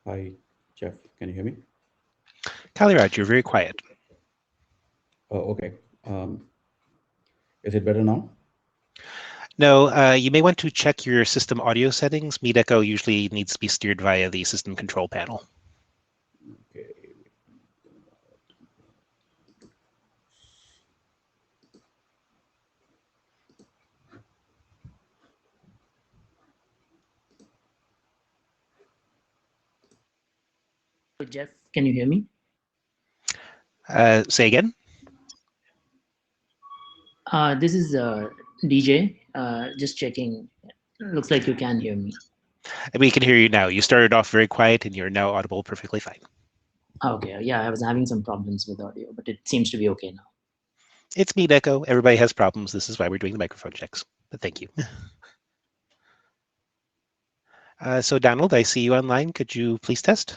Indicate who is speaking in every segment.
Speaker 1: Hi, Jeff. Can you hear me?
Speaker 2: Kaliraj, you're very quiet.
Speaker 1: Oh, okay. Um, is it better now?
Speaker 2: No, you may want to check your system audio settings. Meet Echo usually needs to be steered via the system control panel.
Speaker 1: Okay.
Speaker 3: So Jeff, can you hear me?
Speaker 2: Say again?
Speaker 3: This is DJ. Just checking. Looks like you can hear me.
Speaker 2: We can hear you now. You started off very quiet and you're now audible perfectly fine.
Speaker 3: Okay, yeah, I was having some problems with audio, but it seems to be okay now.
Speaker 2: It's Meet Echo. Everybody has problems. This is why we're doing the microphone checks. But thank you. So Donald, I see you online. Could you please test?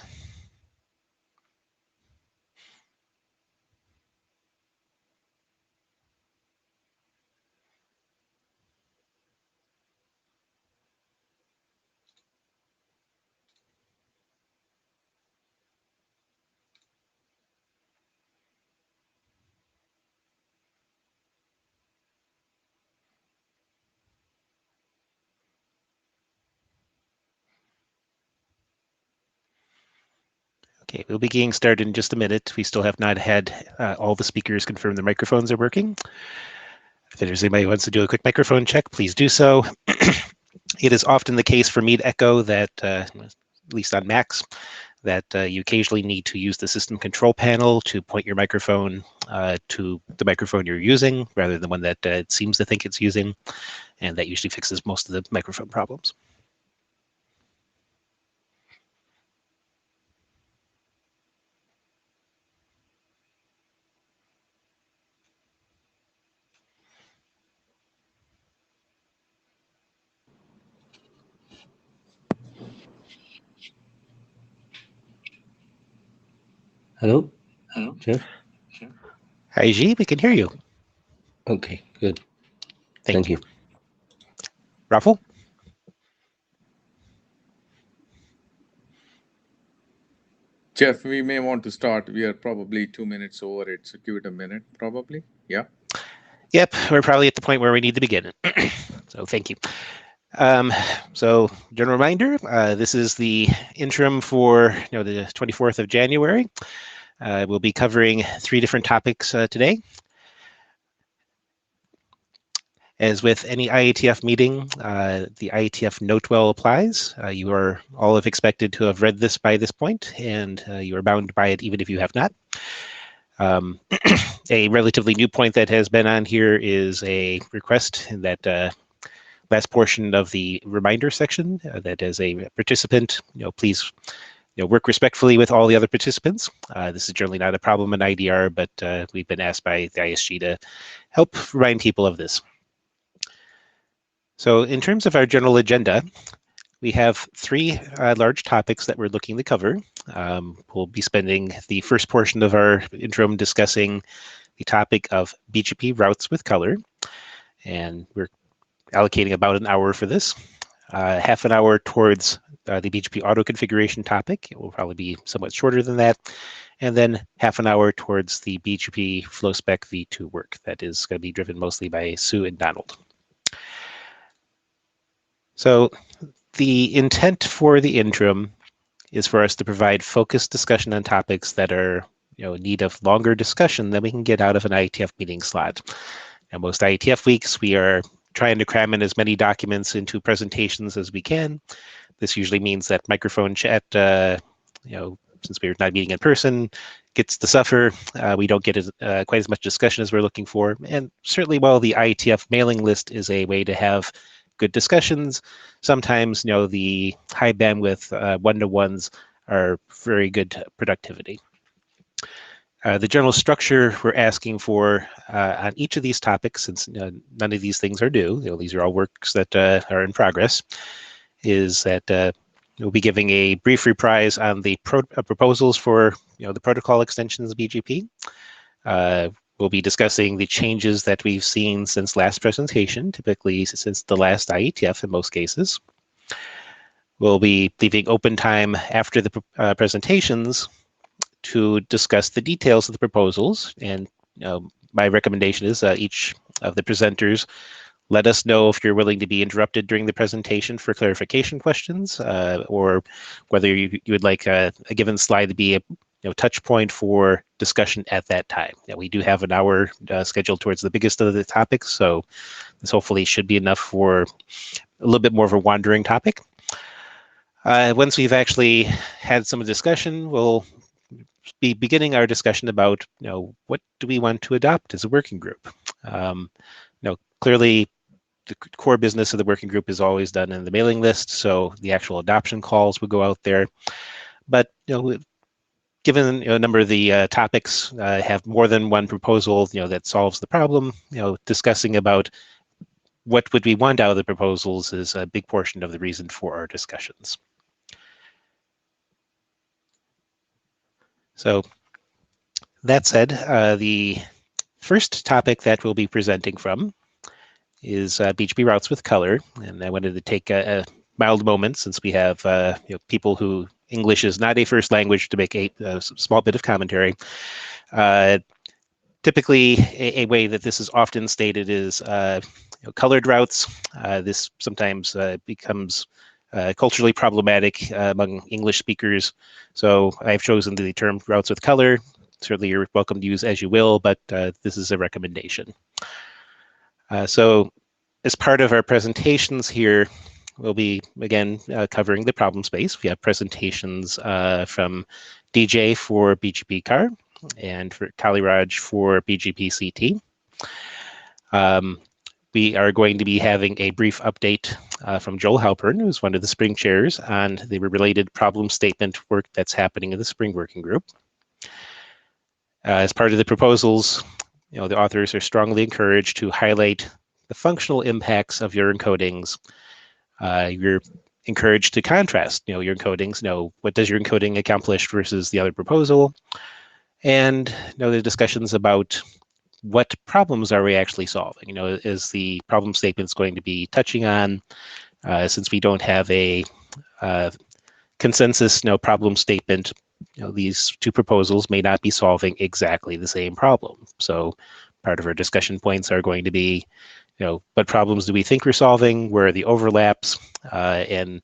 Speaker 2: Okay, we'll be getting started in just a minute. We still have not had all the speakers confirm their microphones are working. If there's anybody who wants to do a quick microphone check, please do so. It is often the case for Meet Echo that, at least on Macs, that you occasionally need to use the system control panel to point your microphone to the microphone you're using rather than one that it seems to think it's using, and that usually fixes most of the microphone problems.
Speaker 4: Hello, Jeff?
Speaker 2: Hi, G, we can hear you.
Speaker 4: Okay, good.
Speaker 2: Thank you. Raffle?
Speaker 5: Jeff, we may want to start. We are probably 2 minutes over it, so give it a minute, probably. Yeah.
Speaker 2: Yep, we're probably at the point where we need to begin. So thank you. So general reminder, this is the interim for the 24th of January. We'll be covering 3 different topics today. As with any IETF meeting, the IETF note well applies. You are all have expected to have read this by this point, and you are bound by it even if you have not. A relatively new point that has been on here is a request in that last portion of the reminder section that as a participant, please work respectfully with all the other participants. This is generally not a problem in IDR, but we've been asked by the ISG to help remind people of this. So in terms of our general agenda, we have 3 large topics that we're looking to cover. We'll be spending the first portion of our interim discussing the topic of BGP routes with color, and we're allocating about an hour for this. Half an hour towards the BGP auto configuration topic. It will probably be somewhat shorter than that. And then half an hour towards the BGP flow spec v2 work. That is going to be driven mostly by Sue and Donald. So the intent for the interim is for us to provide focused discussion on topics that are in need of longer discussion than we can get out of an IETF meeting slot. Now, most IETF weeks, we are trying to cram in as many documents into presentations as we can. This usually means that microphone chat, since we're not meeting in person, gets to suffer. We don't get quite as much discussion as we're looking for. And certainly while the IETF mailing list is a way to have good discussions, sometimes the high bandwidth one-to-ones are very good productivity. The general structure we're asking for on each of these topics, since none of these things are due, these are all works that are in progress, is that we'll be giving a brief reprise on the proposals for the protocol extensions of BGP. We'll be discussing the changes that we've seen since last presentation, typically since the last IETF in most cases. We'll be leaving open time after the presentations to discuss the details of the proposals. And my recommendation is each of the presenters let us know if you're willing to be interrupted during the presentation for clarification questions, or whether you would like a given slide to be a touch point for discussion at that time. Now, we do have an hour scheduled towards the biggest of the topics, so this hopefully should be enough for a little bit more of a wandering topic. Once we've actually had some discussion, we'll be beginning our discussion about what do we want to adopt as a working group. Clearly, the core business of the working group is always done in the mailing list, so the actual adoption calls would go out there. But given a number of the topics have more than one proposal, that solves the problem, discussing about what would we want out of the proposals is a big portion of the reason for our discussions. So that said, the first topic that we'll be presenting from is BGP routes with color, and I wanted to take a mild moment since we have people who English is not a first language to make a small bit of commentary. Typically, a way that this is often stated is colored routes. This sometimes becomes culturally problematic among English speakers, so I've chosen the term routes with color. Certainly, you're welcome to use as you will, but this is a recommendation. So as part of our presentations here, we'll be, again, covering the problem space. We have presentations from DJ for BGP CAR and for Kaliraj for Bgpct. We are going to be having a brief update from Joel Halpern, who's one of the Spring chairs, on the related problem statement work that's happening in the Spring Working Group. As part of the proposals, the authors are strongly encouraged to highlight the functional impacts of your encodings. You're encouraged to contrast, your encodings. What does your encoding accomplish versus the other proposal, and the discussions about what problems are we actually solving. Is the problem statements going to be touching on? Since we don't have a consensus problem statement, these two proposals may not be solving exactly the same problem. So part of our discussion points are going to be, what problems do we think we're solving? Where are the overlaps? And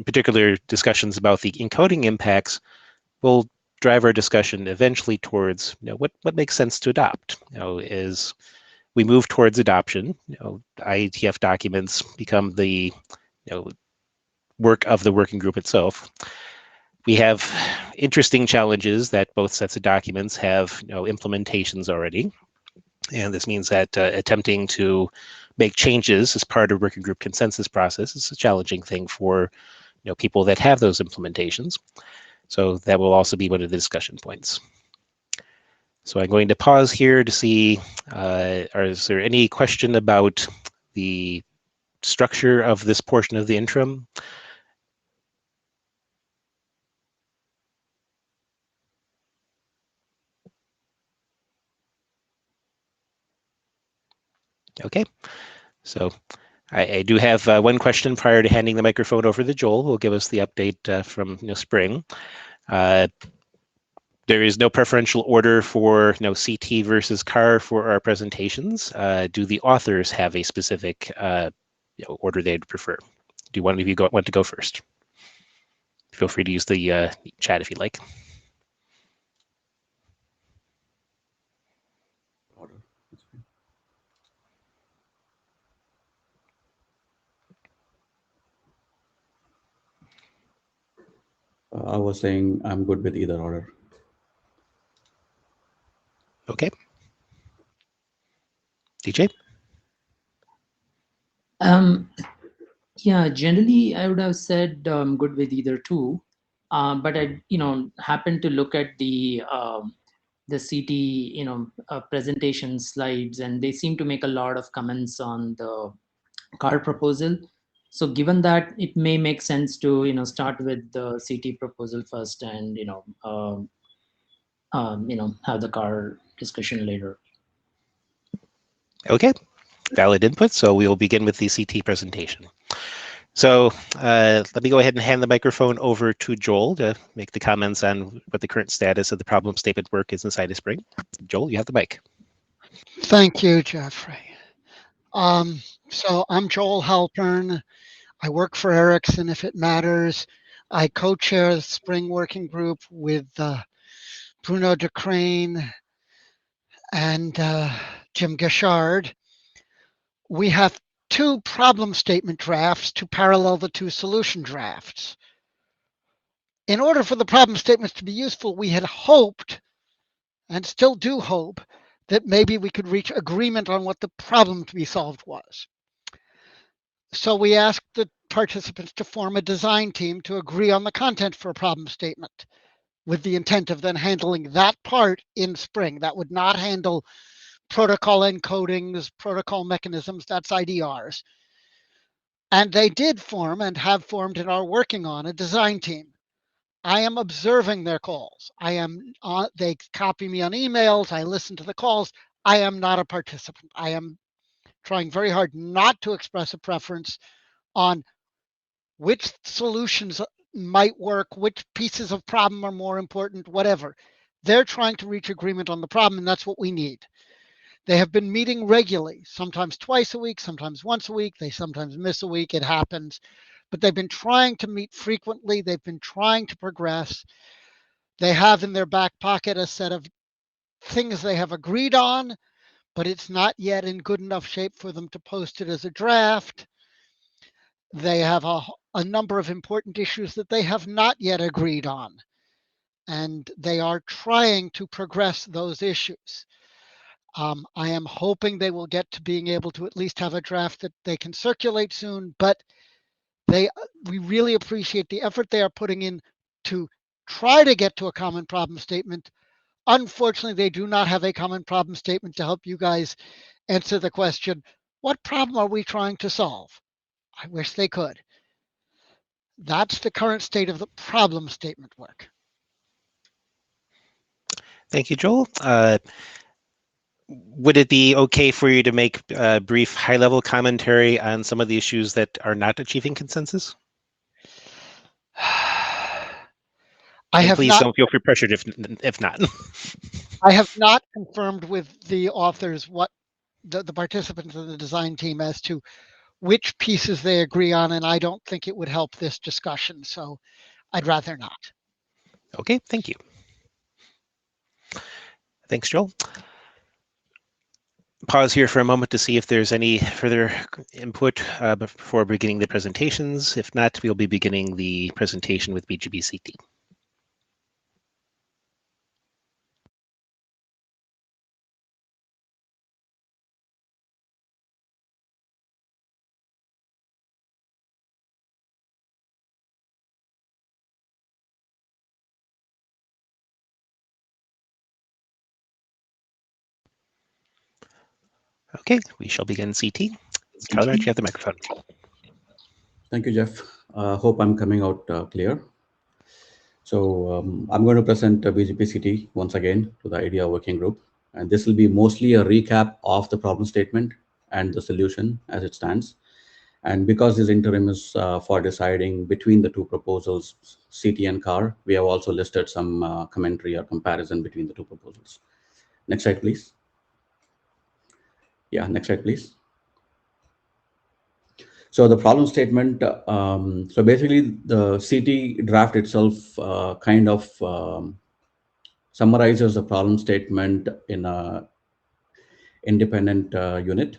Speaker 2: particular discussions about the encoding impacts will drive our discussion eventually towards what makes sense to adopt. As we move towards adoption, IETF documents become the work of the working group itself. We have interesting challenges that both sets of documents have implementations already. And this means that attempting to make changes as part of working group consensus process is a challenging thing for people that have those implementations. So that will also be one of the discussion points. So I'm going to pause here to see, is there any question about the structure of this portion of the interim? Okay, so I do have one question prior to handing the microphone over to Joel, who will give us the update from Spring. There is no preferential order for CT versus CAR for our presentations. Do the authors have a specific order they'd prefer? Do one of you want to go first? Feel free to use the chat if you'd like.
Speaker 1: I was saying I'm good with either order.
Speaker 2: Okay. DJ?
Speaker 3: Yeah, generally I would have said good with either two, but I happened to look at the CT presentation slides, and they seem to make a lot of comments on the CAR proposal. So given that, it may make sense to start with the CT proposal first, and have the CAR discussion later.
Speaker 2: Okay, valid input. So we will begin with the CT presentation. So let me go ahead and hand the microphone over to Joel to make the comments on what the current status of the problem statement work is inside of Spring. Joel, you have the mic.
Speaker 6: Thank you, Jeffrey. So I'm Joel Halpern. I work for Ericsson, if it matters. I co-chair the Spring Working Group with Bruno de Crane and Jim Gashard. We have two problem statement drafts to parallel the two solution drafts. In order for the problem statements to be useful, we had hoped, and still do hope, that maybe we could reach agreement on what the problem to be solved was. So we asked the participants to form a design team to agree on the content for a problem statement, with the intent of then handling that part in Spring. That would not handle protocol encodings, protocol mechanisms, that's IDRs. And they did form and have formed and are working on a design team. I am observing their calls. They copy me on emails. I listen to the calls. I am not a participant. I am trying very hard not to express a preference on which solutions might work, which pieces of problem are more important, whatever. They're trying to reach agreement on the problem, and that's what we need. They have been meeting regularly, sometimes twice a week, sometimes once a week. They sometimes miss a week, it happens. But they've been trying to meet frequently. They've been trying to progress. They have in their back pocket a set of things they have agreed on, but it's not yet in good enough shape for them to post it as a draft. They have a number of important issues that they have not yet agreed on, and they are trying to progress those issues. I am hoping they will get to being able to at least have a draft that they can circulate soon, but we really appreciate the effort they are putting in to try to get to a common problem statement. Unfortunately, they do not have a common problem statement to help you guys answer the question, what problem are we trying to solve? I wish they could. That's the current state of the problem statement work.
Speaker 2: Thank you, Joel. Would it be okay for you to make a brief high-level commentary on some of the issues that are not achieving consensus? Please don't feel pressured if not.
Speaker 6: I have not confirmed with the authors what the participants of the design team as to which pieces they agree on, and I don't think it would help this discussion, so I'd rather not.
Speaker 2: Okay, thank you. Thanks, Joel. Pause here for a moment to see if there's any further input before beginning the presentations. If not, we'll be beginning the presentation with Bgpct. Okay, we shall begin CT. Tyler, you have the microphone.
Speaker 1: Thank you, Jeff. Hope I'm coming out clear. So I'm going to present Bgpct once again to the IDEA working group. And this will be mostly a recap of the problem statement and the solution as it stands. And because this interim is for deciding between the two proposals, CT and CAR, we have also listed some commentary or comparison between the two proposals. Next slide, please. Yeah, next slide, please. So the problem statement, so basically the CT draft itself kind of summarizes the problem statement in a independent unit.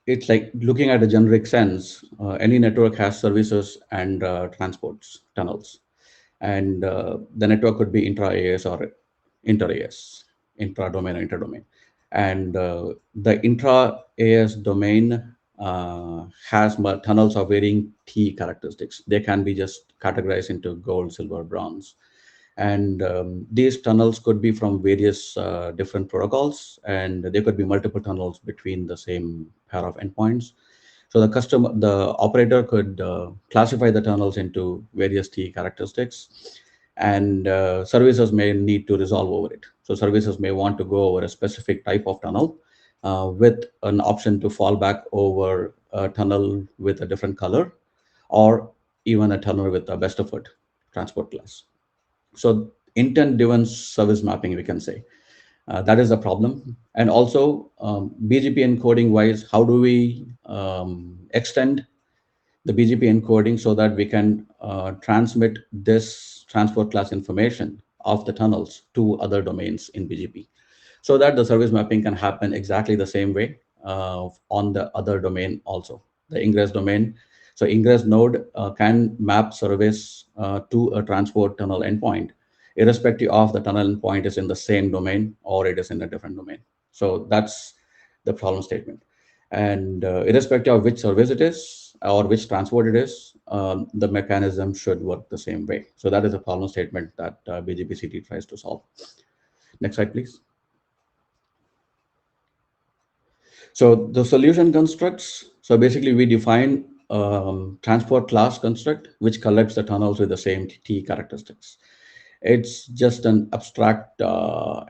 Speaker 1: It's like looking at a generic sense, any network has services and transports, tunnels. And the network could be intra-AS or inter-AS, intra-domain or inter-domain. And the intra-AS domain has tunnels of varying T characteristics. They can be just categorized into gold, silver, bronze. And these tunnels could be from various different protocols, and there could be multiple tunnels between the same pair of endpoints. So the operator could classify the tunnels into various T characteristics, and services may need to resolve over it. So services may want to go over a specific type of tunnel with an option to fall back over a tunnel with a different color, or even a tunnel with a best effort transport class. So intent-driven service mapping, we can say. That is the problem. And also BGP encoding wise, how do we extend the BGP encoding so that we can transmit this transport class information of the tunnels to other domains in BGP, so that the service mapping can happen exactly the same way on the other domain also, the ingress domain. So ingress node can map service to a transport tunnel endpoint, irrespective of the tunnel endpoint is in the same domain or it is in a different domain. So that's the problem statement. And irrespective of which service it is or which transport it is, the mechanism should work the same way. So that is a problem statement that Bgpct tries to solve. Next slide, please. So the solution constructs, so basically we define transport class construct, which collects the tunnels with the same T characteristics. It's just an abstract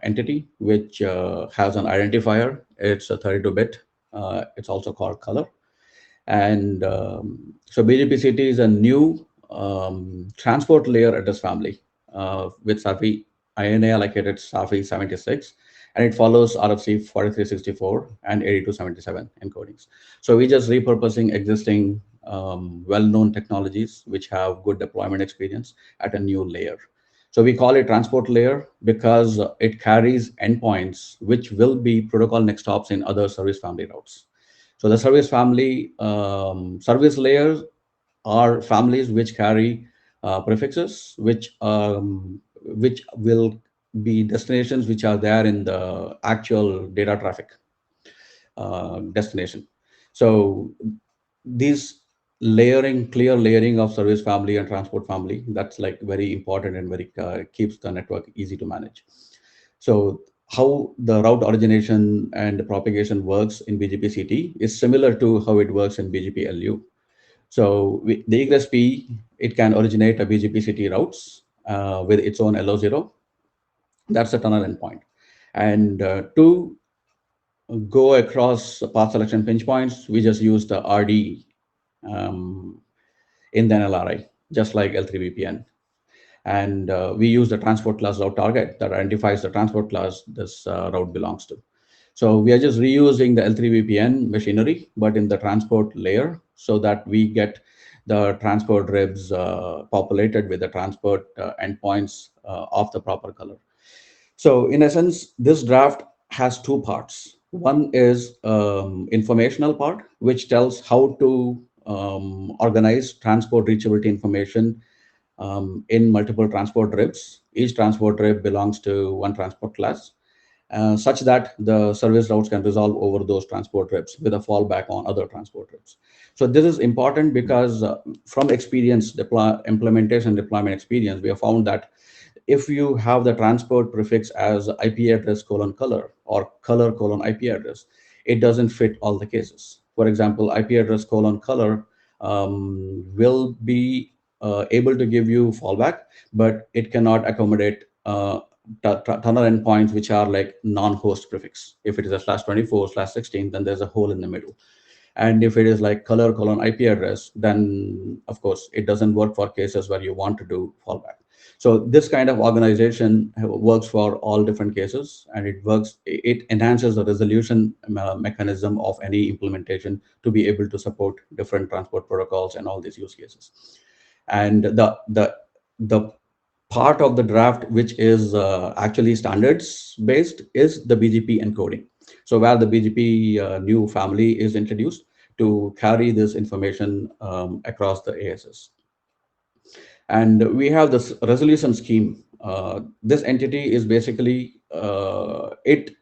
Speaker 1: entity, which has an identifier. It's a 32-bit. It's also called color. And so Bgpct is a new transport layer address family with SAFI INA allocated SAFI 76, and it follows RFC 4364 and 8277 encodings. So we just repurposing existing well-known technologies which have good deployment experience at a new layer. So we call it transport layer because it carries endpoints which will be protocol next stops in other service family routes. So the service family service layers are families which carry prefixes, which will be destinations which are there in the actual data traffic destination. So these clear layering of service family and transport family, that's like very important and very keeps the network easy to manage. So how the route origination and propagation works in Bgpct is similar to how it works in BGP-LU. So the egress P, it can originate a Bgpct routes with its own LO0. That's a tunnel endpoint. And to go across path selection pinch points, we just use the RD in the NLRI, just like L3VPN. And we use the transport class route target that identifies the transport class this route belongs to. So we are just reusing the L3VPN machinery, but in the transport layer, so that we get the transport ribs populated with the transport endpoints of the proper color. So in essence, this draft has two parts. One is informational part, which tells how to organize transport reachability information in multiple transport ribs. Each transport rib belongs to one transport class, such that the service routes can resolve over those transport ribs with a fallback on other transport ribs. So this is important because from experience, implementation deployment experience, we have found that if you have the transport prefix as IP address colon color or color colon IP address, it doesn't fit all the cases. For example, IP address colon color will be able to give you fallback, but it cannot accommodate tunnel endpoints which are like non-host prefix. If it is a /24/16, then there's a hole in the middle. And if it is like color colon IP address, then of course it doesn't work for cases where you want to do fallback. So this kind of organization works for all different cases, and it enhances the resolution mechanism of any implementation to be able to support different transport protocols and all these use cases. And the part of the draft which is actually standards based is the BGP encoding. So where the BGP new family is introduced to carry this information across the ASS. And we have this resolution scheme. This entity is basically, it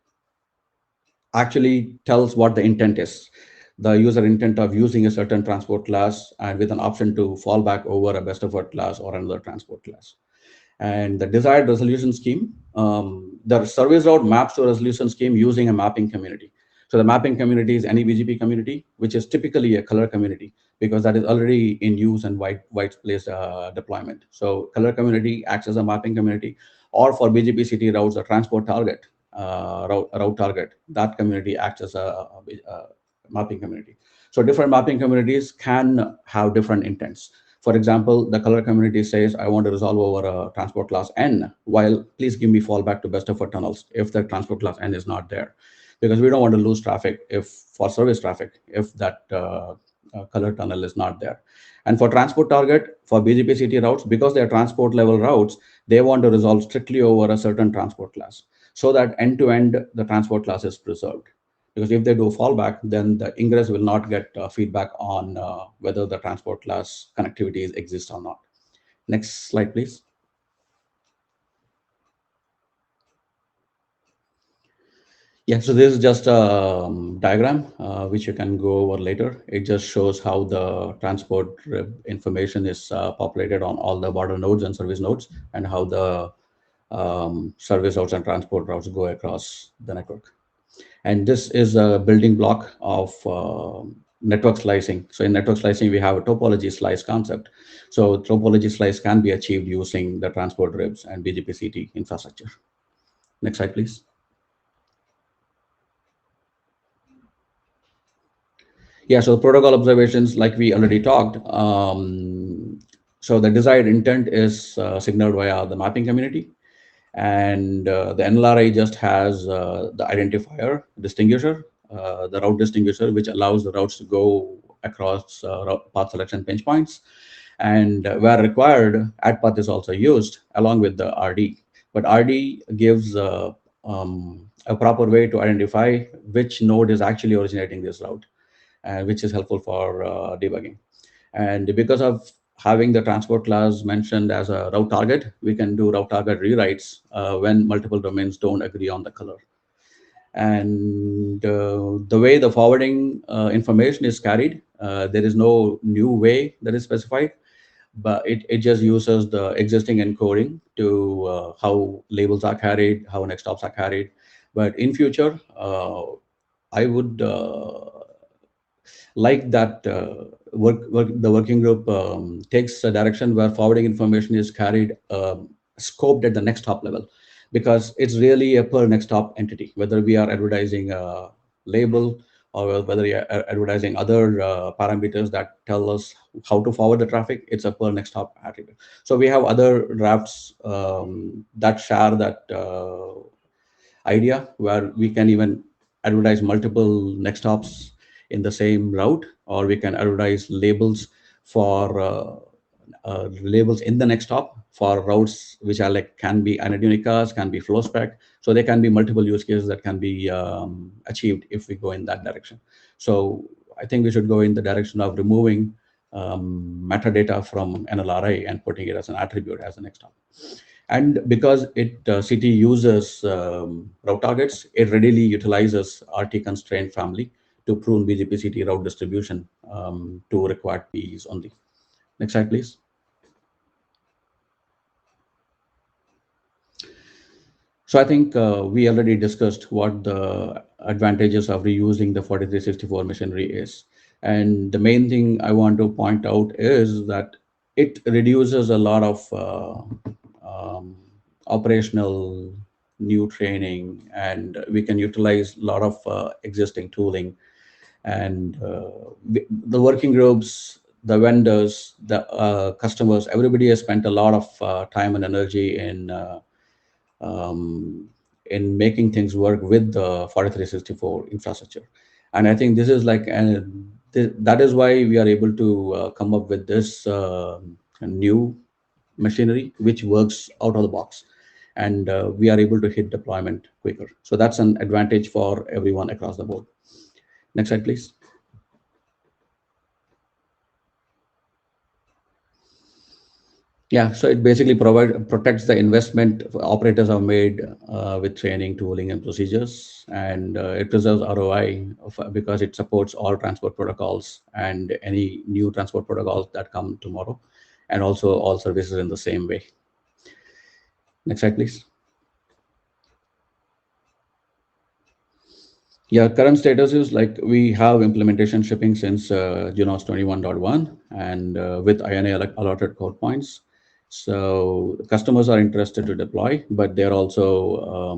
Speaker 1: actually tells what the intent is. The user intent of using a certain transport class and with an option to fall back over a best effort class or another transport class. And the desired resolution scheme, the service route maps to a resolution scheme using a mapping community. So the mapping community is any BGP community, which is typically a color community because that is already in use and white space deployment. So color community acts as a mapping community, or for BGP city routes, a transport target route target, that community acts as a mapping community. So different mapping communities can have different intents. For example, the color community says, I want to resolve over a transport class N, while please give me fallback to best effort tunnels if the transport class N is not there, because we don't want to lose traffic if for service traffic if that color tunnel is not there. And for transport target, for Bgpct routes, because they are transport level routes, they want to resolve strictly over a certain transport class, so that end to end the transport class is preserved. Because if they do fallback, then the ingress will not get feedback on whether the transport class connectivity exists or not. Next slide, please. Yeah, so this is just a diagram which you can go over later. It just shows how the transport information is populated on all the border nodes and service nodes, and how the service routes and transport routes go across the network. And this is a building block of network slicing. So in network slicing, we have a topology slice concept. So topology slice can be achieved using the transport ribs and Bgpct infrastructure. Next slide, please. Yeah, so protocol observations, like we already talked. So the desired intent is signaled via the mapping community. And the NLRI just has the identifier distinguisher, the route distinguisher, which allows the routes to go across path selection pinch points. And where required, add path is also used along with the RD. But RD gives a proper way to identify which node is actually originating this route, which is helpful for debugging. And because of having the transport class mentioned as a route target, we can do route target rewrites when multiple domains don't agree on the color. And the way the forwarding information is carried, there is no new way that is specified, but it just uses the existing encoding to how labels are carried, how next stops are carried. But in future, I would like that the working group takes a direction where forwarding information is carried scoped at the next hop level, because it's really a per next hop entity, whether we are advertising a label or whether we are advertising other parameters that tell us how to forward the traffic. It's a per next hop attribute. So we have other drafts that share that idea, where we can even advertise multiple next stops in the same route, or we can advertise labels for labels in the next stop for routes which are like can be anadinicas, can be flow spec. So there can be multiple use cases that can be achieved if we go in that direction. So I think we should go in the direction of removing metadata from NLRI and putting it as an attribute as the next stop. And because CT uses route targets, it readily utilizes RT constraint family to prune Bgpct route distribution to required PEs only. Next slide, please. So I think we already discussed what the advantages of reusing the 4364 machinery is. And the main thing I want to point out is that it reduces a lot of operational new training, and we can utilize a lot of existing tooling. And the working groups, the vendors, the customers, everybody has spent a lot of time and energy in making things work with the 4364 infrastructure. And I think this is like, that is why we are able to come up with this new machinery which works out of the box, and we are able to hit deployment quicker. So that's an advantage for everyone across the board. Next slide, please. Yeah, so it basically protects the investment operators have made with training, tooling, and procedures, and it preserves ROI because it supports all transport protocols and any new transport protocols that come tomorrow, and also all services in the same way. Next slide, please. Yeah, current status is like we have implementation shipping since Junos 21.1, and with INA allotted code points. So customers are interested to deploy, but they're also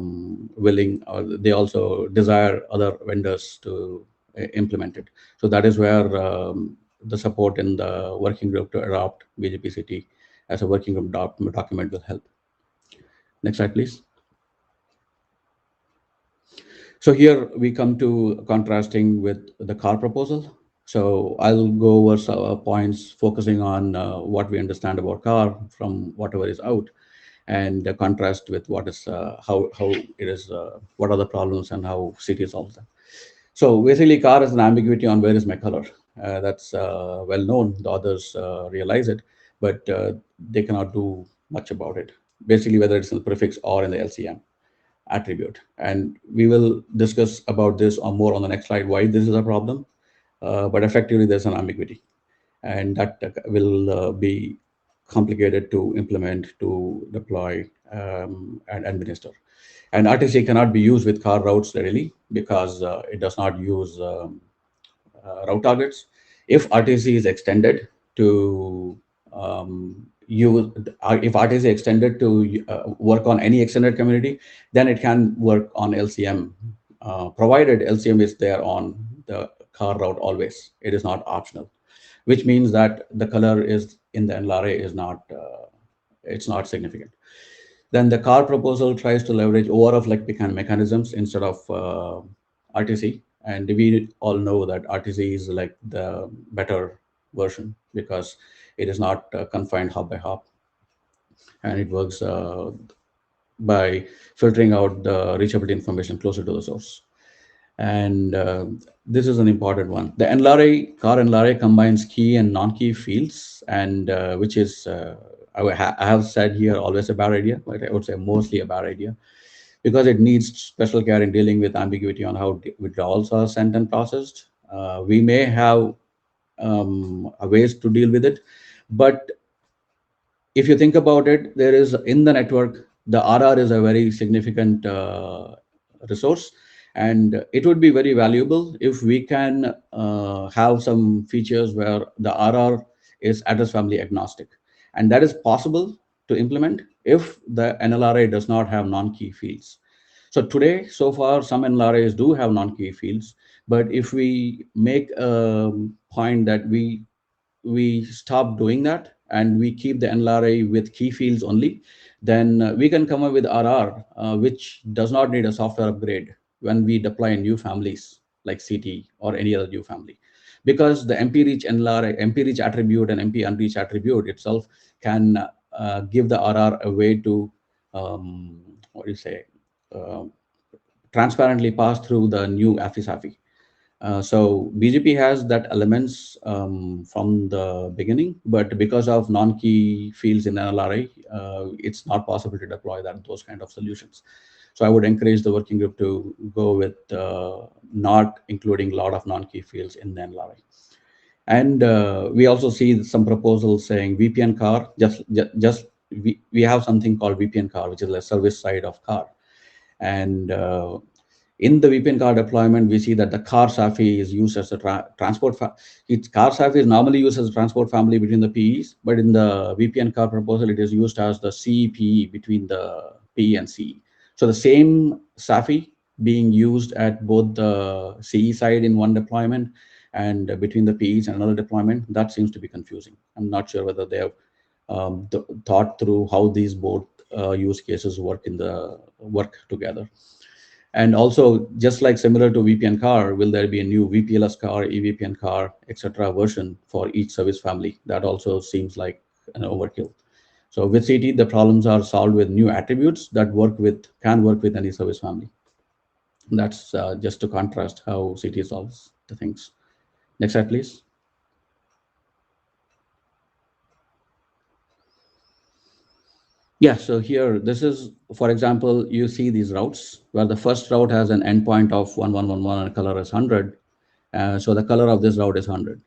Speaker 1: willing, or they also desire other vendors to implement it. So that is where the support in the working group to adopt Bgpct as a working group document will help. Next slide, please. So here we come to contrasting with the CAR proposal. So I'll go over some points focusing on what we understand about CAR from whatever is out, and contrast with what is how it is, what are the problems and how CT solves them. So basically, CAR is an ambiguity on where is my color. That's well known. The authors realize it, but they cannot do much about it. Basically, whether it's in the prefix or in the LCM attribute. And we will discuss about this or more on the next slide, why this is a problem. But effectively, there's an ambiguity. And that will be complicated to implement, to deploy, and administer. And RTC cannot be used with CAR routes readily because it does not use route targets. If RTC is extended to if RTC is extended to work on any extended community, then it can work on LCM, provided LCM is there on the CAR route always. It is not optional, which means that the color is in the NLRA is not, it's not significant. Then the CAR proposal tries to leverage ORF like mechanisms instead of RTC. And we all know that RTC is like the better version because it is not confined hop by hop. And it works by filtering out the reachability information closer to the source. And this is an important one. The NLRA, CAR NLRA combines key and non-key fields, and which is, I have said here, always a bad idea, but I would say mostly a bad idea, because it needs special care in dealing with ambiguity on how withdrawals are sent and processed. We may have ways to deal with it, but if you think about it, there is in the network, the RR is a very significant resource, and it would be very valuable if we can have some features where the RR is address family agnostic. And that is possible to implement if the NLRA does not have non-key fields. So today, so far, some NLRAs do have non-key fields, but if we make a point that we stop doing that and we keep the NLRA with key fields only, then we can come up with RR, which does not need a software upgrade when we deploy new families like CT or any other new family. Because the MP reach NLRA, MP reach attribute and MP unreach attribute itself can give the RR a way to, what do you say, transparently pass through the new AFI-SAFI. So BGP has that elements from the beginning, but because of non-key fields in NLRA, it's not possible to deploy those kind of solutions. So I would encourage the working group to go with not including a lot of non-key fields in the NLRA. And we also see some proposals saying VPN CAR, we have something called VPN CAR, which is the service side of CAR. And in the VPN CAR deployment, we see that the CAR SAFI is used as a transport. CAR SAFI is normally used as a transport family between the PEs, but in the VPN CAR proposal, it is used as the CPE between the PE and CE. So the same SAFI being used at both the CE side in one deployment and between the PEs and another deployment, that seems to be confusing. I'm not sure whether they have thought through how these both use cases work together. And also, just like similar to VPN CAR, will there be a new VPLS CAR, eVPN CAR, etc. version for each service family? That also seems like an overkill. So with CT, the problems are solved with new attributes that can work with any service family. And that's just to contrast how CT solves the things. Next slide, please. Yeah, so here, this is, for example, you see these routes where the first route has an endpoint of 1111 and color is 100. So the color of this route is 100.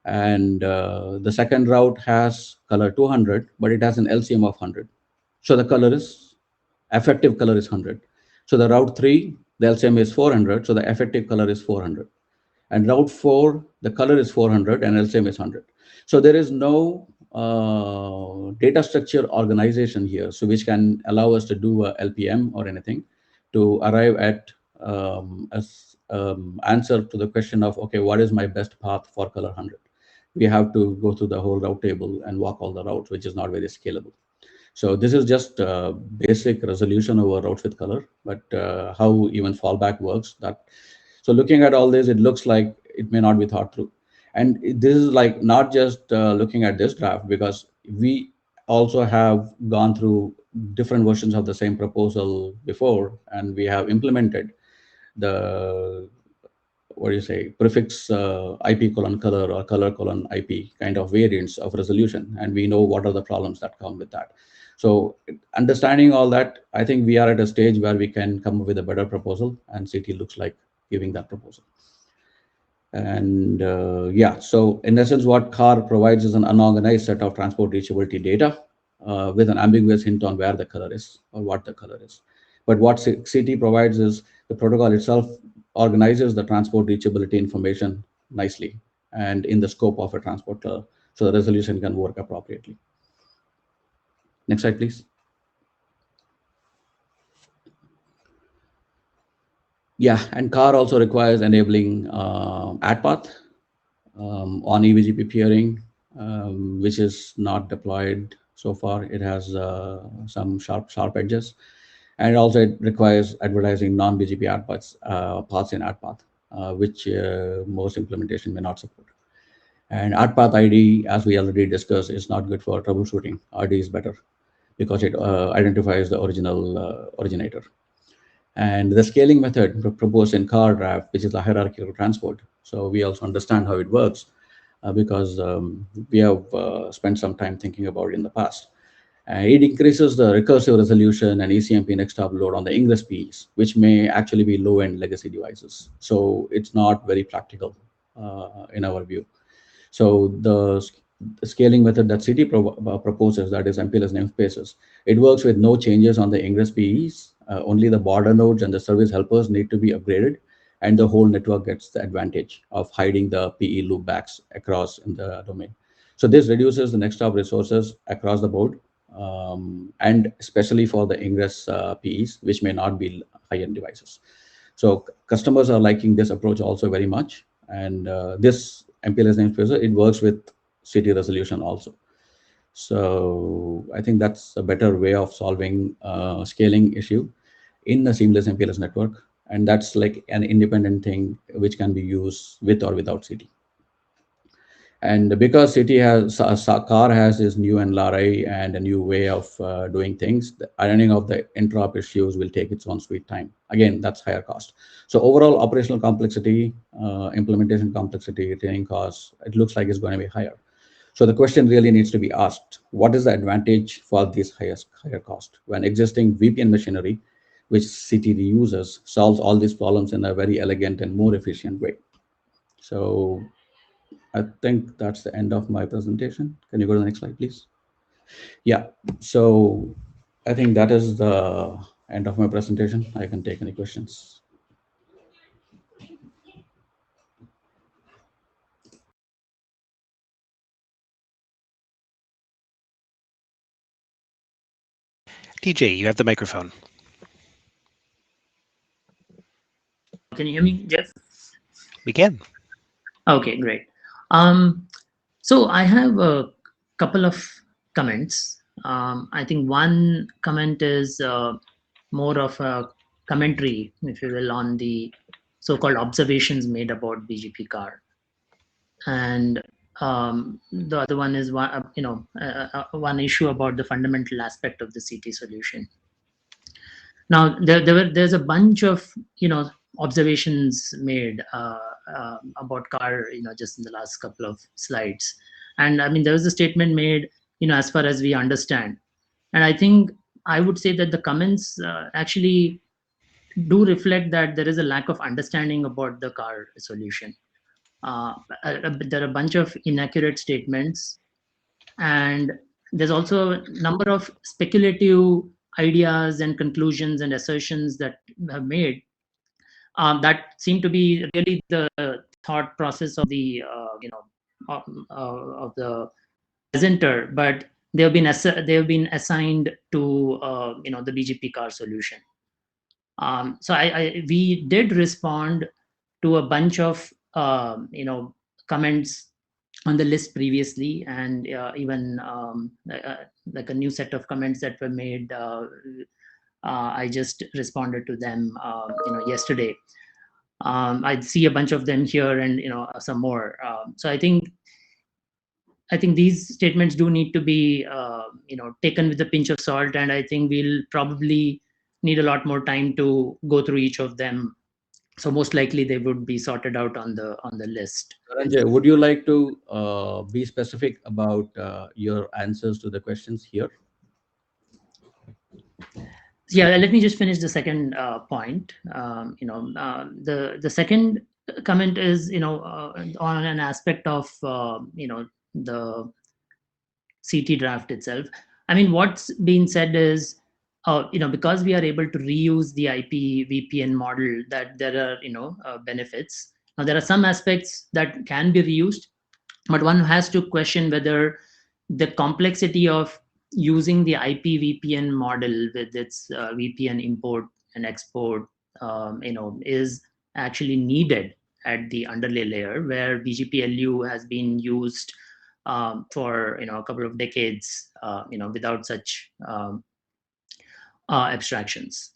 Speaker 1: And the second route has color 200, but it has an LCM of 100. So the effective color is 100. So the route 3, the LCM is 400, so the effective color is 400. And route 4, the color is 400 and LCM is 100. So there is no data structure organization here, so which can allow us to do a LPM or anything to arrive at answer to the question of, okay, what is my best path for color 100? We have to go through the whole route table and walk all the routes, which is not very scalable. So this is just basic resolution over routes with color, but how even fallback works. So looking at all this, it looks like it may not be thought through. And this is like not just looking at this draft, because we also have gone through different versions of the same proposal before, and we have implemented the, what do you say, prefix IP colon color or color colon IP kind of variants of resolution, and we know what are the problems that come with that. So understanding all that, I think we are at a stage where we can come up with a better proposal, and CT looks like giving that proposal. And yeah, so in essence, what CAR provides is an unorganized set of transport reachability data with an ambiguous hint on where the color is or what the color is. But what CT provides is the protocol itself organizes the transport reachability information nicely and in the scope of a transport color, so the resolution can work appropriately. Next slide, please. Yeah, and CAR also requires enabling add path on eBGP peering, which is not deployed so far. It has some sharp edges, and also it requires advertising non-BGP add paths in add path, which most implementation may not support. And add path ID, as we already discussed, is not good for troubleshooting. RD is better because it identifies the original originator. And the scaling method proposed in CAR draft, which is a hierarchical transport. So we also understand how it works because we have spent some time thinking about it in the past. It increases the recursive resolution and ECMP next stop load on the ingress PEs, which may actually be low-end legacy devices. So it's not very practical in our view. So the scaling method that CT proposes, that is MPLS namespaces, it works with no changes on the ingress PEs. Only the border nodes and the service helpers need to be upgraded, and the whole network gets the advantage of hiding the PE loopbacks across in the domain. So this reduces the next stop resources across the board, and especially for the ingress PEs, which may not be high-end devices. So customers are liking this approach also very much, and this MPLS namespace, it works with city resolution also. So I think that's a better way of solving scaling issue in a seamless MPLS network. And that's like an independent thing which can be used with or without CT. And because CT has, CAR has this new NLRI and a new way of doing things, the ironing of the interop issues will take its own sweet time. Again, that's higher cost. So overall operational complexity, implementation complexity, training costs, it looks like it's going to be higher. So the question really needs to be asked, what is the advantage for this higher cost when existing VPN machinery, which CT uses, solves all these problems in a very elegant and more efficient way? So I think that's the end of my presentation. Can you go to the next slide, please? Yeah, so I think that is the end of my presentation. I can take any questions.
Speaker 2: DJ, you have the microphone.
Speaker 3: Can you hear me, Jeff?
Speaker 2: We can.
Speaker 3: Okay, great. So I have a couple of comments. I think one comment is more of a commentary, if you will, on the so-called observations made about BGP card. And the other one is one issue about the fundamental aspect of the CT solution. Now there's a bunch of observations made about car just in the last couple of slides, and I mean there was a statement made as far as we understand, and I think I would say that the comments actually do reflect that there is a lack of understanding about the car solution. There are a bunch of inaccurate statements, and there's also a number of speculative ideas and conclusions and assertions that have made that seem to be really the thought process of the of the presenter, but they've been assigned to the BGP car solution. So we did respond to a bunch of comments on the list previously, and even like a new set of comments that were made. I just responded to them yesterday. I see a bunch of them here, and some more. So I think these statements do need to be taken with a pinch of salt, and I think we'll probably need a lot more time to go through each of them. So most likely they would be sorted out on the list.
Speaker 1: Ranjay, would you like to be specific about your answers to the questions here?
Speaker 3: Yeah, let me just finish the second point. The second comment is on an aspect of the CT draft itself. I mean, what's been said is because we are able to reuse the IP VPN model, that there are benefits. Now there are some aspects that can be reused, but one has to question whether the complexity of using the IP VPN model with its VPN import and export is actually needed at the underlay layer, where BGP-LU has been used for a couple of decades without such abstractions.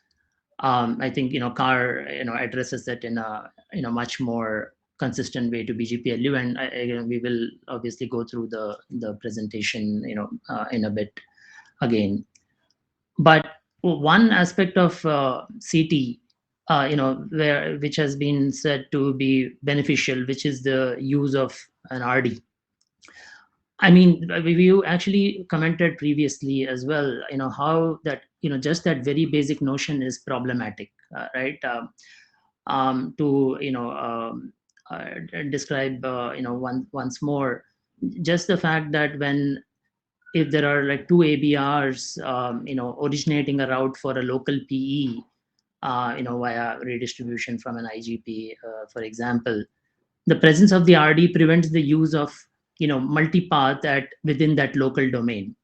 Speaker 3: I think CAR addresses that in a much more consistent way to BGP-LU, and we will obviously go through the presentation in a bit again. But one aspect of CT which has been said to be beneficial, which is the use of an RD. I mean, we actually commented previously as well, how that, just that very basic notion is problematic, right? To, describe, once more, just the fact that if there are like two ABRs, originating a route for a local PE, via redistribution from an IGP, for example, the presence of the RD prevents the use of multipath within that local domain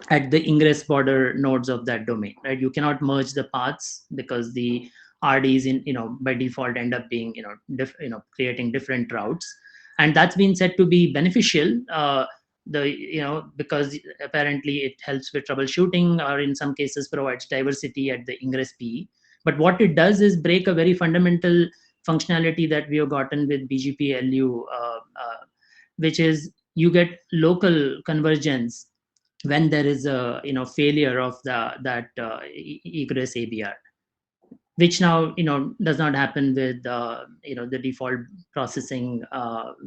Speaker 3: at the ingress border nodes of that domain, right? You cannot merge the paths because the RDs by default end up being creating different routes, and that's been said to be beneficial. Because apparently it helps with troubleshooting, or in some cases provides diversity at the ingress PE. But what it does is break a very fundamental functionality that we have gotten with BGP-LU, which is you get local convergence when there is a failure of that egress ABR, which now does not happen with the default processing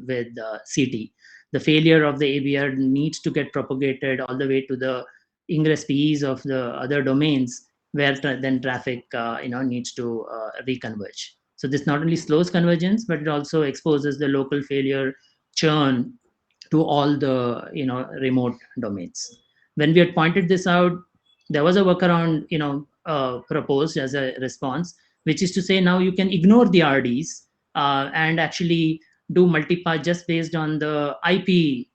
Speaker 3: with CT. The failure of the ABR needs to get propagated all the way to the ingress PEs of the other domains, where then traffic needs to reconverge. So this not only slows convergence, but it also exposes the local failure churn to all the remote domains. When we had pointed this out, there was a workaround proposed as a response, which is to say now you can ignore the RDs and actually do multipath just based on the IP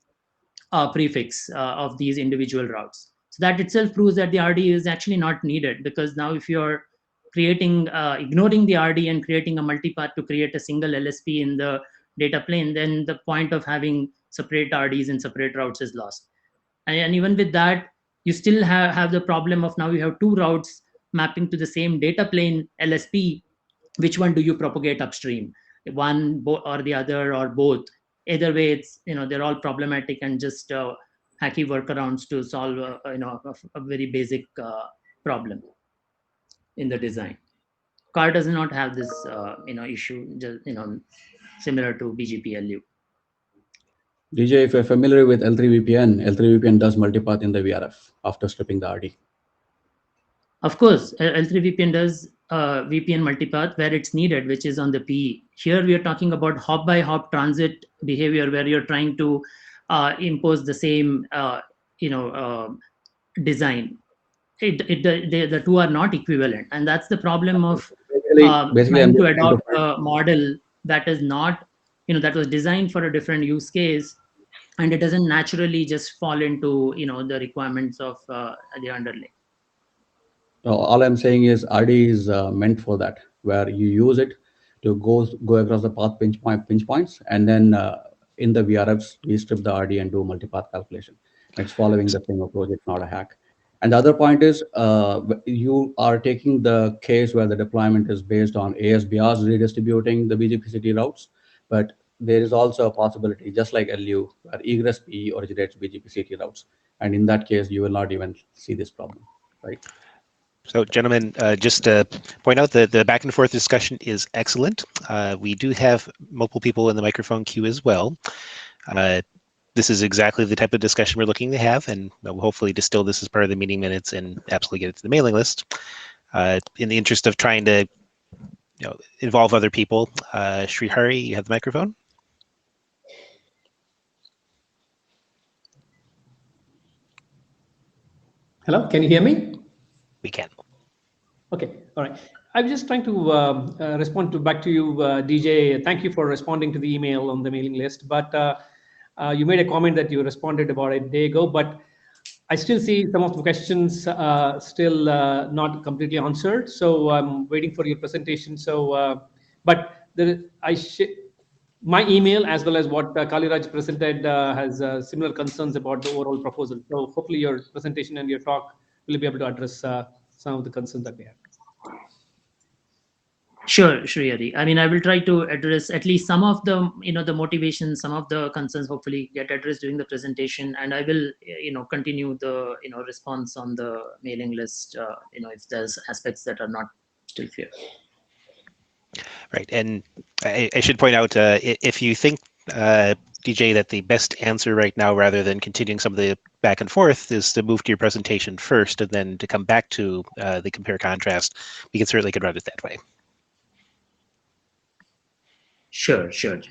Speaker 3: prefix of these individual routes. So that itself proves that the RD is actually not needed, because now if you're creating, ignoring the RD and creating a multipath to create a single LSP in the data plane, then the point of having separate RDs and separate routes is lost. And even with that, you still have the problem of now you have two routes mapping to the same data plane LSP. Which one do you propagate upstream? One or the other, or both? Either way, it's they're all problematic, and just hacky workarounds to solve a very basic problem in the design. CAR does not have this issue, just similar to BGP-LU.
Speaker 1: DJ, if you're familiar with L3VPN, L3VPN does multipath in the VRF after stripping the RD.
Speaker 3: Of course, L3VPN does VPN multipath where it's needed, which is on the PE. Here we are talking about hop by hop transit behavior, where you're trying to impose the same design. The two are not equivalent, and that's the problem of trying to adopt a model that is not, that was designed for a different use case, and it doesn't naturally just fall into the requirements of the underlay.
Speaker 1: All I'm saying is RD is meant for that, where you use it to go across the path pinch points, and then in the VRFs we strip the RD and do multipath calculation. It's following the same approach. It's not a hack. And the other point is you are taking the case where the deployment is based on ASBRs redistributing the BGP routes, but there is also a possibility, just like LU, where egress PE originates BGP routes, and in that case you will not even see this problem, right?
Speaker 2: So, gentlemen, just to point out that the back and forth discussion is excellent. We do have multiple people in the microphone queue as well. This is exactly the type of discussion we're looking to have, and we'll hopefully distill this as part of the meeting minutes and absolutely get it to the mailing list. In the interest of trying to involve other people, Sri Hari, you have the microphone.
Speaker 7: Hello, can you hear me?
Speaker 2: We can.
Speaker 7: Okay, all right. I was just trying to respond back to you, DJ. Thank you for responding to the email on the mailing list. But you made a comment that you responded about a day ago, but I still see some of the questions still not completely answered. So I'm waiting for your presentation. So, but my email, as well as what Kaliraj presented, has similar concerns about the overall proposal. So hopefully your presentation and your talk will be able to address some of the concerns that we have.
Speaker 3: Sure, Shriyari. I mean, I will try to address at least some of the, the motivation, some of the concerns hopefully get addressed during the presentation, and I will, continue the, response on the mailing list, if there's aspects that are not still clear.
Speaker 2: Right, and I should point out, if you think, DJ, that the best answer right now, rather than continuing some of the back and forth, is to move to your presentation first and then to come back to the compare contrast, we can certainly run it that way.
Speaker 3: Sure.
Speaker 2: Would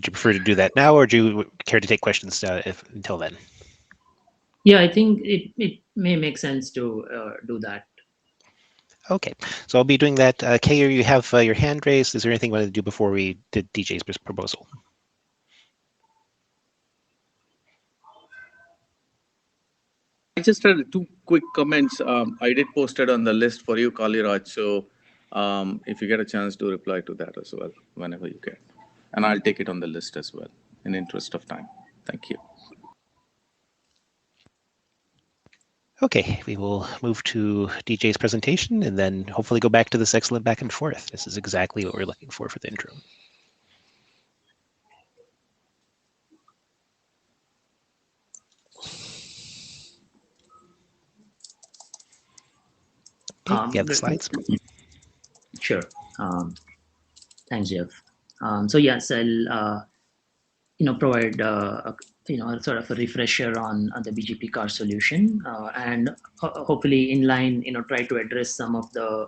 Speaker 2: you prefer to do that now, or do you care to take questions until then?
Speaker 3: Yeah, I think it may make sense to do that.
Speaker 2: Okay, so I'll be doing that. Kayer, you have your hand raised. Is there anything you wanted to do before we did DJ's proposal?
Speaker 5: I just had two quick comments. I did post it on the list for you, Kaliraj. So if you get a chance, do reply to that as well whenever you can. And I'll take it on the list as well in interest of time. Thank you.
Speaker 2: Okay, we will move to DJ's presentation and then hopefully go back to this excellent back and forth. This is exactly what we're looking for the interim. Okay, you have the slides.
Speaker 3: Sure. Thanks, Jeff. So yes, I'll provide sort of a refresher on the BGP car solution, and hopefully in line try to address some of the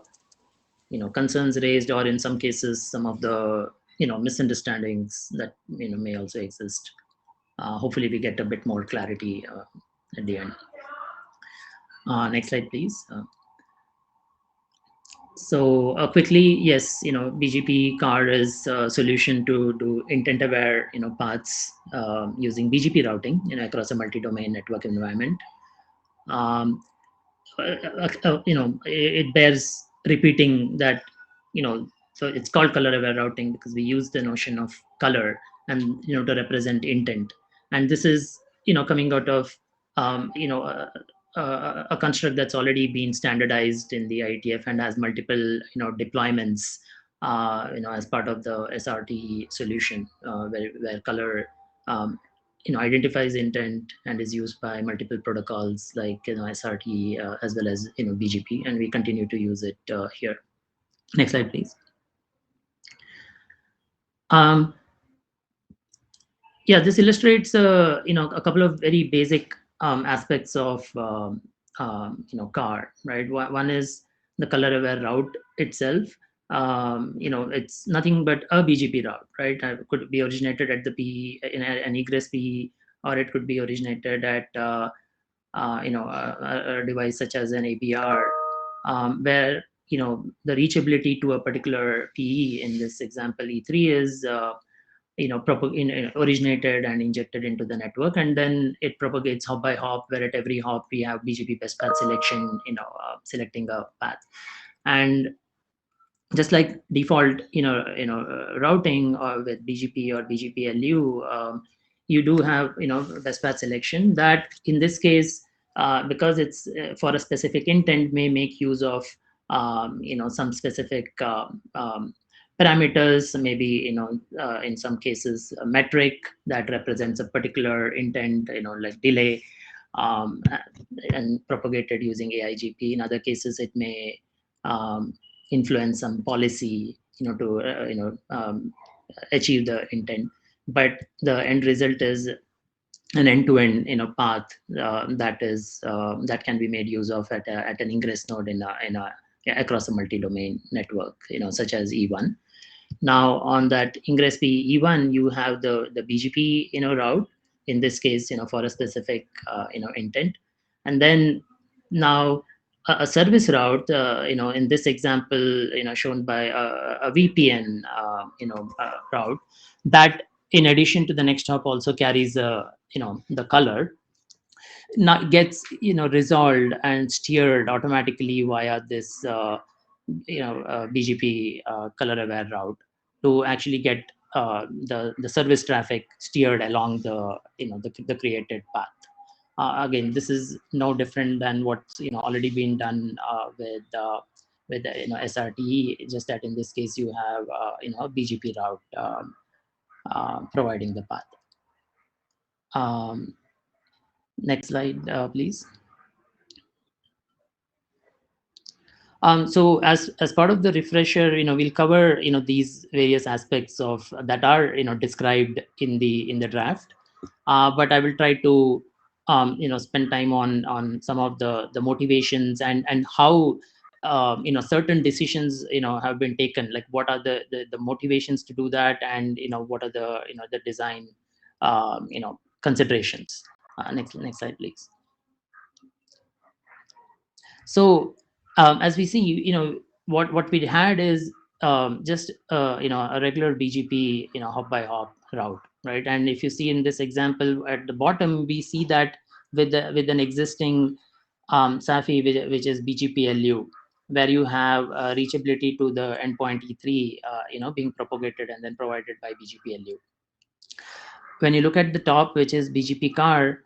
Speaker 3: concerns raised, or in some cases some of the misunderstandings that may also exist. Hopefully we get a bit more clarity at the end. Next slide, please. So quickly, yes, BGP car is a solution to do intent-aware, paths using BGP routing, across a multi-domain network environment. It bears repeating that, so it's called color-aware routing because we use the notion of color and to represent intent, and this is coming out of a construct that's already been standardized in the IETF and has multiple deployments as part of the SRT solution, where color identifies intent and is used by multiple protocols like SRT as well as BGP, and we continue to use it here. Next slide, please. Yeah, this illustrates a couple of very basic aspects of CAR, right? One is the color aware route itself. It's nothing but a BGP route, right? It could be originated at the PE in an egress PE, or it could be originated at a device such as an ABR, where the reachability to a particular PE, in this example E3, is originated and injected into the network, and then it propagates hop by hop, where at every hop we have BGP best path selection, selecting a path. And just like default routing or with BGP or BGPLU, you do have best path selection that in this case, because it's for a specific intent, may make use of some specific parameters, maybe in some cases a metric that represents a particular intent, like delay, and propagated using AIGP. In other cases it may influence some policy to achieve the intent, but the end result is an end-to-end path that can be made use of at an ingress node across a multi-domain network, such as E1. Now on that ingress E1, you have the BGP route, in this case for a specific intent, and then now a service route, in this example, shown by a VPN, route that, in addition to the next hop, also carries the color, now gets resolved and steered automatically via this BGP color aware route to actually get the service traffic steered along the the created path. Again, this is no different than what's already been done with SRTE, just that in this case you have a BGP route providing the path. Next slide, please. So as part of the refresher, we'll cover these various aspects of that are described in the draft, but I will try to spend time on some of the motivations and how certain decisions have been taken, like what are the motivations to do that, and what are the the design considerations. Next slide, please. So as we see, what we had is just a regular BGP hop by hop route, right? And if you see in this example at the bottom, we see that with an existing SAFI, which is BGPLU, where you have reachability to the endpoint E3 being propagated and then provided by BGPLU. When you look at the top, which is BGP car,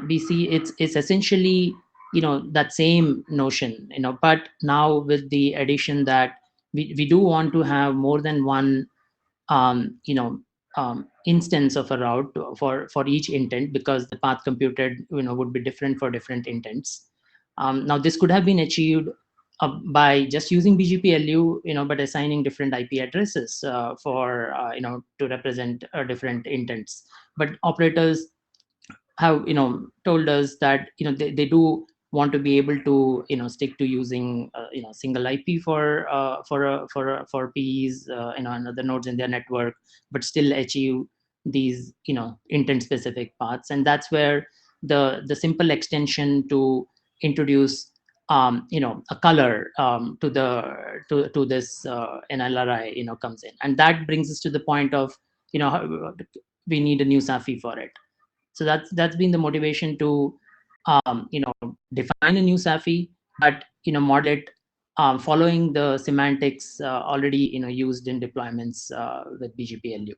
Speaker 3: we see it's essentially that same notion, but now with the addition that we do want to have more than one instance of a route for each intent, because the path computed would be different for different intents. Now this could have been achieved by just using BGPLU, but assigning different IP addresses for to represent different intents. But operators have told us that they do want to be able to stick to using single IP for PEs and other nodes in their network, but still achieve these intent specific paths. And that's where the simple extension to introduce a color to this NLRI comes in, and that brings us to the point of we need a new SAFI for it. So that's been the motivation to define a new SAFI, but model it following the semantics already used in deployments with BGPLU.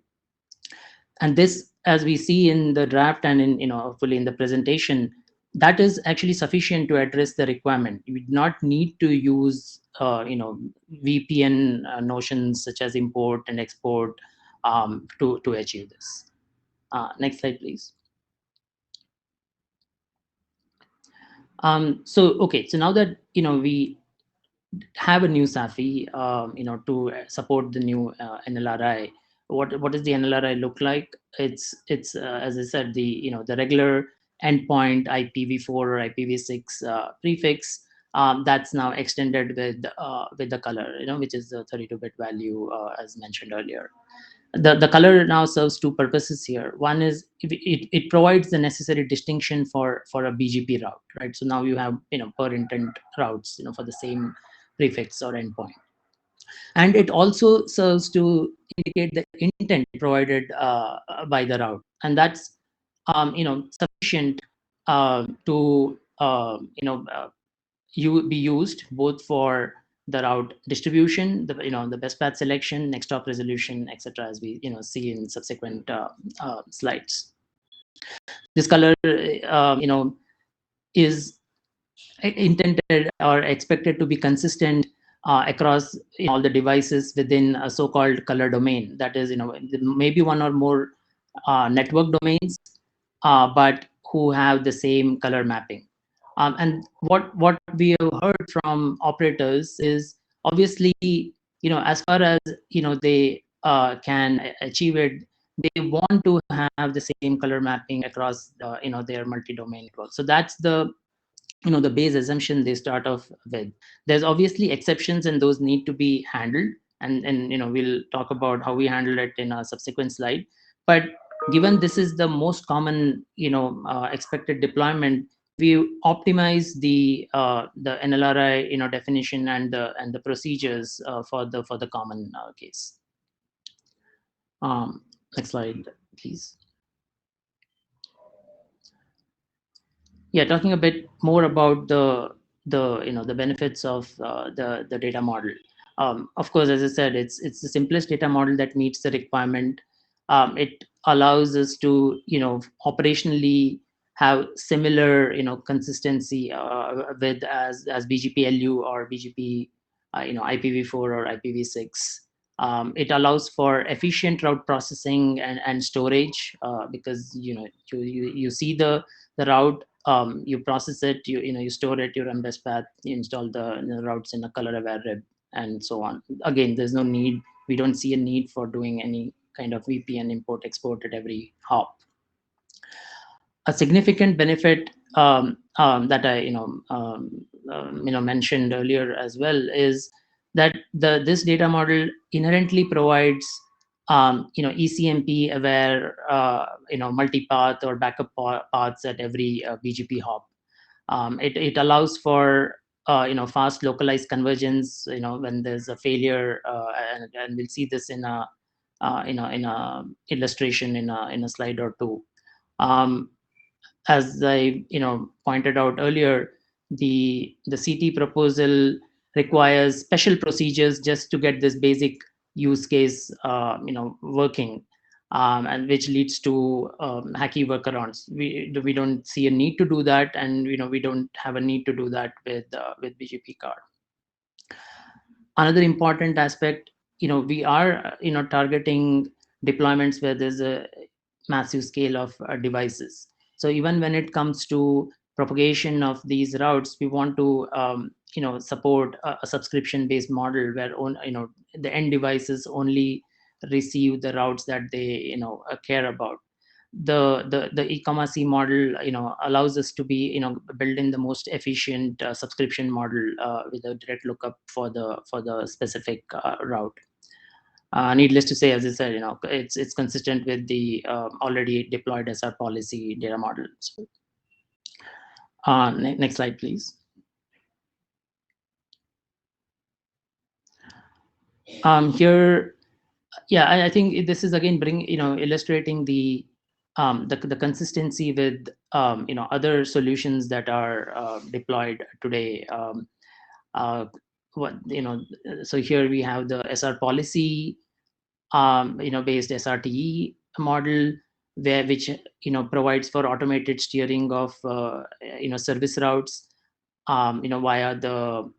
Speaker 3: And this, as we see in the draft and in hopefully in the presentation, that is actually sufficient to address the requirement. You do not need to use VPN notions such as import and export to achieve this. Next slide, please. So now that we have a new SAFI to support the new NLRI, what does the NLRI look like? It's as I said, the the regular endpoint IPv4 or IPv6 prefix that's now extended with the color, which is the 32-bit value as mentioned earlier. The color now serves two purposes here. One is it provides the necessary distinction for a BGP route, right? So now you have per intent routes for the same prefix or endpoint. And it also serves to indicate the intent provided by the route, and that's sufficient to be used both for the route distribution, the best path selection, next stop resolution, etc., as we see in subsequent slides. This color is intended or expected to be consistent across all the devices within a so-called color domain. That is, maybe one or more network domains, but who have the same color mapping. And what we have heard from operators is, obviously, as far as they can achieve it, they want to have the same color mapping across their multi-domain network. So that's the the base assumption they start off with. There's obviously exceptions, and those need to be handled, and we'll talk about how we handle it in a subsequent slide. But given this is the most common expected deployment, we optimize the NLRI definition and the procedures for the common case. Next slide, please. Yeah, talking a bit more about the benefits of the data model. Of course, as I said, it's the simplest data model that meets the requirement. It allows us to operationally have similar consistency with as BGP-LU or BGP IPv4 or IPv6. It allows for efficient route processing and storage, because you see the route, you process it, you store it, you run best path, you install the routes in a color aware rib, and so on. Again, there's no need, we don't see a need for doing any kind of VPN import export at every hop. A significant benefit that I mentioned earlier as well is that this data model inherently provides ECMP aware multipath or backup paths at every BGP hop. It allows for fast localized convergence when there's a failure, and we'll see this in a illustration in a slide or two. As I pointed out earlier, the CT proposal requires special procedures just to get this basic use case working, and which leads to hacky workarounds. We don't see a need to do that, and we don't have a need to do that with BGP card. Another important aspect, we are targeting deployments where there's a massive scale of devices. So even when it comes to propagation of these routes, we want to support a subscription-based model where the end devices only receive the routes that they care about. The e-commerce model allows us to be build in the most efficient subscription model with a direct lookup for the specific route. Needless to say, as I said, it's consistent with the already deployed SR policy data models. Next slide, please. Here, yeah, I think this is again illustrating the consistency with other solutions that are deployed today. So here we have the SR policy based SRTE model, which provides for automated steering of service routes via the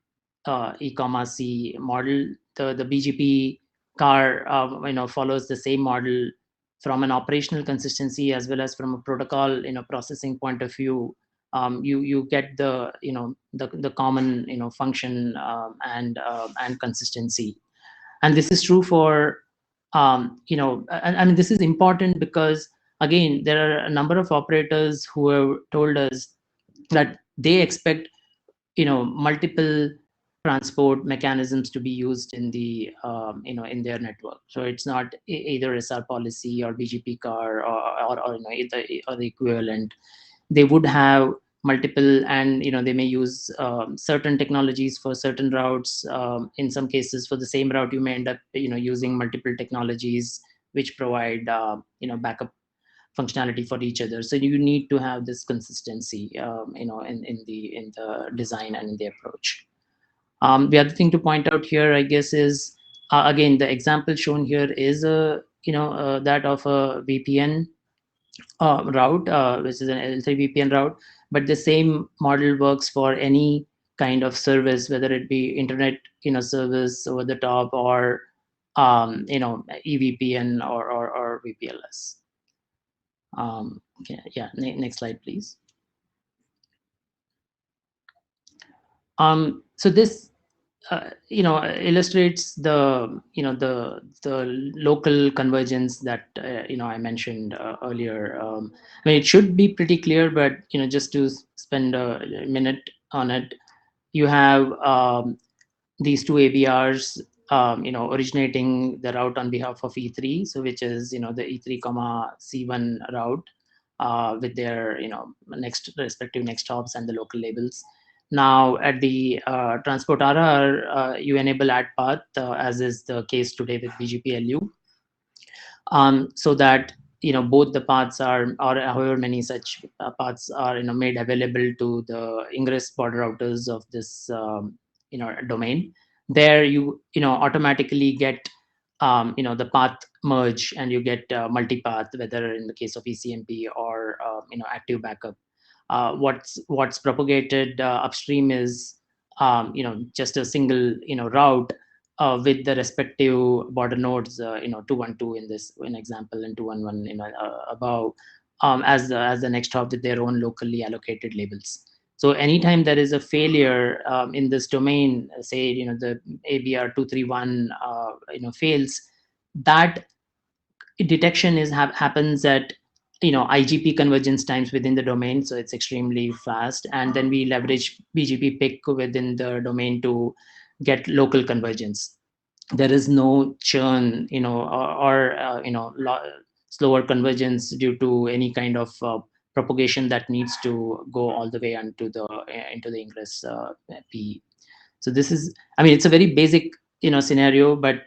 Speaker 3: e-commerce model. The BGP car follows the same model from an operational consistency as well as from a protocol processing point of view. You get the the common function and consistency, and this is true for and this is important because again there are a number of operators who have told us that they expect multiple transport mechanisms to be used in the in their network. So it's not either SR policy or BGP car or either or the equivalent. They would have multiple, and they may use certain technologies for certain routes. In some cases, for the same route, you may end up using multiple technologies which provide backup functionality for each other. So you need to have this consistency in the design and in the approach. The other thing to point out here, I guess, is again, the example shown here is that of a VPN route, which is an L3 VPN route, but the same model works for any kind of service, whether it be internet service over the top, or EVPN or VPLS. Okay, yeah, next slide, please. So this illustrates the the local convergence that I mentioned earlier. I mean, it should be pretty clear, but just to spend a minute on it, you have these two ABRs originating the route on behalf of E3, so which is the E3, C1 route with their respective next stops and the local labels. Now at the transport RR, you enable add path, as is the case today with BGP-LU, so that both the paths are, or however many such paths are made available to the ingress border routers of this domain. There you automatically get the path merge, and you get multipath, whether in the case of ECMP or active backup. What's propagated upstream is just a single route with the respective border nodes, 212 in this example, and 211 above, as the next hop with their own locally allocated labels. So anytime there is a failure in this domain, say the ABR 231 fails, that detection happens at IGP convergence times within the domain, so it's extremely fast, and then we leverage BGP pick within the domain to get local convergence. There is no churn or slower convergence due to any kind of propagation that needs to go all the way into the ingress PE. So this is, I mean, it's a very basic scenario, but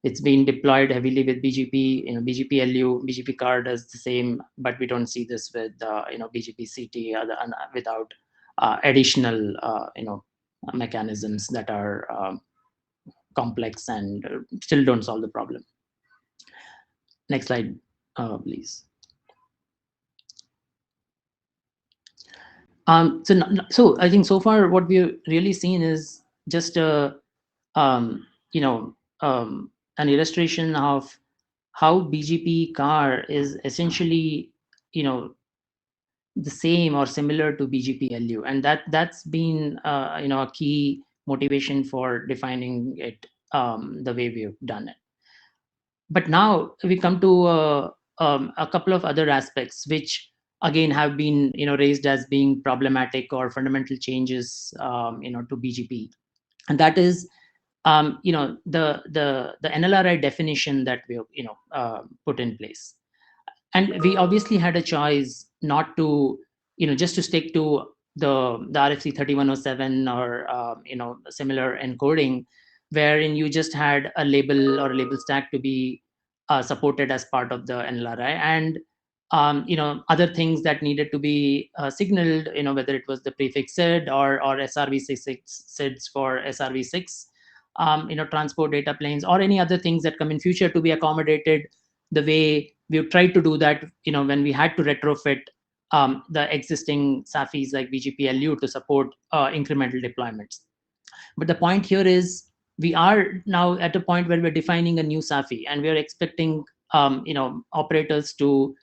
Speaker 3: it's been deployed heavily with BGP, BGP-LU, BGP card does the same, but we don't see this with Bgpct without additional mechanisms that are complex and still don't solve the problem. Next slide, please. So I think so far what we've really seen is just a an illustration of how BGP CAR is essentially the same or similar to BGP-LU, and that's been a key motivation for defining it the way we've done it. But now we come to a couple of other aspects which again have been raised as being problematic or fundamental changes to BGP, and that is the NLRI definition that we put in place. And we obviously had a choice not to just to stick to the RFC 3107 or similar encoding, wherein you just had a label or a label stack to be supported as part of the NLRI, and other things that needed to be signaled, whether it was the prefix SID or SRv6 SIDs for SRv6 transport data planes, or any other things that come in future to be accommodated the way we've tried to do that when we had to retrofit the existing SAFIs like BGP-LU to support incremental deployments. But the point here is we are now at a point where we're defining a new SAFI, and we're expecting operators to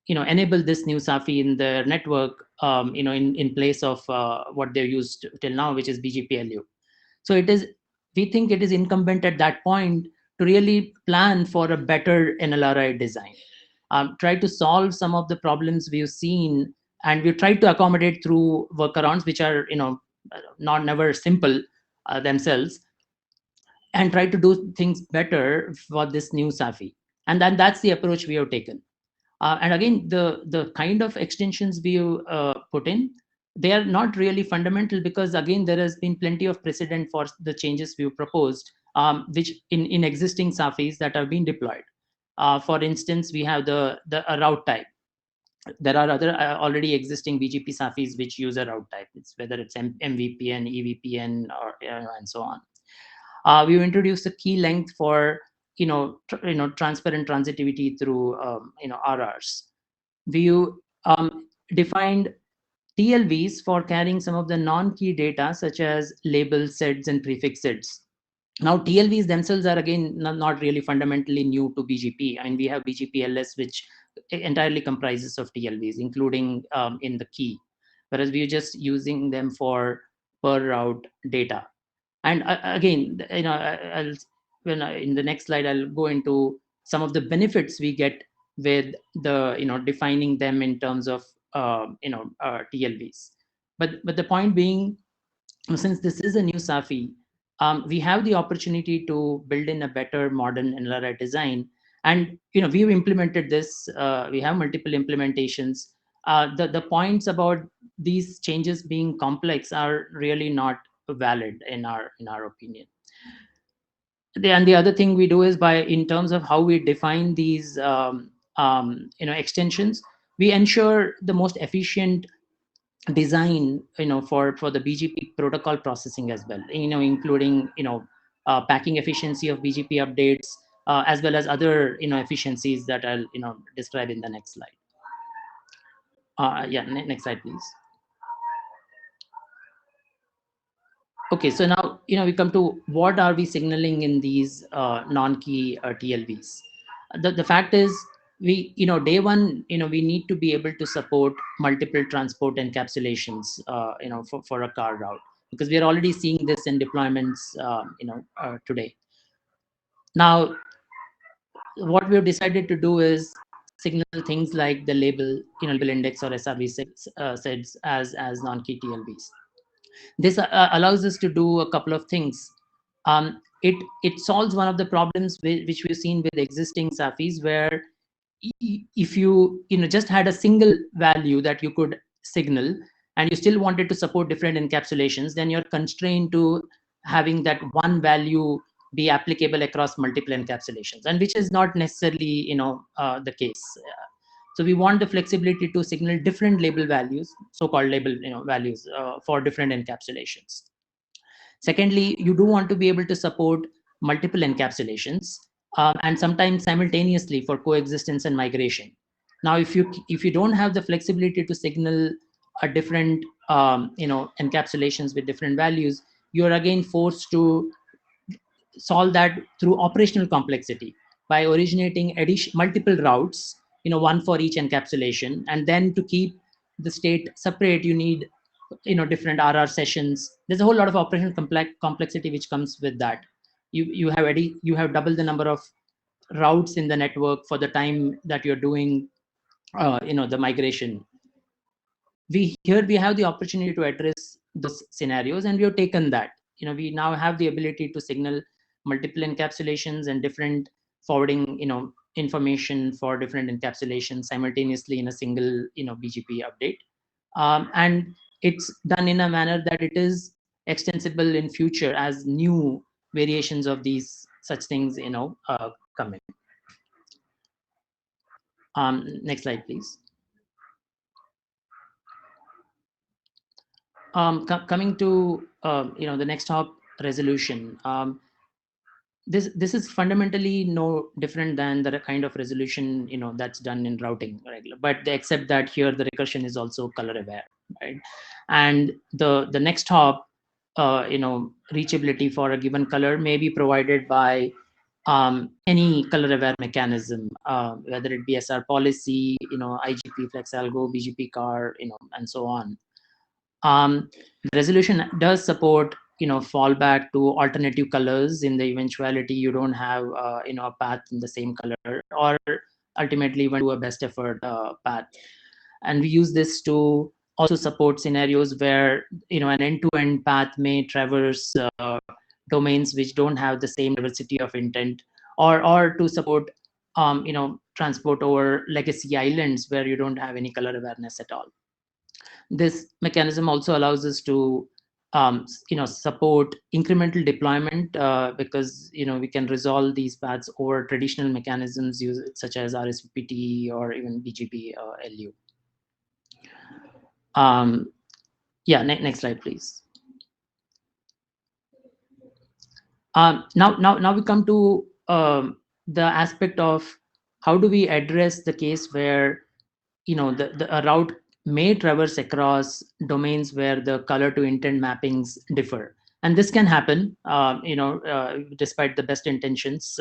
Speaker 3: enable this new SAFI in their network in place of what they've used till now, which is BGP-LU. So we think it is incumbent at that point to really plan for a better NLRI design, try to solve some of the problems we've seen, and we've tried to accommodate through workarounds which are never simple themselves, and try to do things better for this new SAFI. And then that's the approach we have taken. And again, the kind of extensions we put in, they are not really fundamental, because again, there has been plenty of precedent for the changes we've proposed, which in existing SAFIs that have been deployed. For instance, we have the route type. There are other already existing BGP SAFIs which use a route type. It's whether it's MVPN, EVPN, or and so on. We've introduced a key length for transparent transitivity through RRs. We defined TLVs for carrying some of the non-key data such as labels, sets, and prefix sets. Now, TLVs themselves are again not really fundamentally new to BGP. I mean, we have BGP LS, which entirely comprises of TLVs, including in the key, whereas we're just using them for per route data. And again, in the next slide, I'll go into some of the benefits we get with the defining them in terms of TLVs. But the point being, since this is a new SAFI, we have the opportunity to build in a better modern NLRI design. And we've implemented this. We have multiple implementations. The points about these changes being complex are really not valid in our opinion. And the other thing we do is, in terms of how we define these extensions, we ensure the most efficient design for the BGP protocol processing as well, including packing efficiency of BGP updates, as well as other efficiencies that I'll describe in the next slide. Yeah, next slide please. Okay, so now we come to what are we signaling in these non-key TLVs. The fact is, we day one we need to be able to support multiple transport encapsulations for a car route, because we are already seeing this in deployments today. Now, what we have decided to do is signal things like the label index or SRV sets as non-key TLVs. This allows us to do a couple of things. It solves one of the problems which we've seen with existing SAFIs, where if you just had a single value that you could signal and you still wanted to support different encapsulations, then you're constrained to having that one value be applicable across multiple encapsulations, and which is not necessarily the case. So we want the flexibility to signal different label values, so-called label values for different encapsulations. Secondly, you do want to be able to support multiple encapsulations, and sometimes simultaneously for coexistence and migration. Now, if you don't have the flexibility to signal a different encapsulations with different values, you're again forced to solve that through operational complexity by originating multiple routes, one for each encapsulation, and then to keep the state separate, you need different RR sessions. There's a whole lot of operational complexity which comes with that. You have double the number of routes in the network for the time that you're doing the migration. We have the opportunity to address those scenarios, and we have taken that. We now have the ability to signal multiple encapsulations and different forwarding information for different encapsulations simultaneously in a single BGP update, and it's done in a manner that it is extensible in future as new variations of these such things come in. Next slide please. Coming to the next hop, resolution. This is fundamentally no different than the kind of resolution that's done in routing regular, but except that here the recursion is also color aware, right? And the next hop reachability for a given color may be provided by any color aware mechanism, whether it be SR policy, IGP flex algo, BGP car, and so on. The resolution does support fallback to alternative colors in the eventuality you don't have a path in the same color, or ultimately when do a best effort path. And we use this to also support scenarios where an end-to-end path may traverse domains which don't have the same diversity of intent, or to support transport over legacy islands where you don't have any color awareness at all. This mechanism also allows us to support incremental deployment because we can resolve these paths over traditional mechanisms such as RSVPT or even BGP LU. Yeah, next slide, please. Now we come to the aspect of how do we address the case where a route may traverse across domains where the color to intent mappings differ, and this can happen despite the best intentions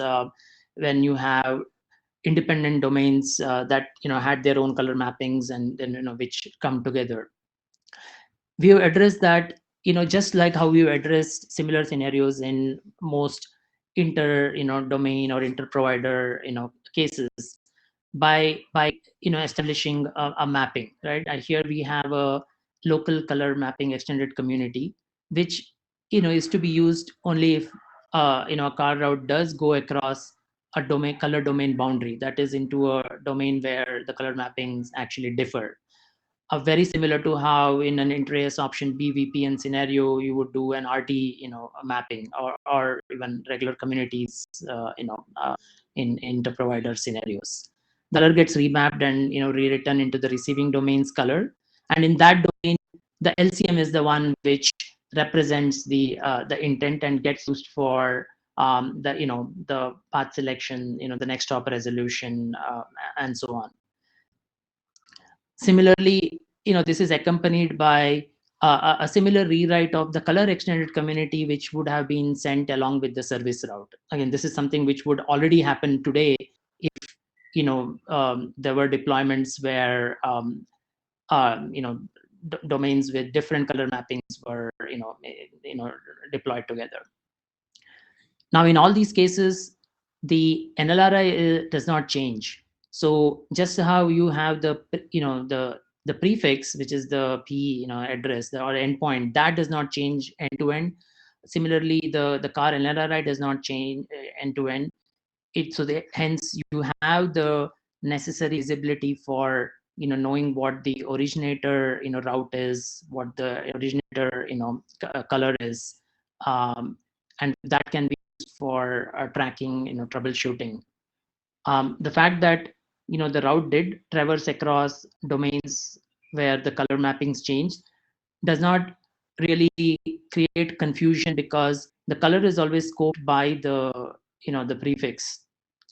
Speaker 3: when you have independent domains that had their own color mappings and then which come together. We have addressed that just like how we've addressed similar scenarios in most inter domain or inter provider cases by establishing a mapping, right? And here we have a local color mapping extended community, which is to be used only if a car route does go across a color domain boundary, that is into a domain where the color mappings actually differ. Very similar to how in an inter-AS option BVPN scenario you would do an RT mapping, or even regular communities in inter-provider scenarios. The color gets remapped and rewritten into the receiving domain's color, and in that domain the LCM is the one which represents the intent and gets used for the path selection, the next hop resolution, and so on. Similarly, this is accompanied by a similar rewrite of the color extended community, which would have been sent along with the service route. Again, this is something which would already happen today if there were deployments where domains with different color mappings were deployed together. Now, in all these cases, the NLRI does not change. So just how you have the the prefix, which is the P address or endpoint, that does not change end to end. Similarly, the car NLRI does not change end to end. Hence you have the necessary visibility for knowing what the originator route is, what the originator color is, and that can be used for tracking troubleshooting. The fact that the route did traverse across domains where the color mappings changed does not really create confusion, because the color is always scoped by the the prefix.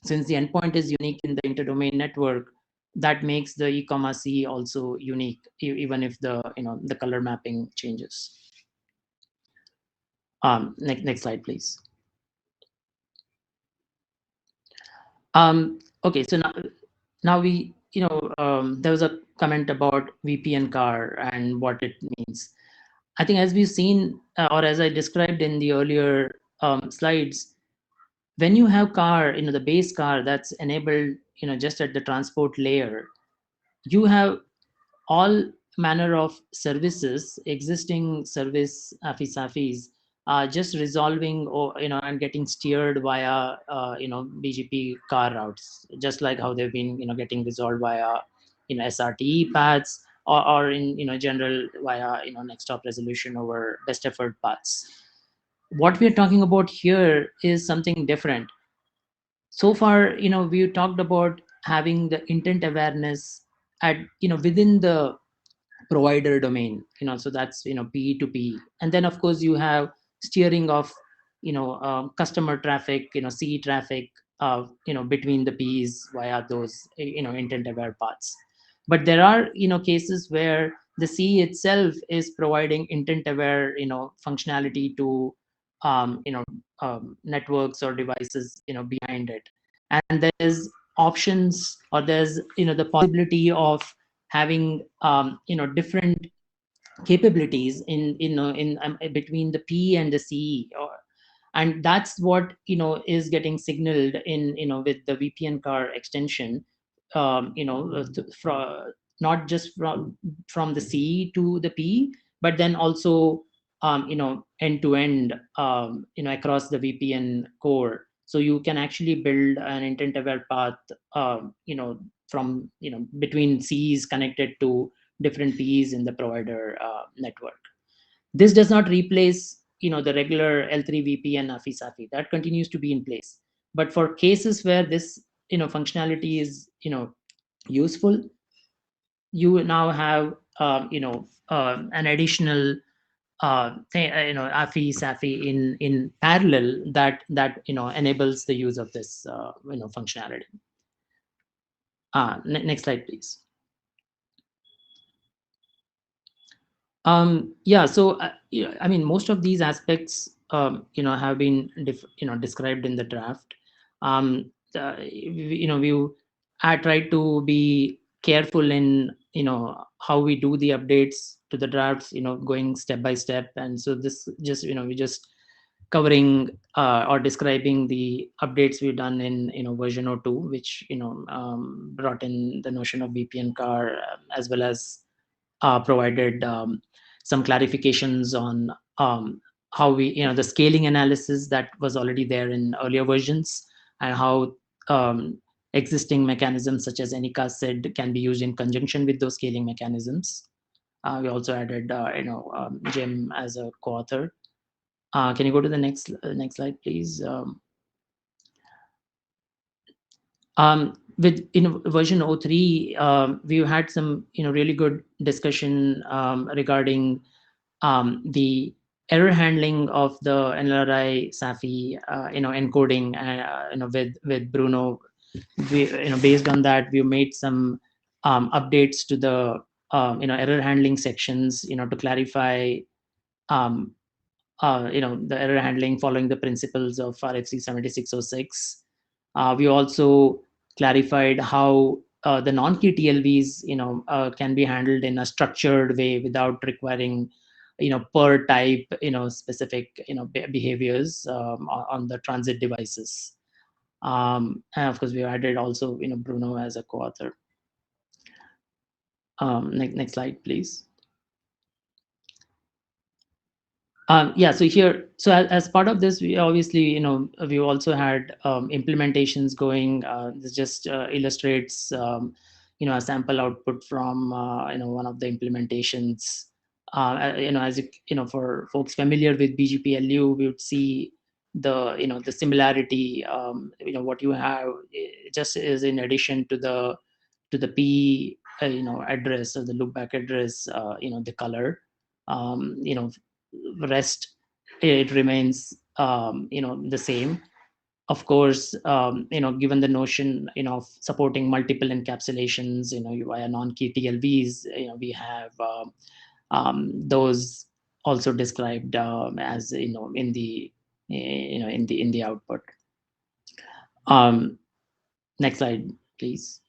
Speaker 3: Since the endpoint is unique in the interdomain network, that makes the E, C also unique, even if the the color mapping changes. Next slide, please. Okay, so now we there was a comment about VPN car and what it means. I think as we've seen, or as I described in the earlier slides, when you have car, the base car that's enabled, just at the transport layer, you have all manner of services, existing service FISAFIs, just resolving or and getting steered via BGP car routes, just like how they've been getting resolved via SRTE paths, or in general via next hop resolution over best effort paths. What we're talking about here is something different. So far, we talked about having the intent awareness at within the provider domain, so that's P to P, and then of course you have steering of customer traffic, CE traffic, between the P's via those intent aware paths. But there are cases where the CE itself is providing intent aware functionality to networks or devices behind it, and there's options, or there's the possibility of having different capabilities in between the P and the CE, and that's what is getting signaled in with the VPN car extension, not just from the CE to the P, but then also end to end across the VPN core. So you can actually build an intent-aware path, from between Cs connected to different Ps in the provider network. This does not replace the regular L3 VP and AFI-SAFI. That continues to be in place. But for cases where this functionality is useful, you now have an additional AFI SAFI in parallel that enables the use of this functionality. Next slide, please. Yeah, so I mean, most of these aspects have been described in the draft. I tried to be careful in how we do the updates to the drafts, going step by step. And so this just we just covering or describing the updates we've done in version 02, which brought in the notion of VPN car, as well as provided some clarifications on how we the scaling analysis that was already there in earlier versions, and how existing mechanisms such as Anycast SID can be used in conjunction with those scaling mechanisms. We also added Jim as a co-author. Can you go to the next slide, please? With version 03, we've had some really good discussion regarding the error handling of the NLRI SAFI encoding, with Bruno. Based on that, we made some updates to the error handling sections to clarify the error handling following the principles of RFC 7606. We also clarified how the non-key TLVs can be handled in a structured way without requiring per type specific behaviors on the transit devices. And of course, we added also Bruno as a co-author. Next slide, please. Yeah, so here, so as part of this, we obviously, we also had implementations going. This just illustrates, a sample output from, one of the implementations. As for folks familiar with BGPLU, we would see the, the similarity. What you have just is in addition to the P, address, or the loopback address, the color. Rest, it remains the same. Of course, given the notion of supporting multiple encapsulations via non-key TLVs, we have those also described as in the in the output. Next slide, please.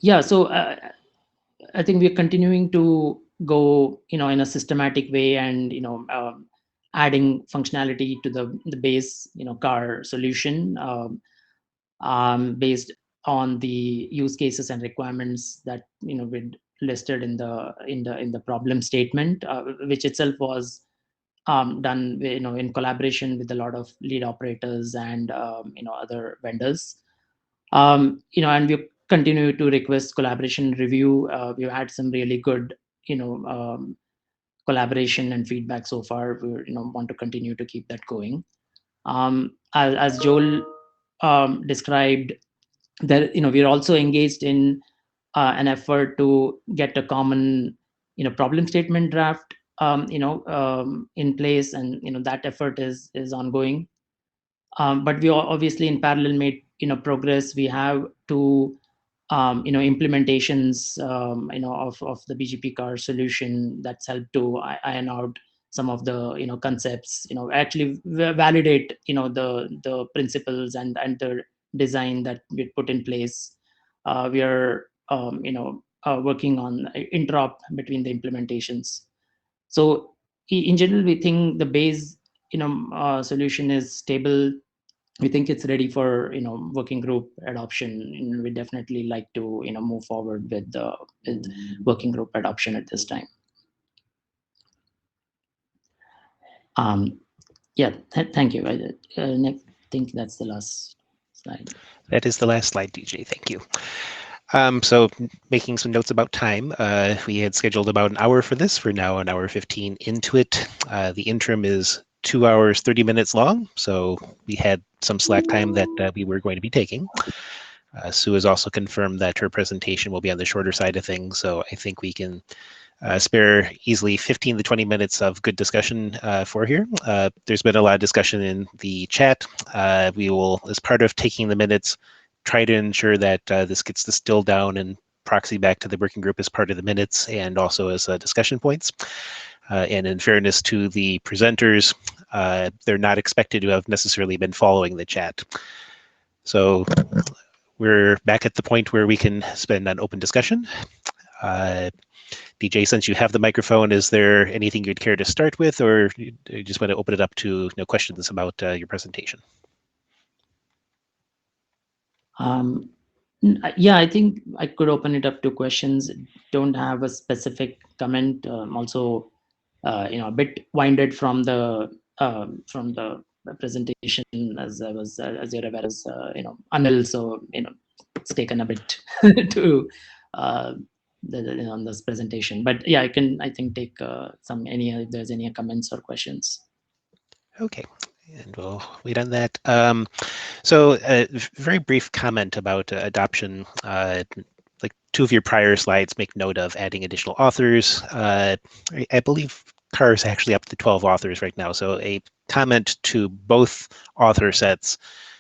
Speaker 3: Yeah, so I think we're continuing to go, in a systematic way, and adding functionality to the base, car solution, based on the use cases and requirements that we listed in the problem statement, which itself was done in collaboration with a lot of lead operators and other vendors. And we continue to request collaboration review. We've had some really good collaboration and feedback so far. We want to continue to keep that going. As Joel described, that we're also engaged in an effort to get a common problem statement draft in place, and that effort is ongoing. But we obviously in parallel made progress. We have two implementations of the BGP car solution that's helped to iron out some of the concepts, actually validate the principles and the design that we put in place. We are working on interop between the implementations. So in general, we think the base solution is stable. We think it's ready for working group adoption, and we definitely like to move forward with working group adoption at this time. Yeah, thank you. I think that's the last slide.
Speaker 2: That is the last slide, DJ. Thank you. So making some notes about time, we had scheduled about an hour for this. We're now an hour 15 into it. The interim is 2 hours, 30 minutes long. So we had some slack time that we were going to be taking. Sue has also confirmed that her presentation will be on the shorter side of things. So I think we can spare easily 15 to 20 minutes of good discussion for here. There's been a lot of discussion in the chat. We will, as part of taking the minutes, try to ensure that this gets distilled down and proxy back to the working group as part of the minutes and also as discussion points. And in fairness to the presenters, they're not expected to have necessarily been following the chat. So we're back at the point where we can spend an open discussion. DJ, since you have the microphone, is there anything you'd care to start with, or you just want to open it up to questions about your presentation?
Speaker 3: Yeah, I think I could open it up to questions. Don't have a specific comment. Also, a bit winded from the presentation, as I was, as you're aware, as Anil. So it's taken a bit to on this presentation. But yeah, I think take if there's any comments or questions.
Speaker 2: Okay, and we'll wait on that. So a very brief comment about adoption. Like two of your prior slides make note of adding additional authors. I believe CAR is actually up to 12 authors right now. So a comment to both author sets.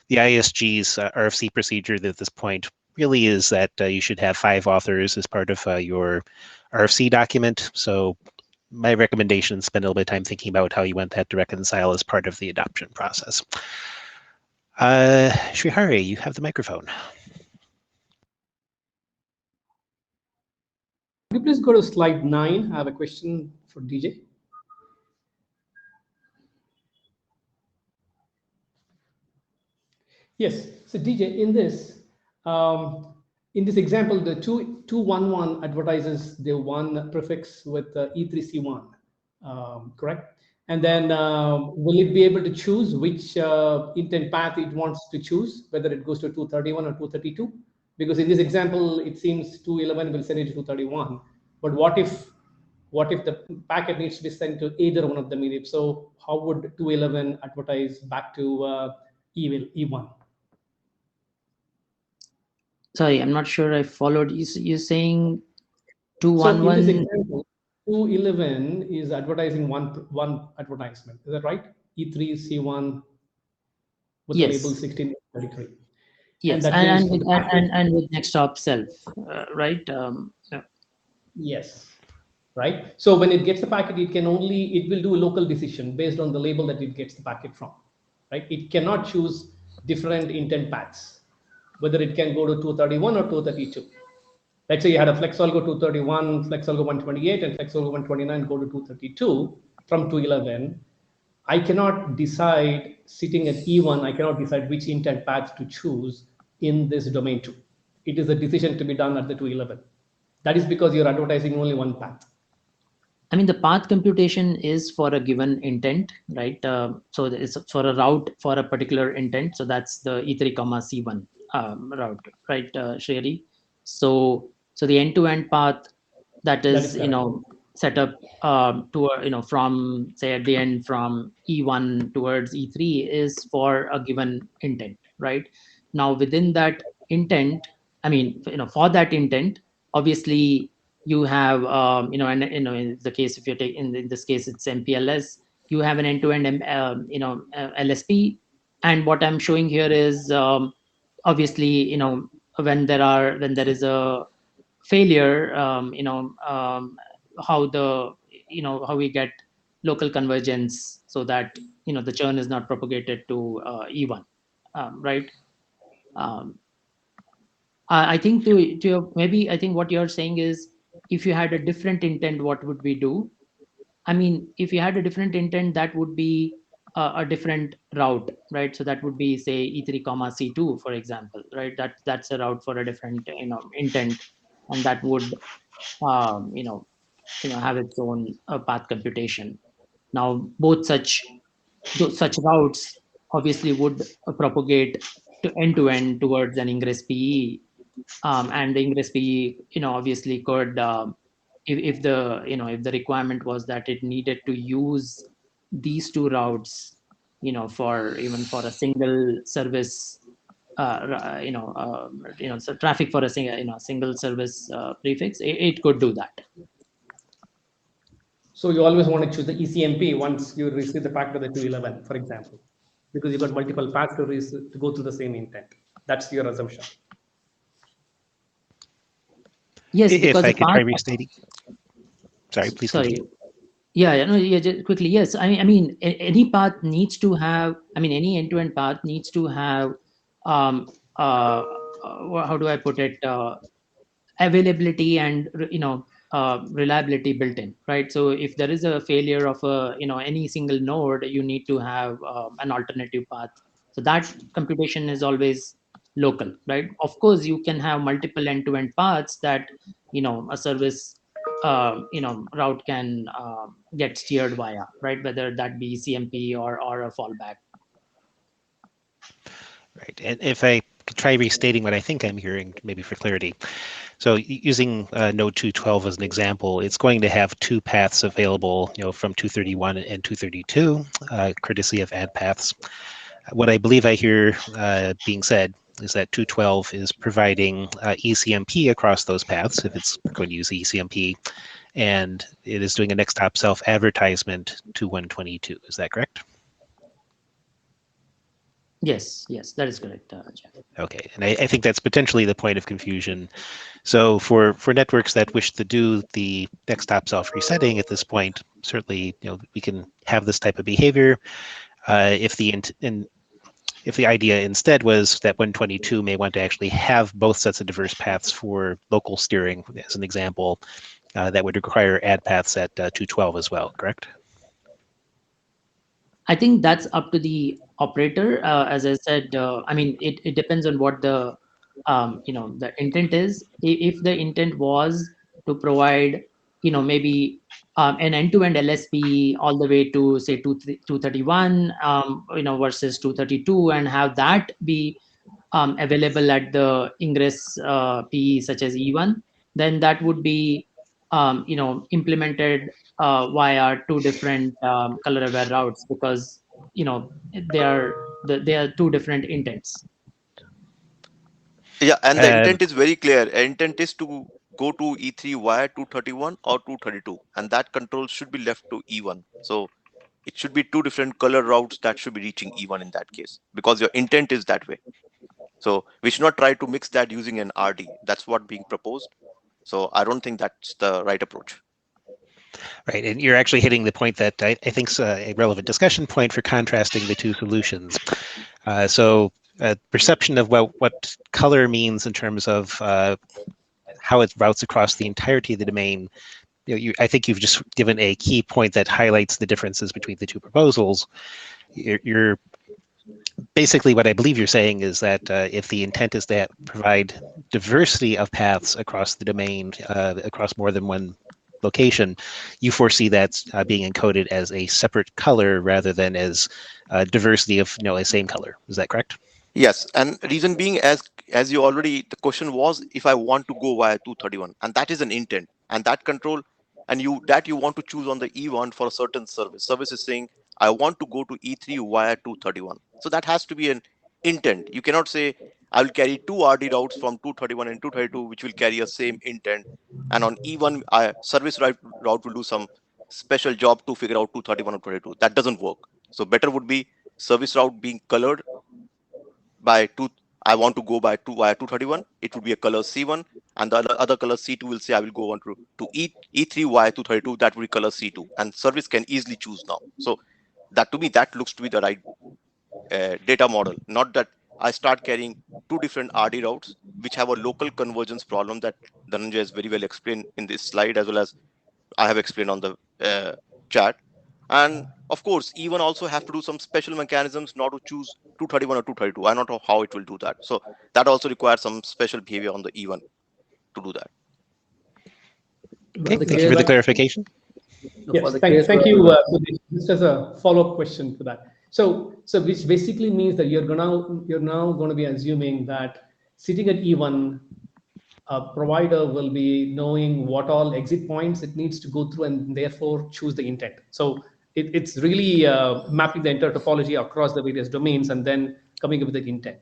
Speaker 2: The ISG's RFC procedure at this point really is that you should have 5 authors as part of your RFC document. So my recommendation, spend a little bit of time thinking about how you want that to reconcile as part of the adoption process. Srihari, you have the microphone.
Speaker 7: Could you please go to slide 9? I have a question for DJ. Yes, so DJ, in this example, the 211 advertises the one prefix with E3C1, correct? And then will it be able to choose which intent path it wants to choose, whether it goes to 231 or 232? Because in this example, it seems 211 will send it to 231. But what if the packet needs to be sent to either one of them? If so, how would 211 advertise back to E1?
Speaker 3: Sorry, I'm not sure I followed. You're saying 211.
Speaker 7: So in this example, 211 is advertising one advertisement. Is that right? E3C1 with
Speaker 3: yes.
Speaker 7: the label 1633.
Speaker 3: Yes, and with next stop self, right? Yeah.
Speaker 7: Yes, right. So when it gets the packet, it will do a local decision based on the label that it gets the packet from, right? It cannot choose different intent paths, whether it can go to 231 or 232. Let's say you had a FlexAlgo 231, FlexAlgo 128, and FlexAlgo 129 go to 232 from 211. I cannot decide, sitting at E1, I cannot decide which intent path to choose in this domain 2. It is a decision to be done at the 211. That is because you're advertising only one path.
Speaker 3: I mean, the path computation is for a given intent, right? So it's for a route for a particular intent. So that's the E3, C1 route, right, Shreyari? So the end-to-end path that is set up to from, say, at the end from E1 towards E3 is for a given intent, right? Now within that intent, I mean, for that intent, obviously you have and in the case, if you take in this case it's MPLS, you have an end-to-end LSP. And what I'm showing here is obviously when there is a failure, how we get local convergence so that the churn is not propagated to E1, right? I think maybe I think what you're saying is, if you had a different intent, what would we do? I mean, if you had a different intent, that would be a different route, right? So that would be, say, E3, C2, for example, right? That's a route for a different intent, and that would have its own path computation. Now, both such routes obviously would propagate to end towards an ingress PE, and the ingress PE, obviously could, if the if the requirement was that it needed to use these two routes, for even for a single service, so traffic for a single single service prefix, it could do that.
Speaker 7: So you always want to choose the ECMP once you receive the packet of the 211, for example, because you've got multiple paths to go through the same intent. That's your assumption.
Speaker 3: Yes,
Speaker 2: If
Speaker 3: because
Speaker 2: I
Speaker 3: the
Speaker 2: could
Speaker 3: path.
Speaker 2: try restating. Sorry, please
Speaker 3: Sorry.
Speaker 2: continue.
Speaker 3: Yeah, no, yeah, just quickly. Yes, I mean, any path needs to have. I mean, any end-to-end path needs to have. How do I put it? Availability and reliability built in, right? So if there is a failure of any single node, you need to have an alternative path. So that computation is always local, right? Of course, you can have multiple end-to-end paths that a service route can get steered via, right? Whether that be CMP or a fallback.
Speaker 2: Right, and if I could try restating what I think I'm hearing, maybe for clarity. So using node 212 as an example, it's going to have two paths available, from 231 and 232, courtesy of add paths. What I believe I hear being said is that 212 is providing ECMP across those paths if it's going to use ECMP, and it is doing a next stop self advertisement to 122. Is that correct?
Speaker 3: Yes, that is correct, Jeff.
Speaker 2: Okay, and I think that's potentially the point of confusion. So for networks that wish to do the next stop self resetting at this point, certainly we can have this type of behavior. If the idea instead was that 122 may want to actually have both sets of diverse paths for local steering, as an example, that would require add paths at 212 as well, correct?
Speaker 3: I think that's up to the operator. As I said, I mean, it depends on what the the intent is. If the intent was to provide maybe an end-to-end LSP all the way to say 231 versus 232, and have that be available at the ingress PE such as E1, then that would be implemented via two different color aware routes, because they are two different intents.
Speaker 8: Yeah, and the intent is very clear. Intent is to go to E3 via 231 or 232, and that control should be left to E1. So it should be two different color routes that should be reaching E1 in that case, because your intent is that way. So we should not try to mix that using an RD. That's what being proposed. So I don't think that's the right approach.
Speaker 2: Right, and you're actually hitting the point that I think is a relevant discussion point for contrasting the two solutions. So perception of what color means in terms of how it routes across the entirety of the domain. I think you've just given a key point that highlights the differences between the two proposals. You're basically, what I believe you're saying is that if the intent is to provide diversity of paths across the domain, across more than one location, you foresee that being encoded as a separate color rather than as diversity of a same color. Is that correct?
Speaker 8: Yes, and reason being, as you already, the question was if I want to go via 231, and that is an intent, and that control, and you want to choose on the E1 for a certain service. Service is saying I want to go to E3 via 231. So that has to be an intent. You cannot say I will carry two RD routes from 231 and 232, which will carry a same intent, and on E1 service route will do some special job to figure out 231 or 22. That doesn't work. So better would be service route being colored by two. I want to go by two via 231. It would be a color C1, and the other color C2 will say I will go on to E3 via 232. That will be color C2, and service can easily choose now. So that, to me, that looks to be the right data model. Not that I start carrying two different RD routes which have a local convergence problem that Dhananjay has very well explained in this slide, as well as I have explained on the chat. And of course, E1 also have to do some special mechanisms not to choose 231 or 232. I don't know how it will do that. So that also requires some special behavior on the E1 to do that.
Speaker 2: Okay, thank you for the clarification.
Speaker 7: Yes, thank you. just as a follow-up question to that. So which basically means that you're now going to be assuming that sitting at E1, a provider will be knowing what all exit points it needs to go through and therefore choose the intent. So it's really mapping the entire topology across the various domains and then coming up with the intent.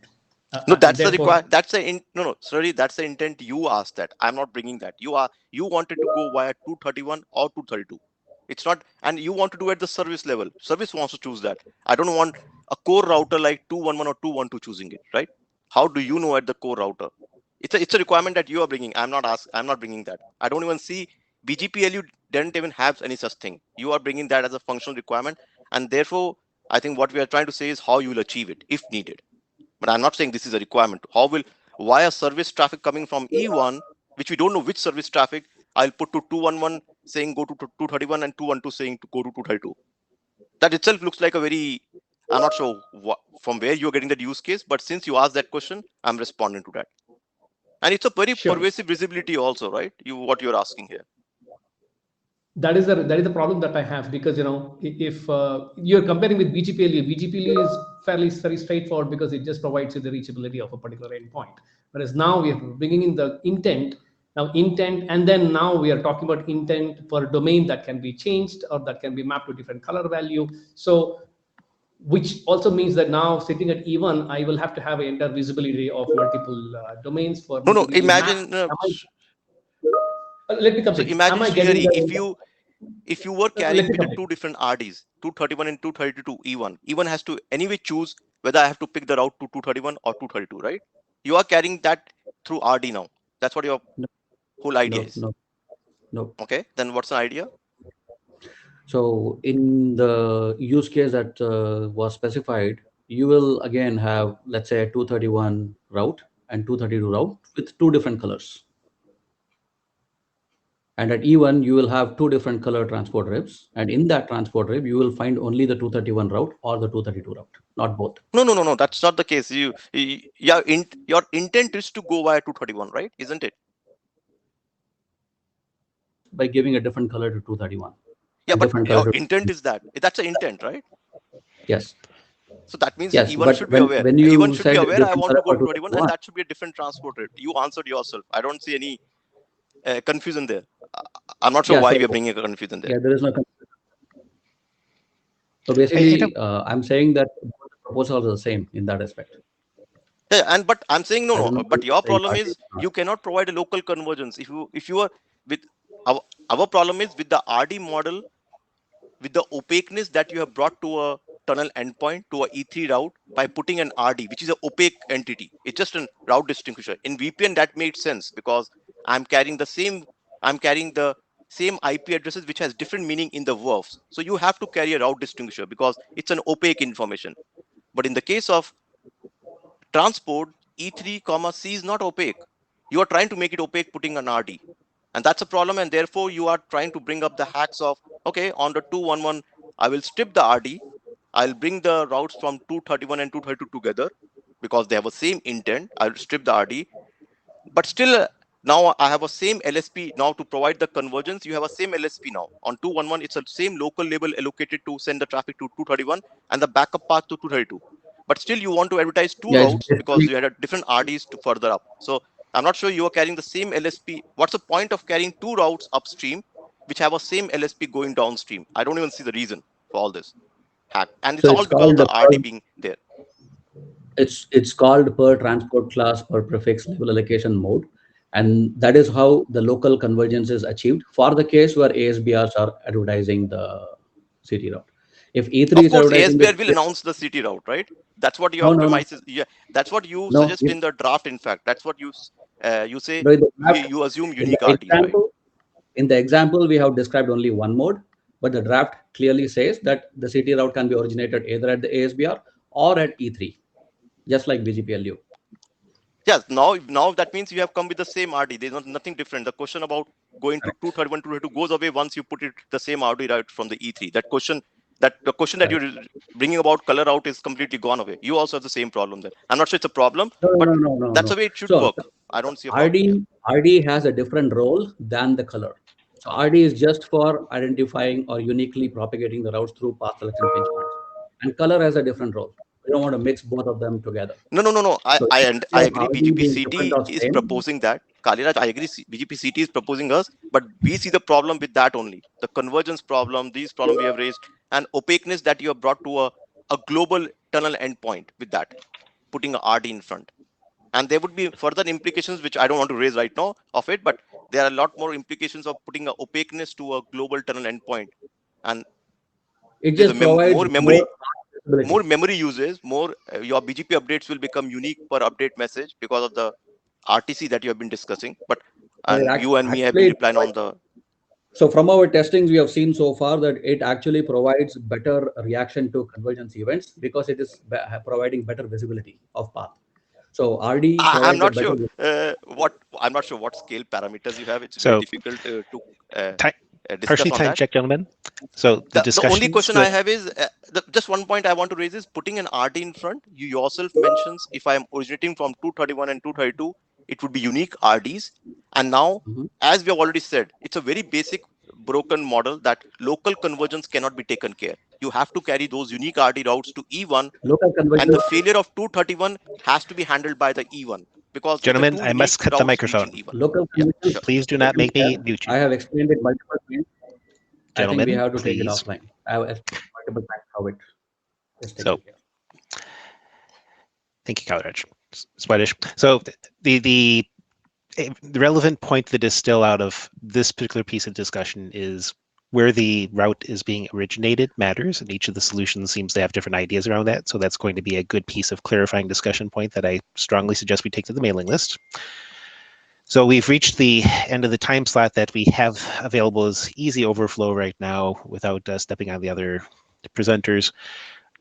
Speaker 8: No,
Speaker 7: And
Speaker 8: that's the
Speaker 7: therefore,
Speaker 8: that's the no, sorry, that's the intent you asked that. I'm not bringing that. You wanted to go via 231 or 232. It's not, and you want to do at the service level. Service wants to choose that. I don't want a core router like 211 or 212 choosing it, right? How do you know at the core router? It's a requirement that you are bringing. I'm not bringing that. I don't even see BGPLU didn't even have any such thing. You are bringing that as a functional requirement, and therefore, I think what we are trying to say is how you will achieve it if needed. But I'm not saying this is a requirement. Why a service traffic coming from E1, which we don't know which service traffic, I'll put to 211 saying go to 231 and 212 saying to go to 232. That itself looks like a very, I'm not sure from where you're getting that use case, but since you asked that question, I'm responding to that. And it's a very pervasive visibility also, right? What you're asking here.
Speaker 7: That is the problem that I have, because if you're comparing with BGPLU is very straightforward because it just provides you the reachability of a particular endpoint. Whereas now we are bringing in the intent. Now intent, and then now we are talking about intent for a domain that can be changed or that can be mapped to different color value. So, which also means that now sitting at E1, I will have to have an entire visibility of multiple domains for me to really
Speaker 8: Imagine.
Speaker 7: let me complete.
Speaker 8: So imagine, Srihari, if you were carrying between two different RDs, 231 and 232 E1, E1 has to anyway choose whether I have to pick the route to 231 or 232, right? You are carrying that through RD now. That's what your whole idea is.
Speaker 1: No.
Speaker 8: Okay, then what's the idea?
Speaker 1: So in the use case that was specified, you will again have, let's say, a 231 route and 232 route with two different colors. And at E1, you will have two different color transport ribs. And in that transport rib, you will find only the 231 route or the 232 route, not both.
Speaker 8: No. That's not the case. Your intent is to go via 231, right? Isn't it?
Speaker 1: By giving a different color to 231.
Speaker 8: Yeah, but your intent is that. That's an intent, right?
Speaker 1: Yes.
Speaker 8: So that means
Speaker 1: yes,
Speaker 8: E1 should be aware. E1 should be aware I want to go to 231, and that should be a different transport rate. You answered yourself. I don't see any confusion there. I'm not sure why we are bringing a confusion there.
Speaker 1: Yeah, there is no confusion. So basically, I'm saying that the proposals are the same in that aspect.
Speaker 8: Yeah, but I'm saying no. But your problem is you cannot provide a local convergence. If you are with our problem is with the RD model, with the opaqueness that you have brought to a tunnel endpoint to a E3 route by putting an RD, which is an opaque entity. It's just a route distinguisher. In VPN, that made sense because I'm carrying the same IP addresses which has different meaning in the verbs. So you have to carry a route distinguisher because it's an opaque information. But in the case of transport, E3, C is not opaque. You are trying to make it opaque putting an RD. And that's a problem. And therefore, you are trying to bring up the hacks of, okay, on the 211, I will strip the RD. I'll bring the routes from 231 and 232 together because they have the same intent. I'll strip the RD. But still, now I have a same LSP now to provide the convergence. You have a same LSP now. On 211, it's a same local label allocated to send the traffic to 231 and the backup path to 232. But still, you want to advertise two routes because you had a different RDs to further up. So I'm not sure you are carrying the same LSP. What's the point of carrying two routes upstream which have a same LSP going downstream? I don't even see the reason for all this hack. And it's all because of the RD being there.
Speaker 1: It's called per transport class per prefix level allocation mode. And that is how the local convergence is achieved for the case where ASBRs are advertising the city route. If E3
Speaker 8: is advertising, ASBR will announce the city route, right? That's what your premise is. Yeah, that's what you suggest in the draft. In fact, that's what you say. You assume unique RD, right?
Speaker 1: In the example, we have described only one mode, but the draft clearly says that the city route can be originated either at the ASBR or at E3, just like BGPLU.
Speaker 8: Yes, now that means you have come with the same RD. There's nothing different. The question about going to 231, 232 goes away once you put it the same RD route from the E3. The question that you're bringing about color out is completely gone away. You also have the same problem there. I'm not sure it's a problem, but that's the way it should work. I don't see a problem.
Speaker 1: RD has a different role than the color. So RD is just for identifying or uniquely propagating the routes through path selection pinch points. And color has a different role. We don't want to mix both of them together.
Speaker 8: No.
Speaker 1: So
Speaker 8: I
Speaker 1: instead of
Speaker 8: agree.
Speaker 1: RD being different
Speaker 8: BGPCT
Speaker 1: or
Speaker 8: is
Speaker 1: same,
Speaker 8: proposing that. Kaliraj, I agree. BGPCT is proposing us, but we see the problem with that only. The convergence problem, these problems we have raised, and opaqueness that you have brought to a global tunnel endpoint with that, putting a RD in front. And there would be further implications, which I don't want to raise right now of it, but there are a lot more implications of putting a opaqueness to a global tunnel endpoint. And
Speaker 1: it
Speaker 8: there's a
Speaker 1: just provides
Speaker 8: more
Speaker 1: more
Speaker 8: memory
Speaker 1: visibility.
Speaker 8: uses, more your BGP updates will become unique per update message because of the RTC that you have been discussing. But
Speaker 1: But
Speaker 8: and you and me have been
Speaker 1: actually,
Speaker 8: replying on the
Speaker 1: so from our testings, we have seen so far that it actually provides better reaction to convergence events because it is providing better visibility of path. So RD
Speaker 8: I'm
Speaker 1: provides a
Speaker 8: not
Speaker 1: better.
Speaker 8: sure what I'm not sure what scale parameters you have. It's very
Speaker 2: So,
Speaker 8: difficult to discuss
Speaker 2: partially
Speaker 8: on
Speaker 2: time
Speaker 8: that.
Speaker 2: check, gentlemen. So the
Speaker 8: The only
Speaker 2: discussions
Speaker 8: question I
Speaker 2: that
Speaker 8: have is just one point I want to raise is putting an RD in front. You yourself mentions if I am originating from 231 and 232, it would be unique RDs. And now,
Speaker 1: Mhm.
Speaker 8: as we have already said, it's a very basic broken model that local convergence cannot be taken care. You have to carry those unique RD routes to E1,
Speaker 1: Local
Speaker 8: and the
Speaker 1: convergence,
Speaker 8: failure of 231 has to be handled by the E1 because it's a
Speaker 2: gentlemen,
Speaker 8: two
Speaker 2: I
Speaker 8: unique
Speaker 2: must cut the
Speaker 8: routes
Speaker 2: microphone.
Speaker 8: reaching E1.
Speaker 1: local
Speaker 8: Yeah,
Speaker 1: convergence.
Speaker 8: sure.
Speaker 2: Please do not make me mute you.
Speaker 1: I have explained it multiple times. I think we
Speaker 2: Gentlemen,
Speaker 1: have to take it
Speaker 2: please.
Speaker 1: offline. I have explained multiple times how it is
Speaker 2: So
Speaker 1: taken care.
Speaker 2: thank you, Kaliraj. Swedish. So the relevant point that is still out of this particular piece of discussion is where the route is being originated matters, and each of the solutions seems to have different ideas around that. So that's going to be a good piece of clarifying discussion point that I strongly suggest we take to the mailing list. So we've reached the end of the time slot that we have available as easy overflow right now without stepping on the other presenters.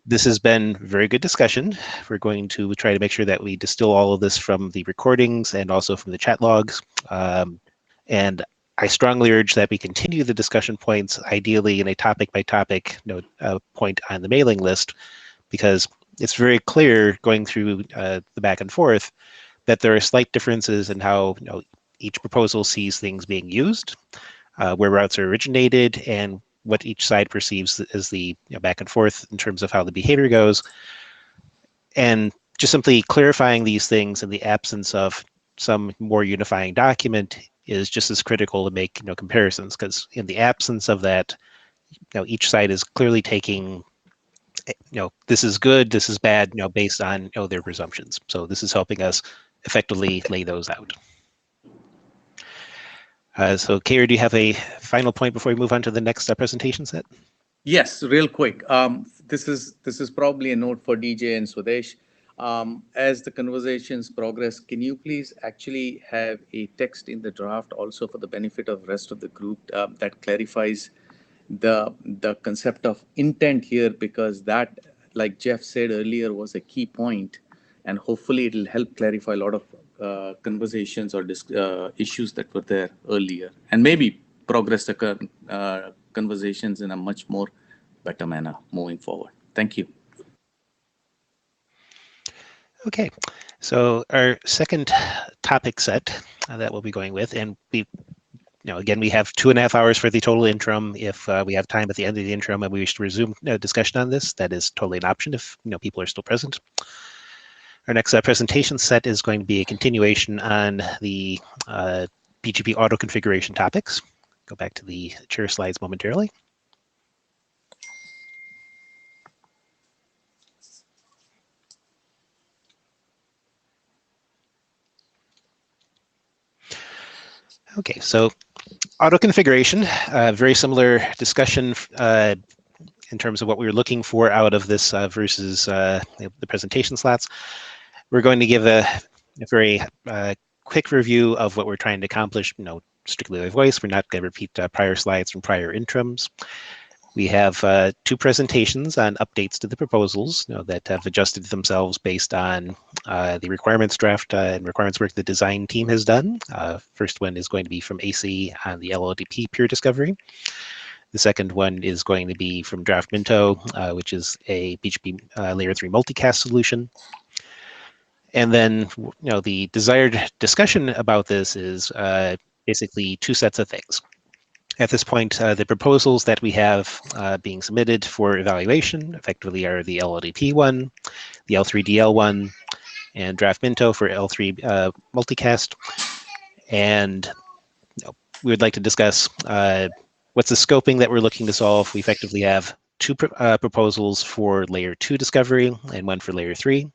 Speaker 2: This has been very good discussion. We're going to try to make sure that we distill all of this from the recordings and also from the chat logs. And I strongly urge that we continue the discussion points, ideally in a topic by topic point on the mailing list, because it's very clear going through the back and forth that there are slight differences in how each proposal sees things being used, where routes are originated, and what each side perceives as the back and forth in terms of how the behavior goes. And just simply clarifying these things in the absence of some more unifying document is just as critical to make comparisons, because in the absence of that, each side is clearly taking this is good, this is bad, based on their presumptions. So this is helping us effectively lay those out. So Kair, do you have a final point before we move on to the next presentation set?
Speaker 5: Yes, real quick. This is probably a note for DJ and Swadesh. As the conversations progress, can you please actually have a text in the draft also for the benefit of rest of the group that clarifies the concept of intent here, because that, like Jeff said earlier, was a key point, and hopefully it'll help clarify a lot of conversations or issues that were there earlier, and maybe progress the conversations in a much more better manner moving forward. Thank you.
Speaker 2: Okay, so our second topic set that we'll be going with, and we, again, we have 2.5 hours for the total interim. If we have time at the end of the interim and we wish to resume discussion on this, that is totally an option if people are still present. Our next presentation set is going to be a continuation on the BGP auto configuration topics. Go back to the chair slides momentarily. Okay, so auto configuration, very similar discussion in terms of what we were looking for out of this versus the presentation slots. We're going to give a very quick review of what we're trying to accomplish, strictly by voice. We're not going to repeat prior slides from prior interims. We have 2 presentations on updates to the proposals that have adjusted themselves based on the requirements draft and requirements work the design team has done. First one is going to be from AC on the LLDP peer discovery. The second one is going to be from Draft Minto, which is a BGP layer 3 multicast solution. And then, the desired discussion about this is basically 2 sets of things. At this point, the proposals that we have being submitted for evaluation effectively are the LLDT one, the L3DL one, and Draft Minto for L3 multicast. And we would like to discuss what's the scoping that we're looking to solve. We effectively have two proposals for layer 2 discovery and one for layer 3.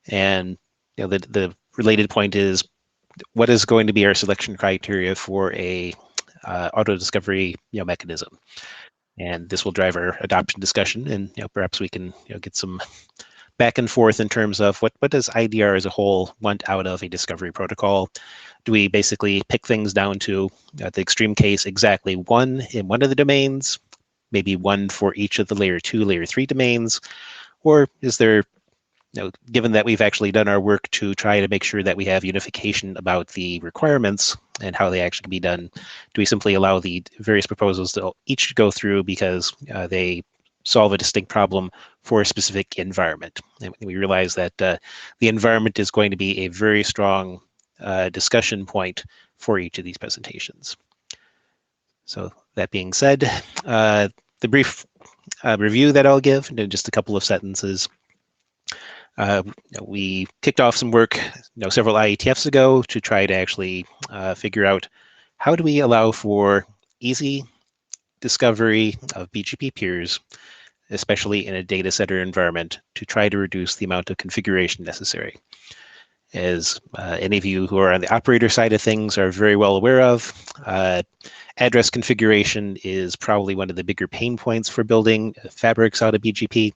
Speaker 2: And the related point is, what is going to be our selection criteria for a auto discovery mechanism? And this will drive our adoption discussion, and perhaps we can get some back and forth in terms of what does IDR as a whole want out of a discovery protocol. Do we basically pick things down to, the extreme case, exactly one in one of the domains, maybe one for each of the layer 2, layer 3 domains? Or is there, given that we've actually done our work to try to make sure that we have unification about the requirements and how they actually can be done, do we simply allow the various proposals to each go through because they solve a distinct problem for a specific environment? And we realize that the environment is going to be a very strong discussion point for each of these presentations. So that being said, the brief review that I'll give in just a couple of sentences. We kicked off some work several IETFs ago to try to actually figure out how do we allow for easy discovery of BGP peers, especially in a data center environment, to try to reduce the amount of configuration necessary. As any of you who are on the operator side of things are very well aware of, address configuration is probably one of the bigger pain points for building fabrics out of BGP.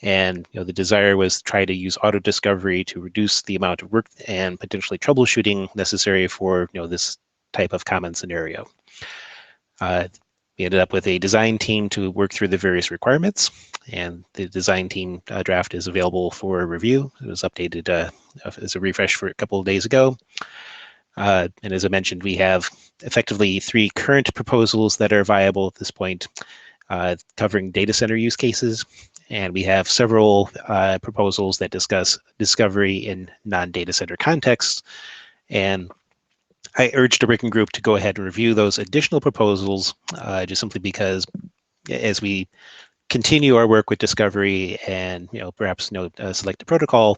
Speaker 2: And the desire was to try to use auto discovery to reduce the amount of work and potentially troubleshooting necessary for this type of common scenario. We ended up with a design team to work through the various requirements, and the design team draft is available for review. It was updated as a refresh for a couple of days ago. And as I mentioned, we have effectively 3 current proposals that are viable at this point, covering data center use cases. And we have several proposals that discuss discovery in non-data center contexts. And I urge the working group to go ahead and review those additional proposals, just simply because as we continue our work with discovery and perhaps select a protocol,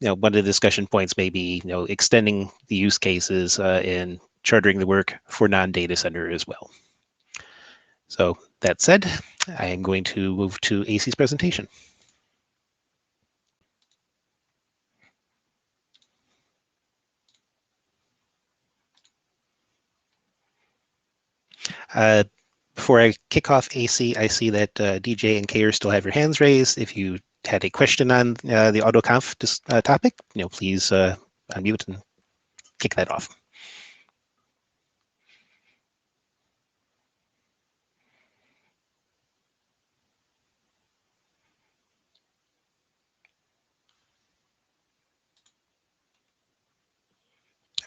Speaker 2: one of the discussion points may be extending the use cases and chartering the work for non-data center as well. So that said, I am going to move to AC's presentation. Before I kick off AC, I see that DJ and Kayer still have your hands raised. If you had a question on the AutoConf topic, please unmute and kick that off.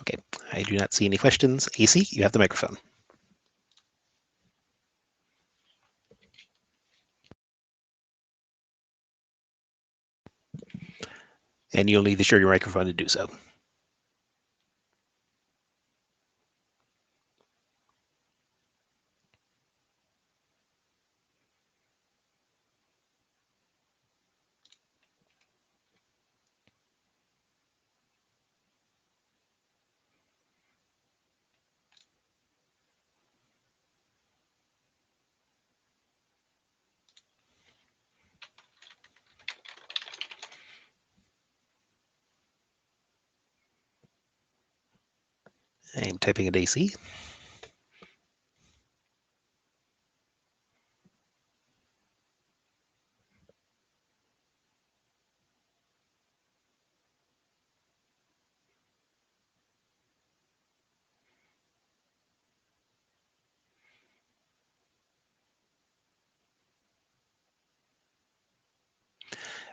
Speaker 2: Okay, I do not see any questions. AC, you have the microphone. And you'll need to share your microphone to do so. I am typing at AC.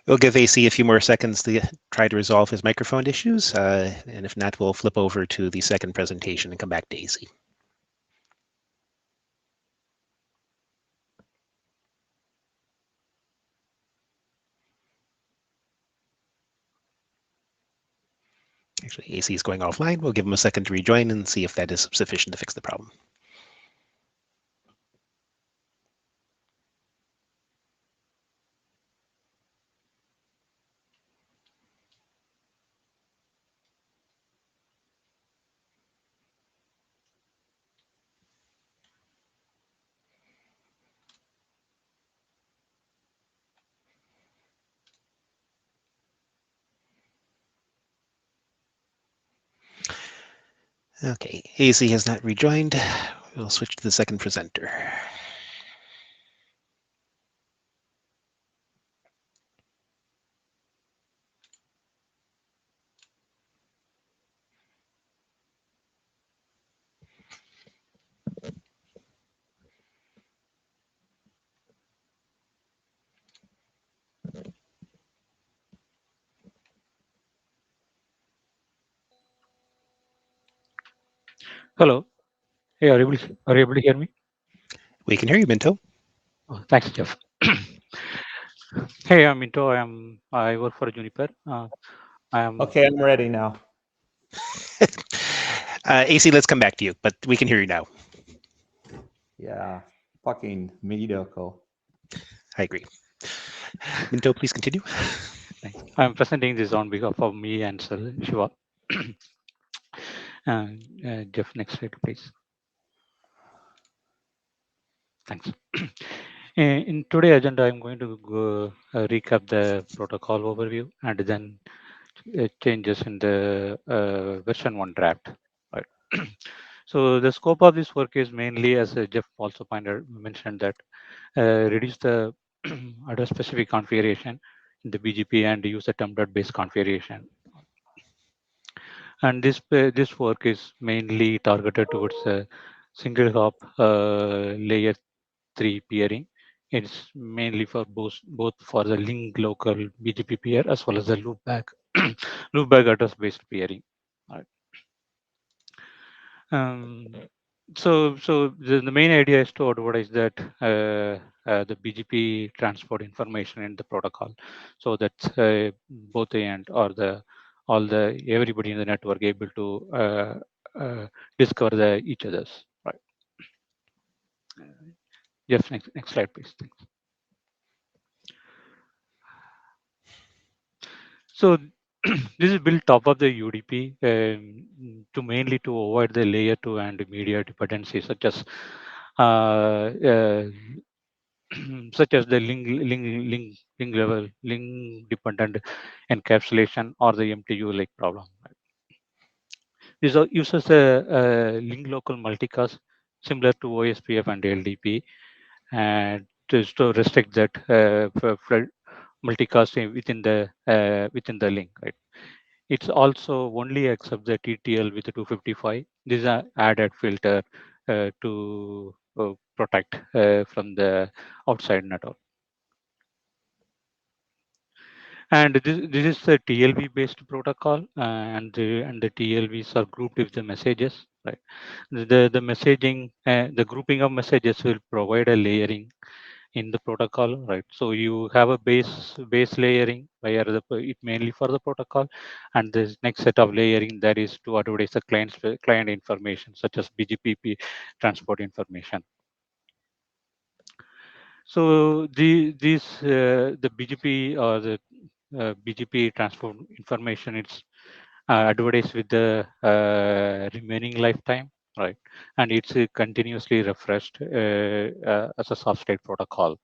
Speaker 2: We'll give AC a few more seconds to try to resolve his microphone issues, and if not, we'll flip over to the second presentation and come back to AC. Actually, AC is going offline. We'll give him a second to rejoin and see if that is sufficient to fix the problem. Okay, AC has not rejoined. We'll switch to the second presenter.
Speaker 9: Hello. Hey, are you able to hear me?
Speaker 2: We can hear you, Minto.
Speaker 9: Oh, thanks, Jeff. Hey, I'm Minto. I work for Juniper.
Speaker 10: Okay, I'm ready now.
Speaker 2: AC, let's come back to you, but we can hear you now.
Speaker 10: Yeah, fucking mediocre.
Speaker 2: I agree. Minto, please continue.
Speaker 9: Thanks. I'm presenting this on behalf of me and Shiva. Jeff, next slide, please. Thanks. In today's agenda, I'm going to go recap the protocol overview and then changes in the version 1 draft. Right. So the scope of this work is mainly, as Jeff also mentioned, that reduce the address specific configuration in the BGP and use the template-based configuration. And this work is mainly targeted towards a single hop layer 3 peering. It's mainly for both for the link local BGP peer as well as the loopback loopback address based peering. Right. So the main idea is to advertise that the BGP transport information in the protocol, so that both the end or all the everybody in the network able to discover each other's. Right. Jeff, next slide, please. Thanks. So this is built top of the UDP to mainly to avoid the layer 2 and media dependencies such as such as the link level, link dependent encapsulation or the MTU like problem. This uses a link local multicast similar to OSPF and LDP, and to restrict that for multicast within the link. Right. It's also only accept the TTL with the 255. This is an added filter to protect from the outside network. And this is the TLV based protocol, and the TLVs are grouped with the messages. Right, the messaging, the grouping of messages will provide a layering in the protocol. Right, so you have a base layering where it mainly for the protocol, and this next set of layering that is to advertise the client information such as BGP transport information. So the BGP or the BGP transport information, it's advertised with the remaining lifetime, right? And it's continuously refreshed as a soft state protocol.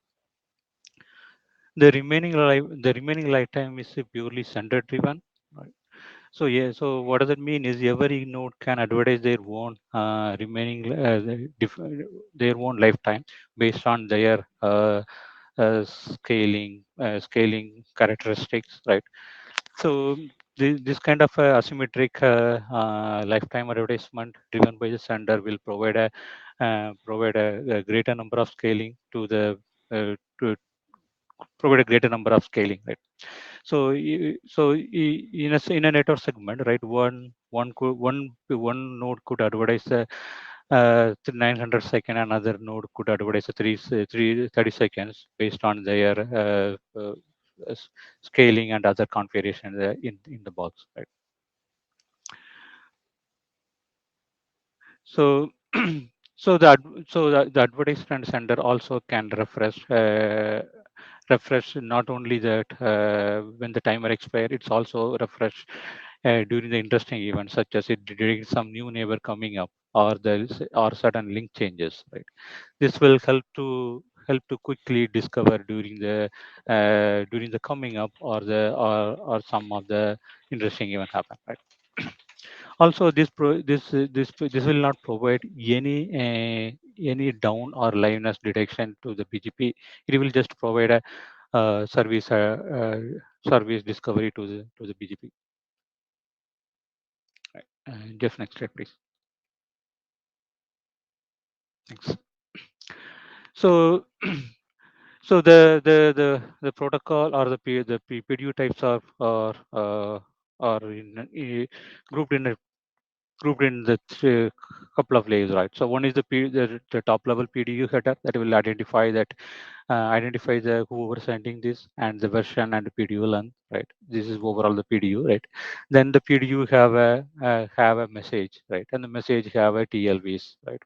Speaker 9: The remaining lifetime is purely sender driven, right? So yeah, so what does it mean is every node can advertise their own their own lifetime based on their scaling characteristics, right? So this kind of asymmetric lifetime advertisement driven by the sender will provide a greater number of scaling to provide a greater number of scaling, right? So in a network segment, right, one node could advertise 900 second, another node could advertise 30 seconds based on their scaling and other configuration in the box, right? So the advertisement sender also can refresh not only that when the timer expires, it's also refresh during the interesting events such as it during some new neighbor coming up or or sudden link changes, right? This will help to quickly discover during the coming up or some of the interesting event happen, right? Also, this will not provide any down or liveness detection to the BGP. It will just provide a service discovery to the BGP. Jeff, next slide, please. Thanks. So, so the protocol or the PDU types are grouped in the couple of layers, right? So one is the top level PDU header that will identify the whoever sending this and the version and the PDU length, right? This is overall the PDU, right? Then the PDU have a message, right? And the message have a TLVs, right?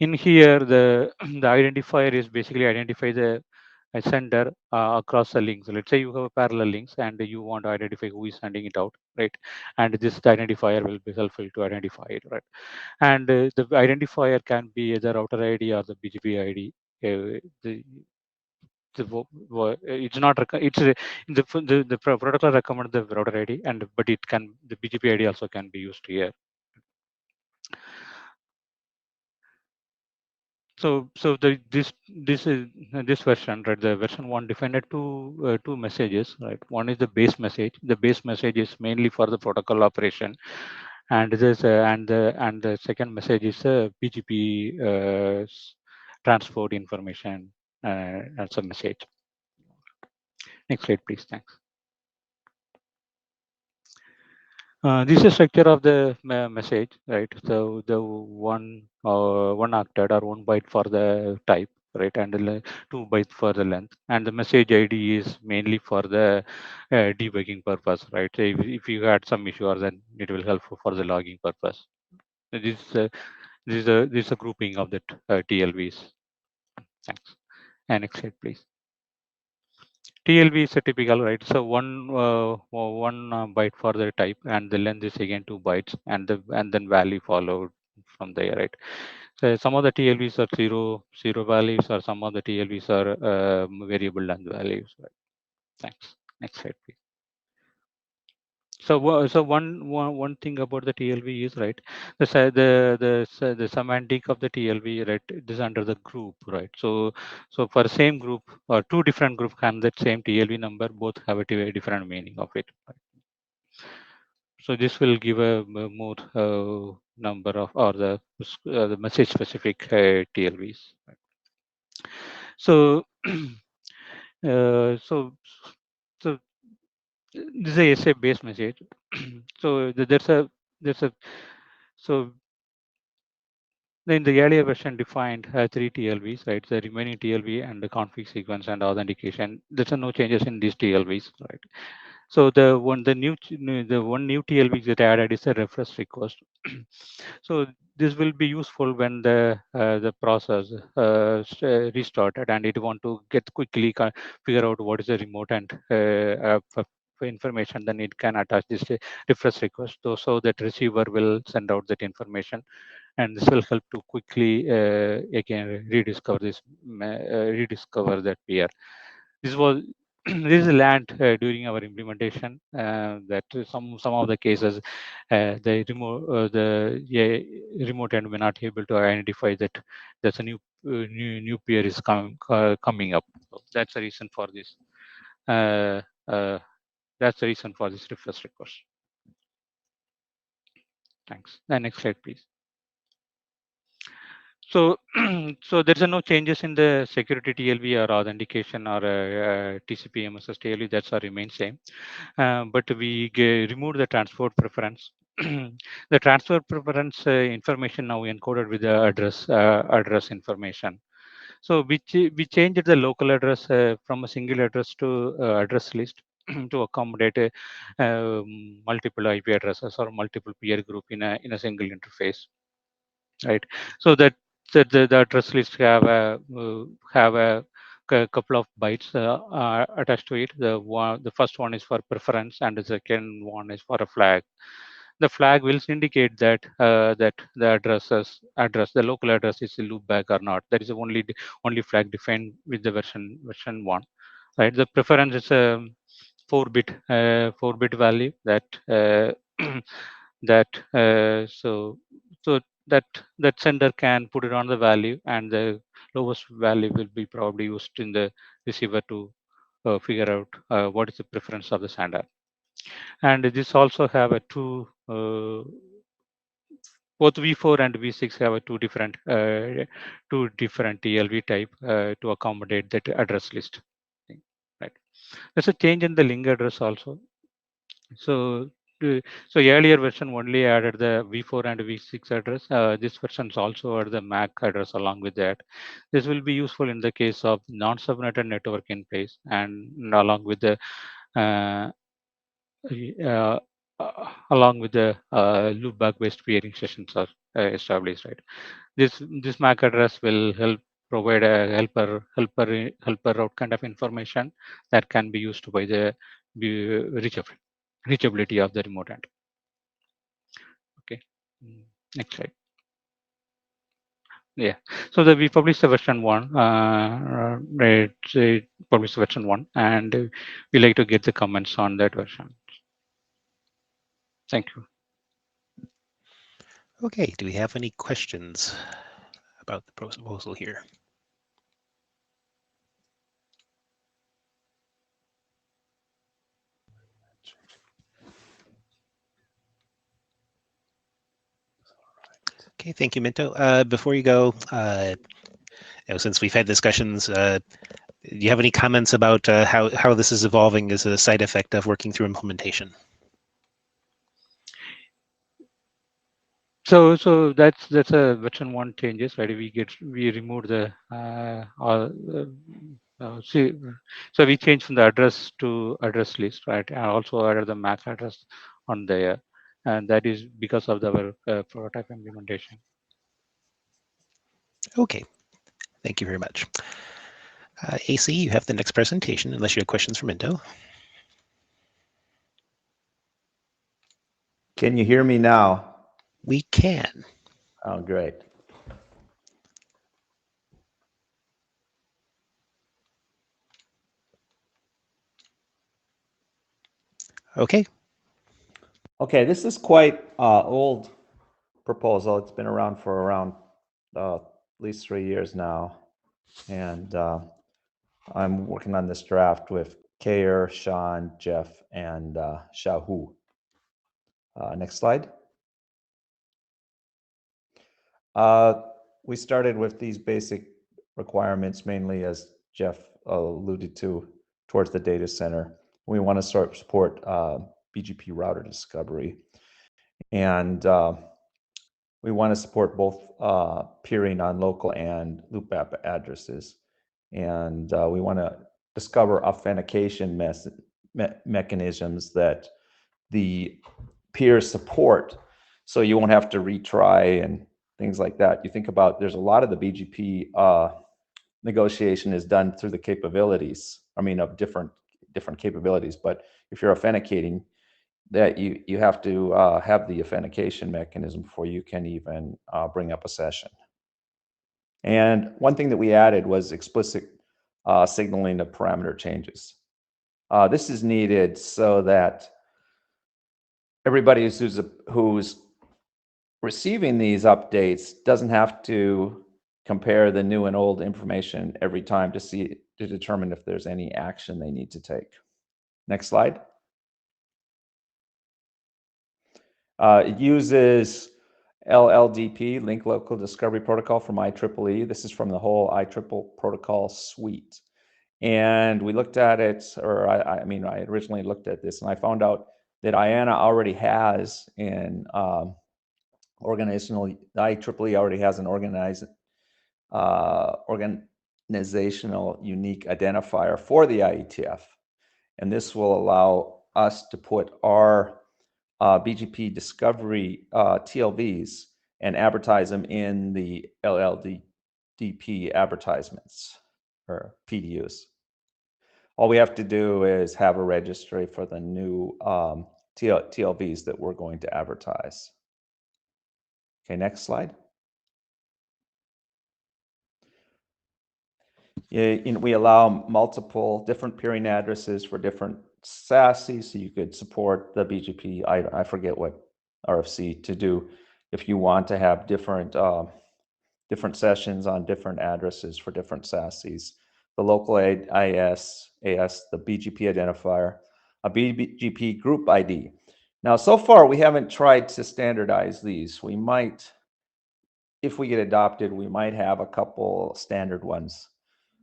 Speaker 9: In here, the the identifier is basically identify the sender across the links. Let's say you have a parallel links and you want to identify who is sending it out, right? And this identifier will be helpful to identify it, right? And the identifier can be either router ID or the BGP ID. It's not the protocol recommend the router ID, and but it can the BGP ID also can be used here. So this version, right? The version 1 defined two messages, right? One is the base message. The base message is mainly for the protocol operation, and the second message is a BGP transport information as a message. Next slide, please. Thanks. This is structure of the message, right? So the one octet or 1 byte for the type, right, and 2 bytes for the length, and the message ID is mainly for the debugging purpose, right? So if you had some issue, then it will help for the logging purpose. So this is a grouping of the TLVs. Thanks. And next slide, please. TLV is a typical, right? So one byte for the type, and the length is again 2 bytes, and then value followed from there, right? So some of the TLVs are zero values, or some of the TLVs are variable length values, right? Thanks. Next slide, please. So one thing about the TLV is, right, the semantic of the TLV, right, it is under the group, right? So for same group or two different group can that same TLV number both have a different meaning of it. Right? So this will give a more number of or the message specific TLVs. Right? So so this is a essay based message. So there's a so in the earlier version defined 3 TLVs, right? The remaining TLV and the config sequence and authentication. There's no changes in these TLVs, right? So the one new TLV that added is a reference request. So this will be useful when the process restarted and it want to get quickly figure out what is the remote and for information. Then it can attach this reference request so that receiver will send out that information, and this will help to quickly again rediscover that peer. This was this is land during our implementation that some of the cases the remote end may not able to identify that there's a new peer is coming up. So that's the reason for this. That's the reason for this request. Thanks. The next slide, please. So, so there's no changes in the security TLV or authentication or TCP MSS TLV. That's our remain same, but we remove the transport preference. The transport preference information now encoded with the address information. So we changed the local address from a single address to address list to accommodate multiple IP addresses or multiple peer group in a single interface, right? So that the address list have a couple of bytes attached to it. The first one is for preference, and the second one is for a flag. The flag will indicate that that the local address is a loopback or not. That is only flag defined with the version 1, right? The preference is a 4-bit value that that so that sender can put it on the value, and the lowest value will be probably used in the receiver to figure out what is the preference of the sender. And this also have a both V4 and V6 have a two different TLV type to accommodate that address list. Right. There's a change in the link address also. So earlier version only added the V4 and V6 address. This version also added the MAC address along with that. This will be useful in the case of non-subnetted network in place, and along with the loopback-based peering sessions are established. Right. This MAC address will help provide a helper route kind of information that can be used by the reachability of the remote end. Okay. Next slide. Yeah. So we published the version 1. Published version 1, and we like to get the comments on that version. Thank you.
Speaker 2: Okay. Do we have any questions about the proposal here? Okay, thank you, Minto. Before you go, since we've had discussions, do you have any comments about how this is evolving as a side effect of working through implementation?
Speaker 9: So that's a version 1 changes, right? We removed the so we changed from the address to address list, right? And also added the MAC address on there, and that is because of our prototype implementation.
Speaker 2: Okay, thank you very much. AC, you have the next presentation, unless you have questions for Minto.
Speaker 10: Can you hear me now?
Speaker 2: We can.
Speaker 10: Oh, great.
Speaker 2: Okay.
Speaker 10: Okay, this is quite old proposal. It's been around for around at least 3 years now. And I'm working on this draft with Kayer, Sean, Jeff, and Shahu. Next slide. We started with these basic requirements, mainly as Jeff alluded to, towards the data center. We want to support BGP router discovery. And we want to support both peering on local and loopback addresses. And we want to discover authentication mechanisms that the peers support, so you won't have to retry and things like that. You think about, there's a lot of the BGP negotiation is done through the capabilities, of different capabilities. But if you're authenticating, that you have to have the authentication mechanism before you can even bring up a session. And one thing that we added was explicit signaling of parameter changes. This is needed so that everybody who's receiving these updates doesn't have to compare the new and old information every time to determine if there's any action they need to take. Next slide. It uses LLDP, Link Local Discovery Protocol, from IEEE. This is from the whole IEEE protocol suite. And we looked at it, or I originally looked at this, and I found out that IANA already has an IEEE already has an organizational unique identifier for the IETF. And this will allow us to put our BGP discovery TLVs and advertise them in the LLDP advertisements, or PDUs. All we have to do is have a registry for the new TLVs that we're going to advertise. Okay, next slide. We allow multiple different peering addresses for different SASE, so you could support the BGP. I forget what RFC to do if you want to have different different sessions on different addresses for different SASEs. The local AS, the BGP identifier, a BGP group ID. Now, so far, we haven't tried to standardize these. We might, if we get adopted, we might have a couple standard ones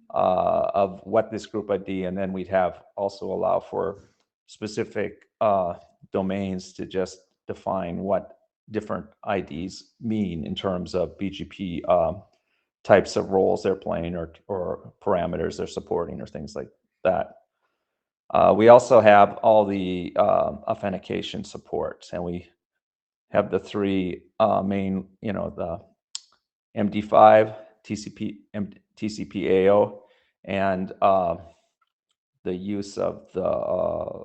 Speaker 10: of what this group ID, and then we'd have also allow for specific domains to just define what different IDs mean in terms of BGP types of roles they're playing or parameters they're supporting or things like that. We also have all the authentication supports, and we have the three main, the MD5, TCP/AO, and the use of the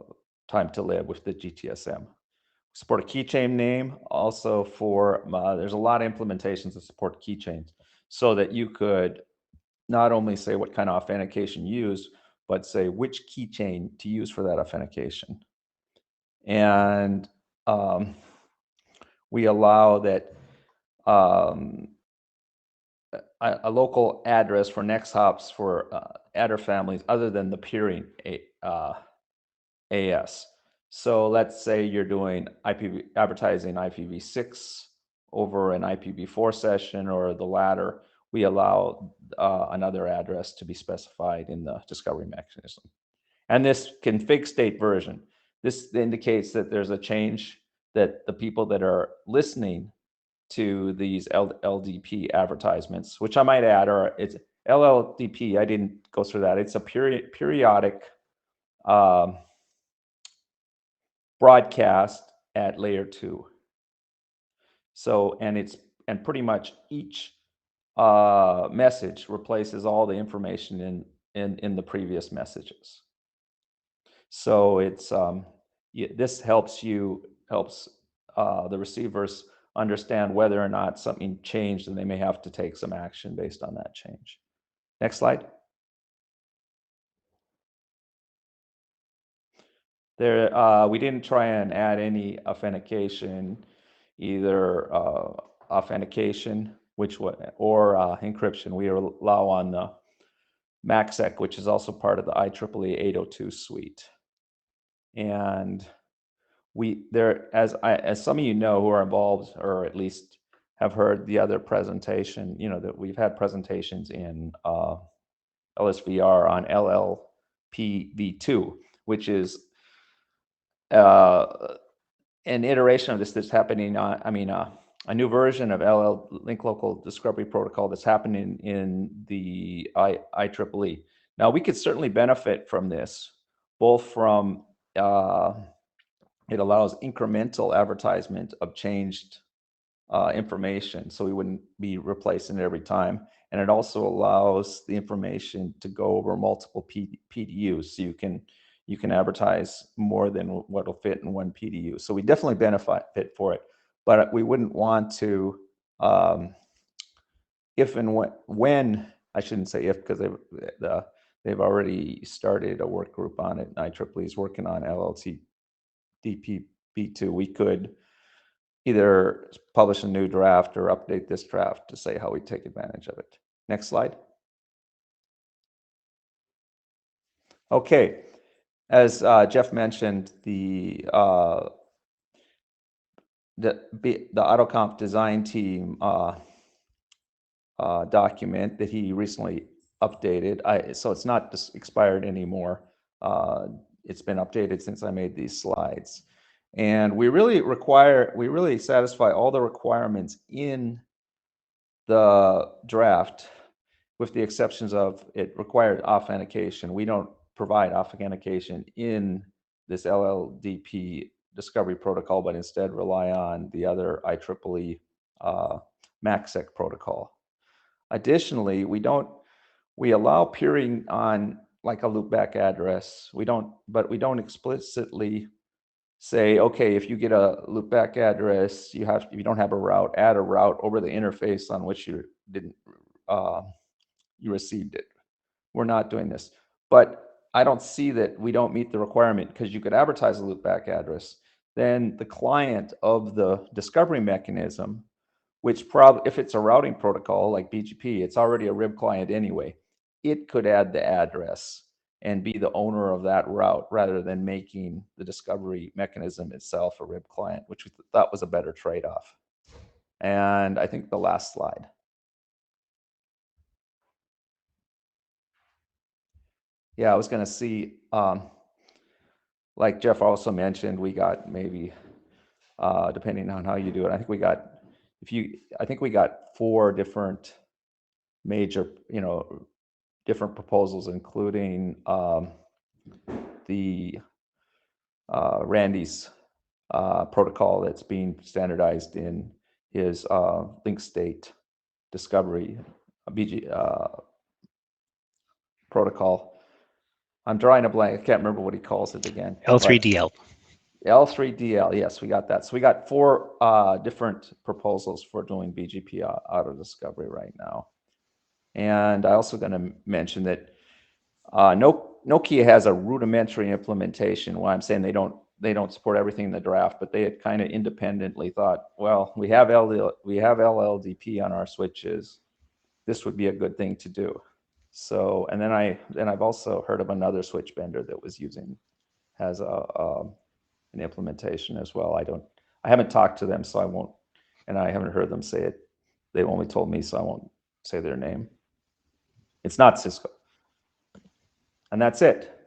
Speaker 10: time to live with the GTSM. Support a keychain name also for, there's a lot of implementations that support keychains so that you could not only say what kind of authentication you use, but say which keychain to use for that authentication. And we allow that a local address for next hops for adder families other than the peering AS. So let's say you're doing advertising IPv6 over an IPv4 session or the latter. We allow another address to be specified in the discovery mechanism. And this config state version. This indicates that there's a change that the people that are listening to these LDP advertisements, which I might add, or it's LLDP, I didn't go through that. It's a periodic broadcast at layer 2. So, and pretty much each message replaces all the information in the previous messages. So it's this helps the receivers understand whether or not something changed, and they may have to take some action based on that change. Next slide. There, we didn't try and add any authentication, either authentication, or encryption. We allow on the MACsec, which is also part of the IEEE 802 suite. And as some of you know who are involved, or at least have heard the other presentation, that we've had presentations in LSVR on LLPv2, which is an iteration of this that's happening on, a new version of link local discovery protocol that's happening in the IEEE. Now, we could certainly benefit from this, both from it allows incremental advertisement of changed information, so we wouldn't be replacing it every time. And it also allows the information to go over multiple PDUs, so you can advertise more than what will fit in one PDU. So we definitely benefit for it, but we wouldn't want to, if and when, I shouldn't say if, because they've already started a work group on it. IEEE is working on LLTDP-B2. We could either publish a new draft or update this draft to say how we take advantage of it. Next slide. Okay. As Jeff mentioned, the AutoConf design team document that he recently updated, so it's not expired anymore. It's been updated since I made these slides. And we really satisfy all the requirements in the draft, with the exceptions of it required authentication. We don't provide authentication in this LLDP discovery protocol, but instead rely on the other IEEE MACsec protocol. Additionally, we allow peering on like a loopback address. But we don't explicitly say, okay, if you get a loopback address, if you don't have a route, add a route over the interface on which you received it. We're not doing this. But I don't see that we don't meet the requirement, because you could advertise a loopback address. then the client of the discovery mechanism, which probably, if it's a routing protocol like BGP, it's already a RIB client anyway. It could add the address and be the owner of that route rather than making the discovery mechanism itself a RIB client, which we thought was a better trade-off. And I think the last slide. Yeah, I was going to see, like Jeff also mentioned, we got maybe, depending on how you do it, I think we got, I think we got 4 different major, different proposals, including the Randy's protocol that's being standardized in his link state discovery protocol. I'm drawing a blank. I can't remember what he calls it again.
Speaker 2: L3DL.
Speaker 10: L3DL, yes, we got that. So we got 4 different proposals for doing BGP auto discovery right now. And I also going to mention that Nokia has a rudimentary implementation. Why I'm saying they don't support everything in the draft, but they had kind of independently thought, well, we have LLDP on our switches. This would be a good thing to do. So, and then I've also heard of another switch vendor that has an implementation as well. I haven't talked to them, so I won't, and I haven't heard them say it. They've only told me, so I won't say their name. It's not Cisco. And that's it.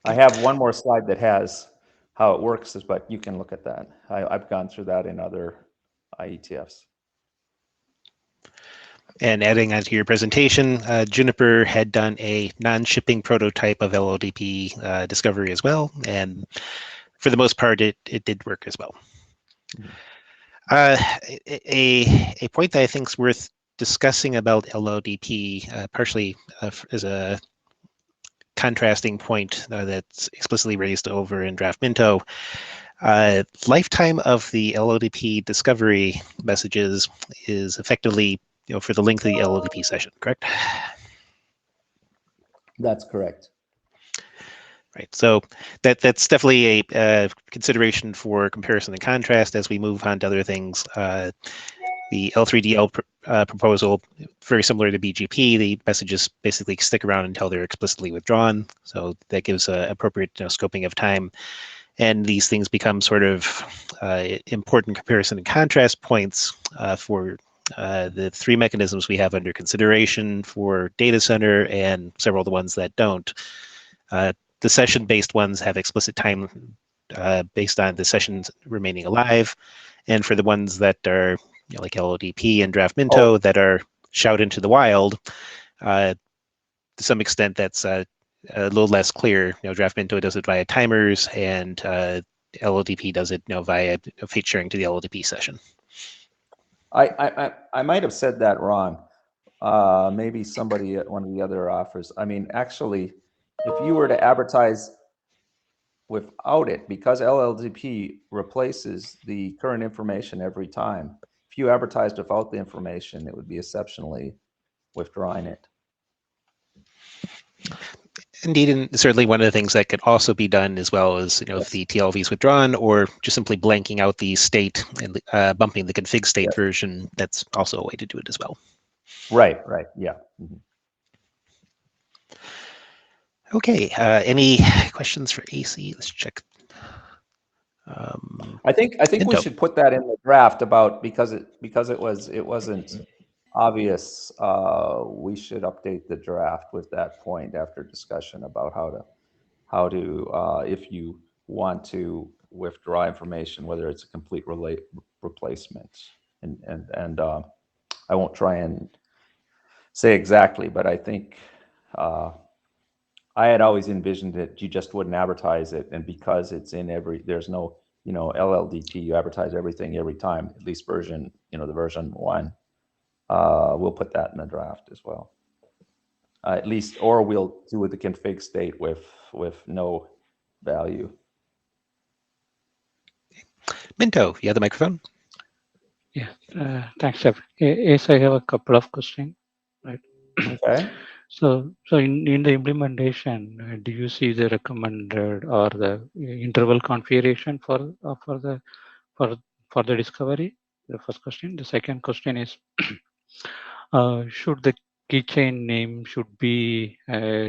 Speaker 10: I have one more slide that has how it works, but you can look at that. I've gone through that in other IETFs.
Speaker 2: And adding on to your presentation, Juniper had done a non-shipping prototype of LLDP discovery as well, and for the most part, it did work as well. A point that I think is worth discussing about LLDP, partially as a contrasting point that's explicitly raised over in Draft Minto. Lifetime of the LLDP discovery messages is effectively for the length of the LLDP session, correct?
Speaker 10: That's correct.
Speaker 2: Right, so that's definitely a consideration for comparison and contrast as we move on to other things. The L3DL proposal, very similar to BGP, the messages basically stick around until they're explicitly withdrawn. So that gives appropriate scoping of time. And these things become sort of important comparison and contrast points for the 3 mechanisms we have under consideration for data center and several of the ones that don't. The session-based ones have explicit time based on the sessions remaining alive. And for the ones that are like LLDP and Draft Minto that are shout into the wild, to some extent that's a little less clear. Draft Minto does it via timers, and LLDP does it via fate sharing to the LLDP session.
Speaker 10: I might have said that wrong. Maybe somebody at one of the other offers. I mean, actually, if you were to advertise without it, because LLDP replaces the current information every time, if you advertised without the information, it would be exceptionally withdrawing it.
Speaker 2: Indeed, and certainly one of the things that could also be done as well is, if the TLV is withdrawn, or just simply blanking out the state and bumping the config state version. That's also a way to do it as well.
Speaker 10: Right, yeah. Mm-hmm.
Speaker 2: Okay, any questions for AC? Let's check.
Speaker 10: I think we should put that in the draft about because it wasn't obvious. We should update the draft with that point after discussion about how to if you want to withdraw information, whether it's a complete replacement, and I won't try and say exactly, but I think I had always envisioned that you just wouldn't advertise it, and because it's in there's no LLDP, you advertise everything every time, at least version the version 1. We'll put that in the draft as well. At least, or we'll do with the config state with no value.
Speaker 2: Minto, you have the microphone.
Speaker 9: Yeah, thanks, Jeff. Yes, I have a couple of questions. Right.
Speaker 10: Okay.
Speaker 9: So in the implementation, do you see the recommended or the interval configuration for the discovery? The first question. The second question is, should the keychain name should be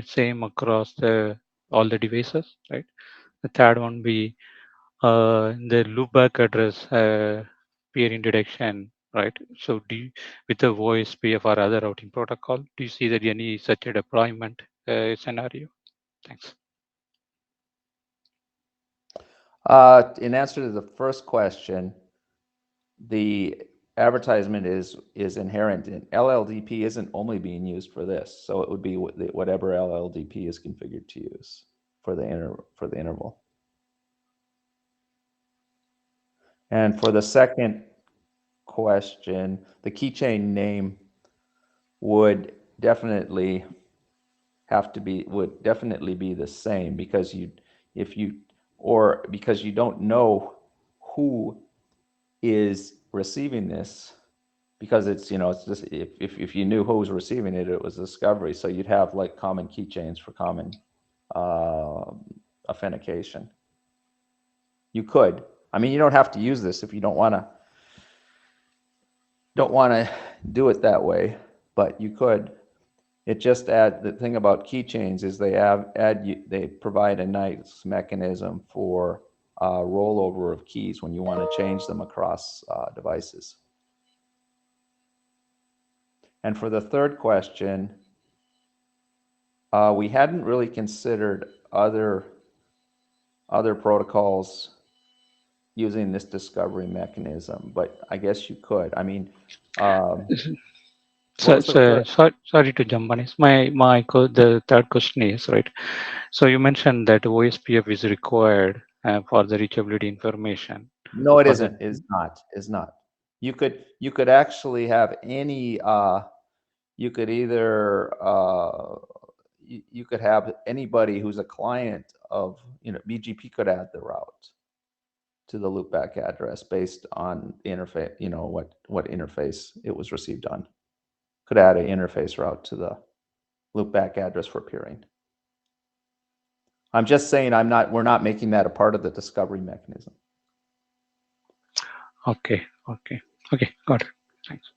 Speaker 9: same across all the devices, right? The third one be the loopback address peering detection, right? So with the voice PF or other routing protocol, do you see that any such a deployment scenario? Thanks.
Speaker 10: In answer to the first question, the advertisement is inherent in LLDP isn't only being used for this, so it would be whatever LLDP is configured to use for the interval. And for the second question, the keychain name would definitely be the same, because because you don't know who is receiving this, because it's just if you knew who was receiving it, it was discovery. So you'd have like common keychains for common authentication. You could. I mean, you don't have to use this if you don't want to do it that way, but you could. It just the thing about keychains is they provide a nice mechanism for rollover of keys when you want to change them across devices. And for the third question, we hadn't really considered other protocols using this discovery mechanism, but I guess you could. I mean,
Speaker 9: sorry to jump on this. The third question is, right, so you mentioned that OSPF is required for the reachability information.
Speaker 10: No, it isn't. Is not. You could actually have any. You could either you could have anybody who's a client of BGP could add the route to the loopback address based on the interface. What interface it was received on. Could add an interface route to the loopback address for peering. I'm just saying we're not making that a part of the discovery mechanism.
Speaker 9: Okay, got it. Thanks.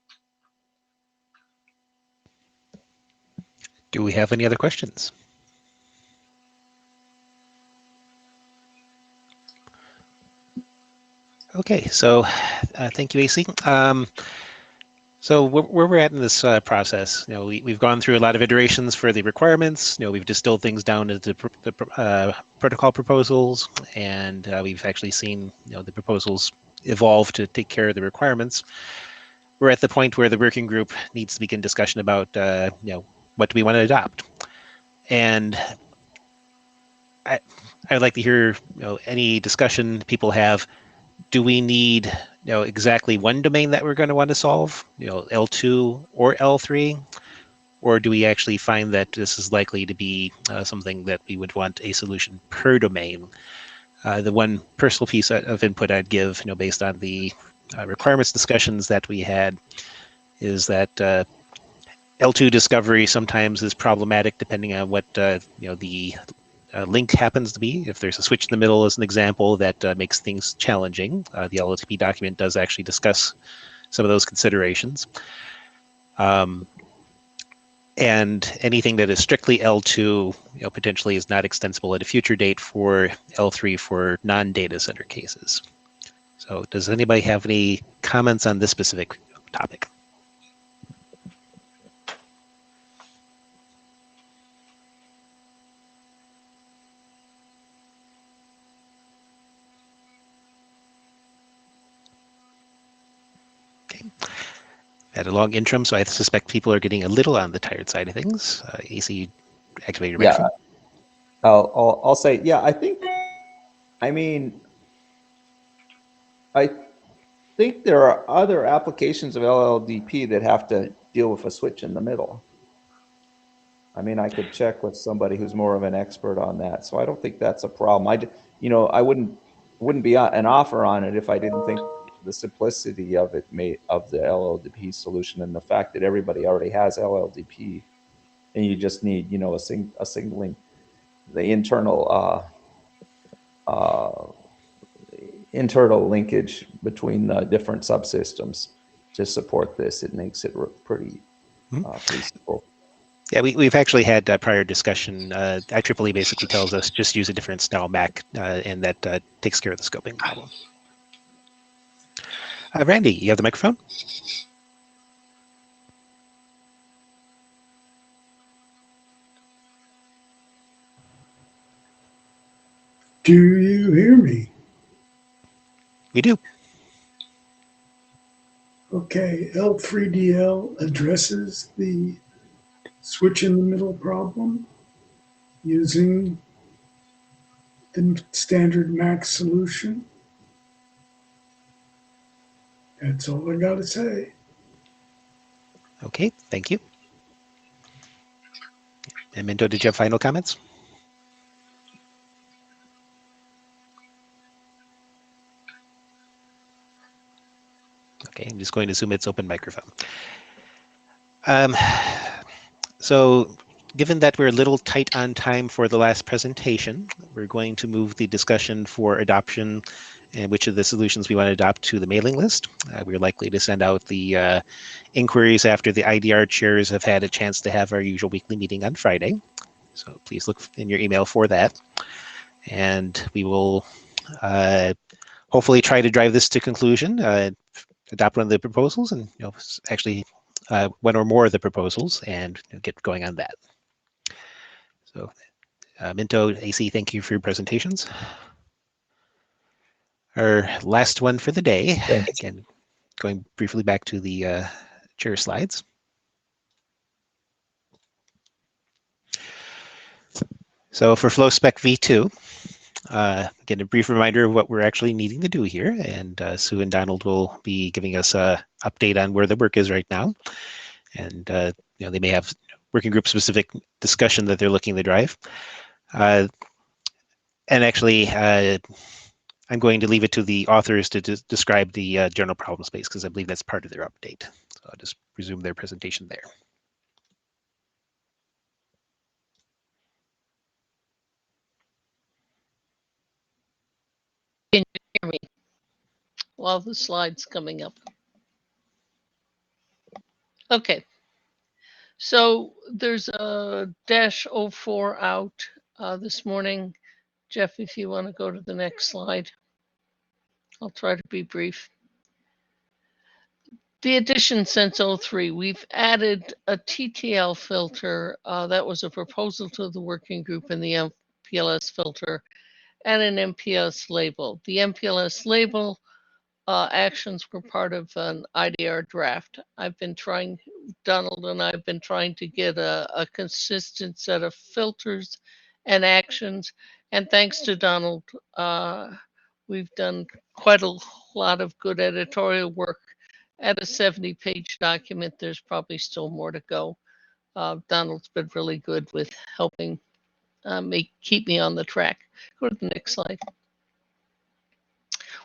Speaker 2: Do we have any other questions? Okay, so thank you, AC. So where we're at in this process, we've gone through a lot of iterations for the requirements. We've distilled things down to the protocol proposals, and we've actually seen the proposals evolve to take care of the requirements. We're at the point where the working group needs to begin discussion about what do we want to adopt, and I'd like to hear any discussion people have. Do we need exactly one domain that we're going to want to solve, L2 or L3, or do we actually find that this is likely to be something that we would want a solution per domain? The one personal piece of input I'd give, based on the requirements discussions that we had, is that L2 discovery sometimes is problematic depending on what the link happens to be. If there's a switch in the middle, as an example, that makes things challenging. The LLTP document does actually discuss some of those considerations. And anything that is strictly L2, potentially is not extensible at a future date for L3 for non-data center cases. So does anybody have any comments on this specific topic? Had a long interim, so I suspect people are getting a little on the tired side of things. AC, activate your microphone.
Speaker 10: I'll say, yeah, I think there are other applications of LLDP that have to deal with a switch in the middle. I mean, I could check with somebody who's more of an expert on that. So I don't think that's a problem. I wouldn't be an offer on it if I didn't think the simplicity of the LLDP solution and the fact that everybody already has LLDP and you just need, a signaling, the internal linkage between the different subsystems to support this. It makes it pretty simple.
Speaker 2: Yeah, we've actually had prior discussion. IEEE basically tells us just use a different style MAC, and that takes care of the scoping problem. Randy, you have the microphone?
Speaker 11: Do you hear me?
Speaker 2: We do.
Speaker 11: Okay, L3DL addresses the switch in the middle problem using the standard MAC solution. That's all I got to say.
Speaker 2: Okay, thank you. And Minto, did you have final comments? Okay, I'm just going to assume it's open microphone. So given that we're a little tight on time for the last presentation, we're going to move the discussion for adoption and which of the solutions we want to adopt to the mailing list. We're likely to send out the inquiries after the IDR chairs have had a chance to have our usual weekly meeting on Friday. So please look in your email for that. And we will hopefully try to drive this to conclusion, adopt one of the proposals, and actually one or more of the proposals, and get going on that. So Minto, AC, thank you for your presentations. Our last one for the day, again, going briefly back to the chair slides. So for FlowSpec v2, again, a brief reminder of what we're actually needing to do here, and Sue and Donald will be giving us an update on where the work is right now. And they may have working group specific discussion that they're looking to drive. And actually, I'm going to leave it to the authors to describe the general problem space, because I believe that's part of their update. So I'll just resume their presentation there.
Speaker 12: Can you hear me while the slide's coming up? Okay. So there's a -04 out this morning. Jeff, if you want to go to the next slide, I'll try to be brief. The addition since 03, we've added a TTL filter. That was a proposal to the working group in the MPLS filter, and an MPLS label. The MPLS label actions were part of an IDR draft. Donald and I have been trying to get a consistent set of filters and actions. And thanks to Donald, we've done quite a lot of good editorial work. At a 70-page document, there's probably still more to go. Donald's been really good with helping keep me on the track. Go to the next slide.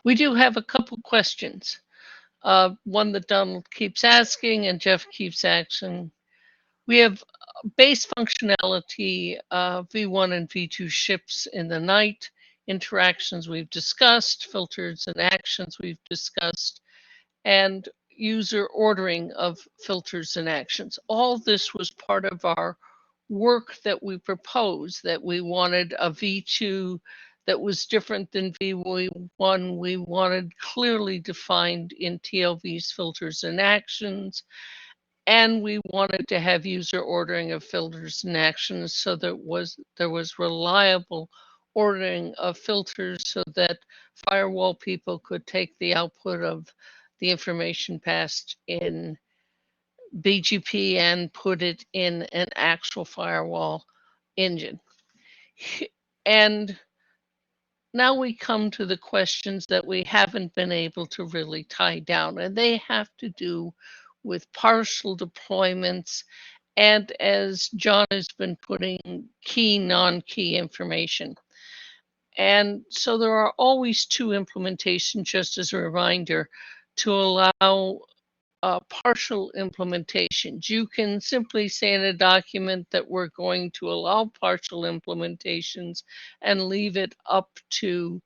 Speaker 12: We do have a couple questions. One that Donald keeps asking and Jeff keeps asking. We have base functionality, V1 and V2 ships in the night, interactions we've discussed, filters and actions we've discussed, and user ordering of filters and actions. All this was part of our work that we proposed, that we wanted a V2 that was different than V1. We wanted clearly defined in TLV's filters and actions, and we wanted to have user ordering of filters and actions so there was reliable ordering of filters so that firewall people could take the output of the information passed in BGP and put it in an actual firewall engine. And now we come to the questions that we haven't been able to really tie down, and they have to do with partial deployments, and as John has been putting, key, non-key information. And so there are always two implementations, just as a reminder, to allow partial implementations. You can simply say in a document that we're going to allow partial implementations and leave it up to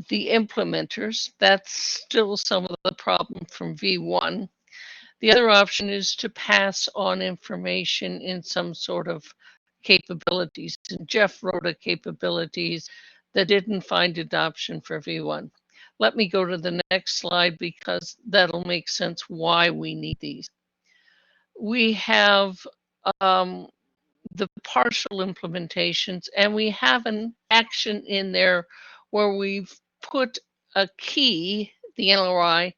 Speaker 12: the implementers. That's still some of the problem from V1. The other option is to pass on information in some sort of capabilities. And Jeff wrote a capabilities that didn't find adoption for V1. Let me go to the next slide because that'll make sense why we need these. We have the partial implementations, and we have an action in there where we've put a key, the NLRI,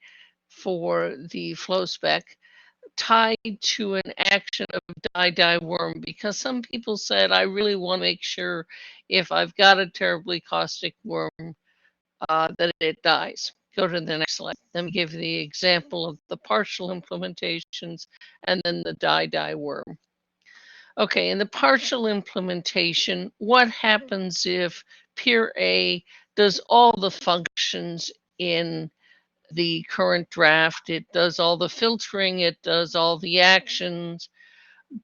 Speaker 12: for the flow spec, tied to an action of die worm, because some people said, I really want to make sure if I've got a terribly caustic worm that it dies. Go to the next slide. Let me give you the example of the partial implementations and then the die worm. Okay, in the partial implementation, what happens if peer A does all the functions in the current draft? It does all the filtering, it does all the actions,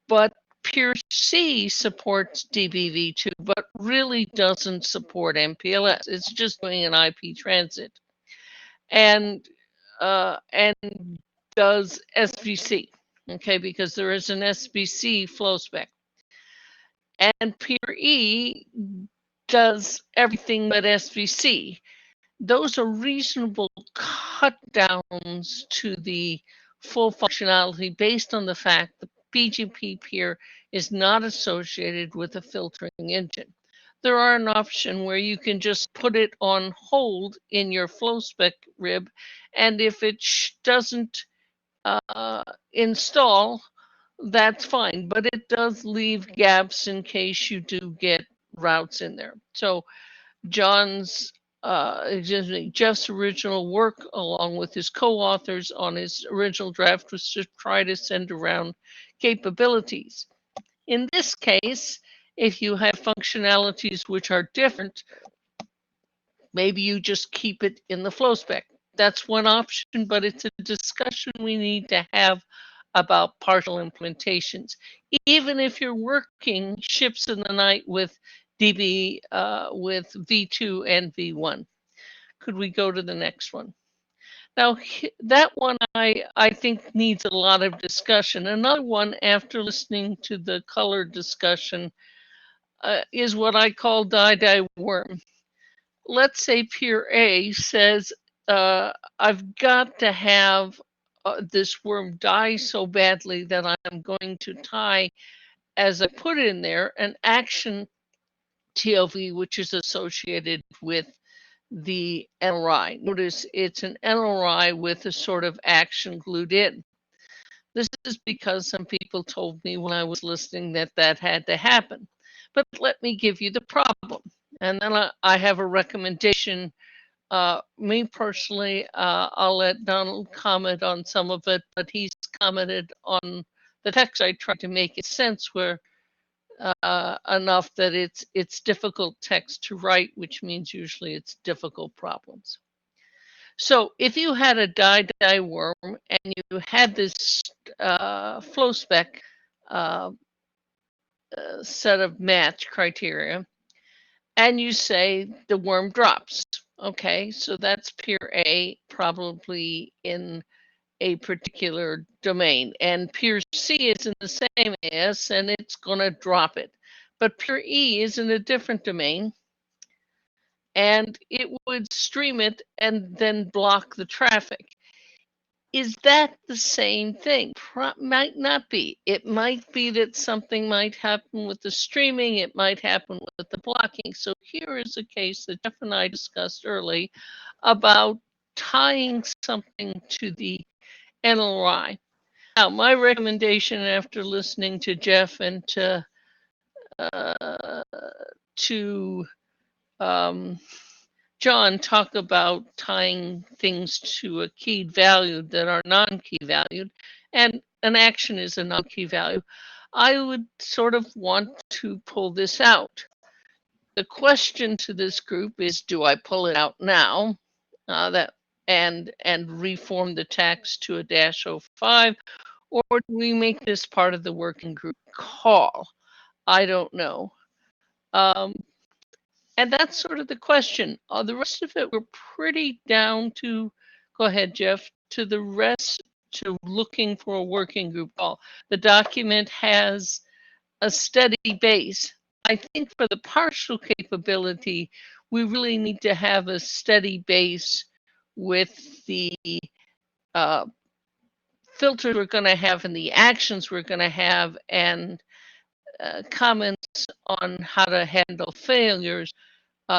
Speaker 12: but peer C supports DBV2, but really doesn't support MPLS. It's just doing an IP transit, and does SVC, okay, because there is an SVC flow spec. And peer E does everything but SVC. Those are reasonable cut downs to the full functionality based on the fact that BGP peer is not associated with a filtering engine. There are an option where you can just put it on hold in your flow spec rib, and if it doesn't install, that's fine, but it does leave gaps in case you do get routes in there. So Jeff's original work, along with his co-authors on his original draft, was to try to send around capabilities. In this case, if you have functionalities which are different, maybe you just keep it in the flow spec. That's one option, but it's a discussion we need to have about partial implementations. Even if you're working ships in the night with DB, with V2 and V1. Could we go to the next one? Now, that one I think needs a lot of discussion. Another one, after listening to the color discussion, is what I call die worm. Let's say peer A says, I've got to have this worm die so badly that I'm going to tie, as I put in there, an action TLV, which is associated with the NLRI. Notice it's an NLRI with a sort of action glued in. This is because some people told me when I was listening that that had to happen. But let me give you the problem. And then I have a recommendation. Me personally, I'll let Donald comment on some of it, but he's commented on the text. I tried to make it sense where enough that it's difficult text to write, which means usually it's difficult problems. So if you had a die worm and you had this flow spec set of match criteria, and you say the worm drops, okay, so that's peer A, probably in a particular domain, and peer C is in the same AS and it's going to drop it. But peer E is in a different domain and it would stream it and then block the traffic. Is that the same thing? Might not be. It might be that something might happen with the streaming, it might happen with the blocking. So here is a case that Jeff and I discussed early about tying something to the NLRI. Now, my recommendation after listening to Jeff and to John talk about tying things to a keyed value that are non-key valued, and an action is a non-key value, I would sort of want to pull this out. The question to this group is, do I pull it out now? That and reform the tax to a -05, or do we make this part of the working group call? I don't know. And that's sort of the question. The rest of it, we're pretty down to, go ahead, Jeff, to the rest, to looking for a working group call. The document has a steady base. I think for the partial capability, we really need to have a steady base with the filters we're going to have and the actions we're going to have, and comments on how to handle failures,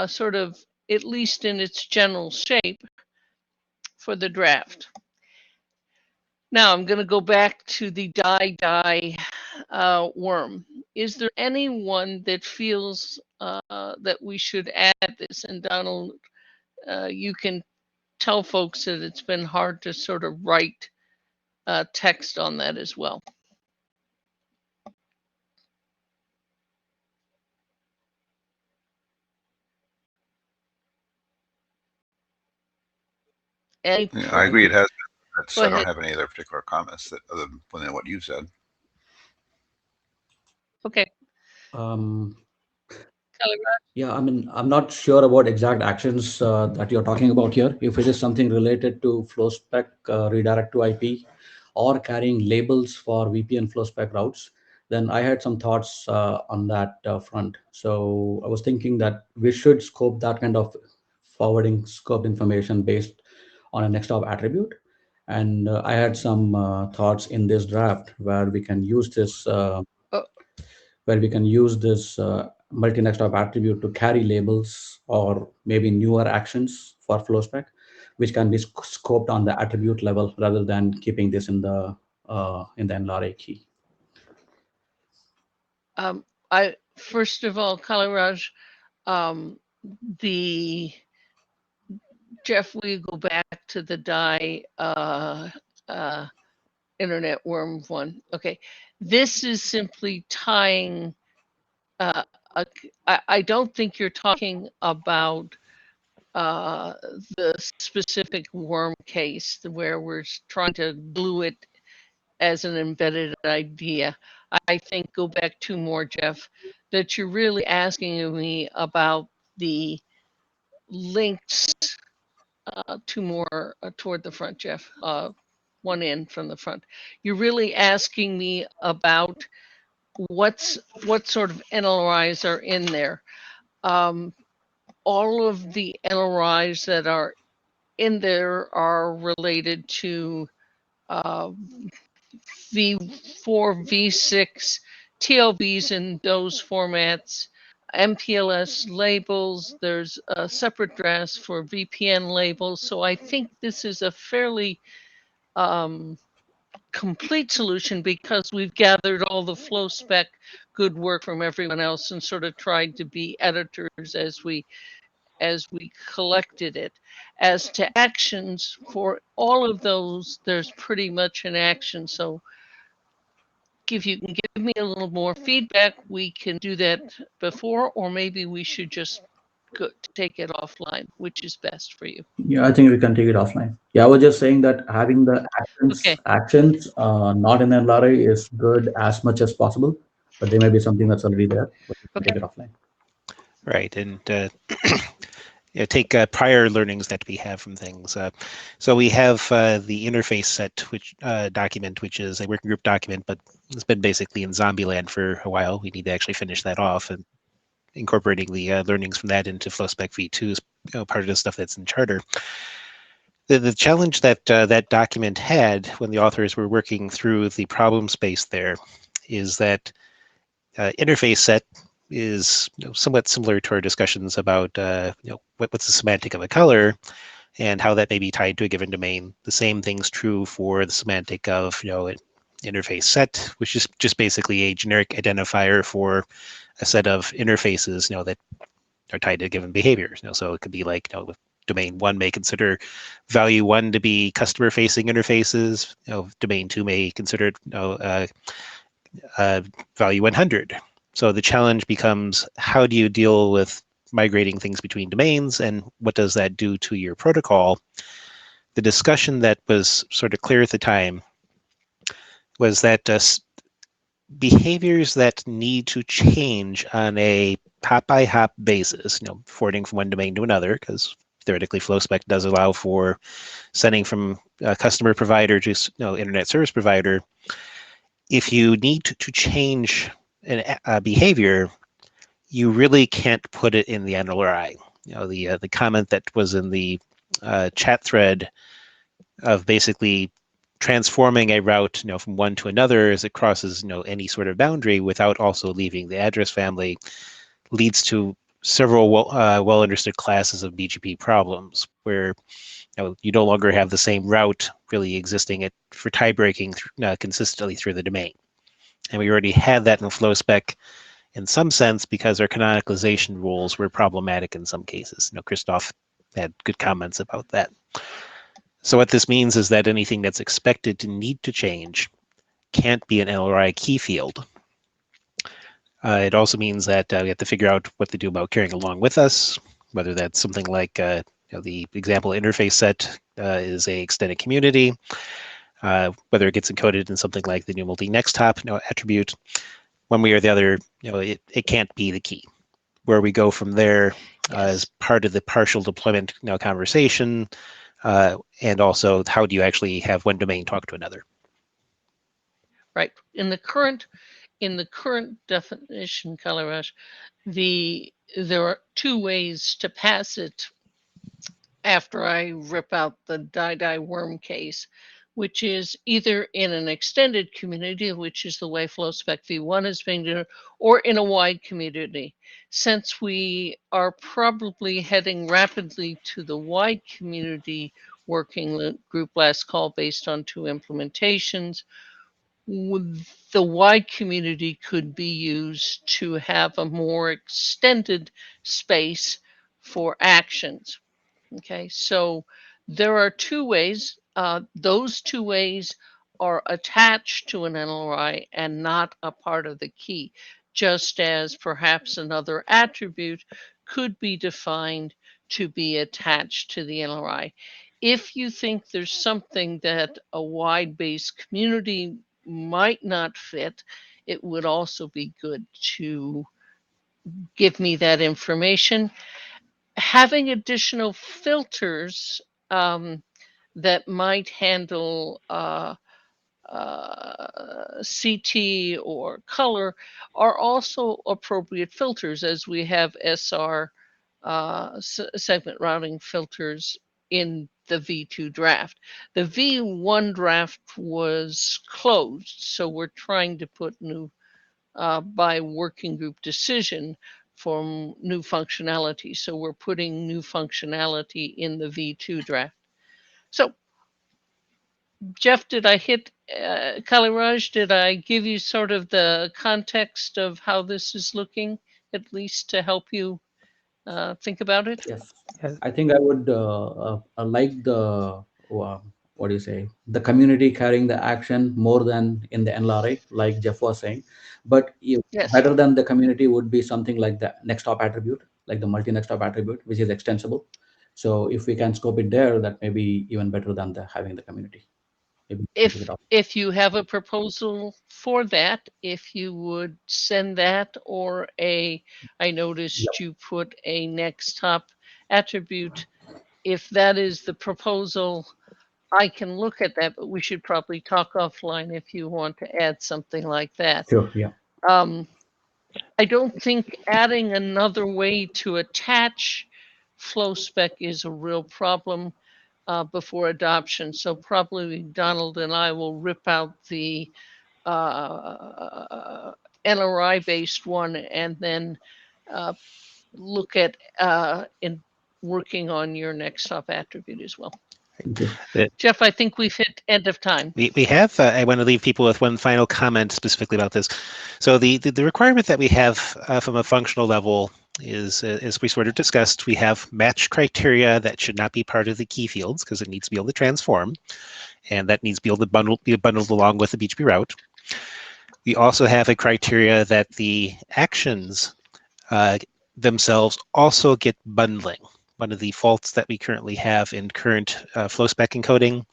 Speaker 12: sort of at least in its general shape for the draft. Now I'm going to go back to the die worm. Is there anyone that feels that we should add this? And Donald, you can tell folks that it's been hard to sort of write text on that as well.
Speaker 13: Yeah, I agree. It has. I don't
Speaker 12: ahead.
Speaker 13: have any other particular comments other than what you said.
Speaker 12: Okay.
Speaker 1: Yeah, I mean, I'm not sure about exact actions that you're talking about here. If it is something related to flow spec redirect to IP, or carrying labels for VPN flow spec routes, then I had some thoughts on that front. So I was thinking that we should scope that kind of forwarding scoped information based on a next hop attribute. And I had some thoughts in this draft where we can use this multi-next hop attribute to carry labels or maybe newer actions for flow spec, which can be scoped on the attribute level rather than keeping this in the NLRA key.
Speaker 12: I first of all, Kaliraj, Jeff, we go back to the die internet worm one. Okay, this is simply tying. I don't think you're talking about the specific worm case where we're trying to glue it as an embedded idea. I think, go back to more, Jeff, that you're really asking me about the links to more toward the front, Jeff, one in from the front. You're really asking me about what sort of NLRIs are in there. All of the NLRIs that are in there are related to V4, V6, TLBs in those formats, MPLS labels. There's a separate drafts for VPN labels. So I think this is a fairly complete solution because we've gathered all the flow spec good work from everyone else and sort of tried to be editors as we collected it. As to actions for all of those, there's pretty much an action. So if you can give me a little more feedback, we can do that before, or maybe we should just take it offline, which is best for you.
Speaker 1: Yeah, I think we can take it offline. Yeah, I was just saying that having the actions not in NLRA is good as much as possible, but there may be something that's already there, but we can take it offline.
Speaker 2: Right, and take prior learnings that we have from things. So we have the interface set, which document, which is a working group document, but it's been basically in zombie land for a while. We need to actually finish that off, and incorporating the learnings from that into FlowSpec v2 is part of the stuff that's in Charter. The challenge that that document had when the authors were working through the problem space there is that interface set is somewhat similar to our discussions about what's the semantic of a color and how that may be tied to a given domain. The same thing's true for the semantic of an interface set, which is just basically a generic identifier for a set of interfaces that are tied to given behaviors. So it could be like domain 1 may consider value 1 to be customer facing interfaces. Domain 2 may consider value 100. So the challenge becomes, how do you deal with migrating things between domains, and what does that do to your protocol? the discussion that was sort of clear at the time was that behaviors that need to change on a hop-by-hop basis, forwarding from one domain to another, because theoretically FlowSpec does allow for sending from a customer provider to internet service provider. If you need to change a behavior, you really can't put it in the NLRI. The comment that was in the chat thread of basically transforming a route from one to another as it crosses any sort of boundary without also leaving the address family leads to several well understood classes of BGP problems where you no longer have the same route really existing for tie breaking consistently through the domain. And we already had that in FlowSpec in some sense because our canonicalization rules were problematic in some cases. Christoph had good comments about that. So what this means is that anything that's expected to need to change can't be an NLRI key field. It also means that we have to figure out what to do about carrying along with us, whether that's something like the example interface set is a extended community, whether it gets encoded in something like the new multi-next hop attribute. One way or the other, it can't be the key. Where we go from there is part of the partial deployment conversation, and also how do you actually have one domain talk to another?
Speaker 12: Right. In the current definition, Kailash, there are two ways to pass it after I rip out the die worm case, which is either in an extended community, which is the way FlowSpec v1 is being done, or in a wide community. Since we are probably heading rapidly to the wide community working group last call based on 2 implementations, the wide community could be used to have a more extended space for actions. Okay, so there are 2 ways. Those 2 ways are attached to an NLRI and not a part of the key, just as perhaps another attribute could be defined to be attached to the NLRI. If you think there's something that a wide-based community might not fit, it would also be good to give me that information. Having additional filters that might handle CT or color are also appropriate filters, as we have SR segment routing filters in the V2 draft. The V1 draft was closed, so we're trying to put new by working group decision for new functionality. So we're putting new functionality in the V2 draft. So Jeff, did I hit Kaliraj? Did I give you sort of the context of how this is looking, at least to help you think about it?
Speaker 1: Yes, I think I would like the what do you say, the community carrying the action more than in the NLRA, like Jeff was saying. But
Speaker 12: Yes.
Speaker 1: better than the community would be something like the next hop attribute, like the multi next hop attribute, which is extensible. So if we can scope it there, that may be even better than the having the community. Maybe take it off.
Speaker 12: If you have a proposal for that, if you would send that, or I noticed you put a next hop attribute. If that is the proposal, I can look at that, but we should probably talk offline if you want to add something like that.
Speaker 1: Sure, yeah.
Speaker 12: I don't think adding another way to attach FlowSpec is a real problem before adoption. So probably Donald and I will rip out the NRI-based one and then look at in working on your next hop attribute as well. Jeff, I think we've hit end of time.
Speaker 2: We have. I want to leave people with one final comment specifically about this. So the requirement that we have from a functional level is, as we sort of discussed, we have match criteria that should not be part of the key fields because it needs to be able to transform, and that needs to be able to be bundled along with the BGP route. We also have a criteria that the actions themselves also get bundling. one of the faults that we currently have in current flow spec encoding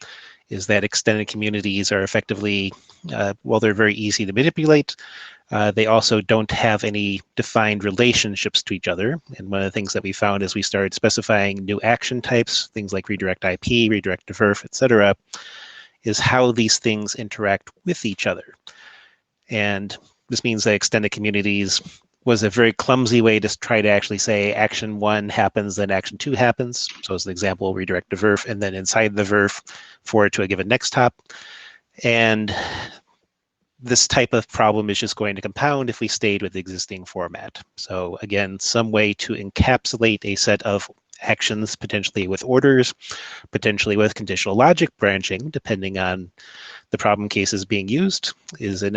Speaker 2: is that extended communities are effectively, well, they're very easy to manipulate. They also don't have any defined relationships to each other. And one of the things that we found as we started specifying new action types, things like redirect IP, redirect to VRF, etc., is how these things interact with each other. And this means that extended communities was a very clumsy way to try to actually say action 1 happens, then action 2 happens. So as an example, redirect to VRF, and then inside the VRF forward to a given next hop. And this type of problem is just going to compound if we stayed with the existing format. So again, some way to encapsulate a set of actions, potentially with orders, potentially with conditional logic branching, depending on the problem cases being used, is a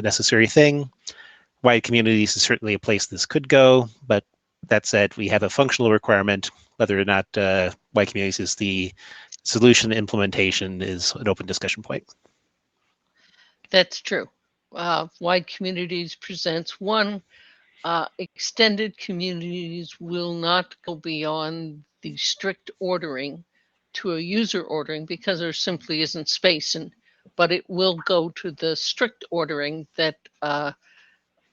Speaker 2: necessary thing. Wide communities is certainly a place this could go, but that said, we have a functional requirement. Whether or not wide communities is the solution implementation is an open discussion point.
Speaker 12: That's true. Wide communities presents one. Extended communities will not go beyond the strict ordering to a user ordering because there simply isn't space, but it will go to the strict ordering that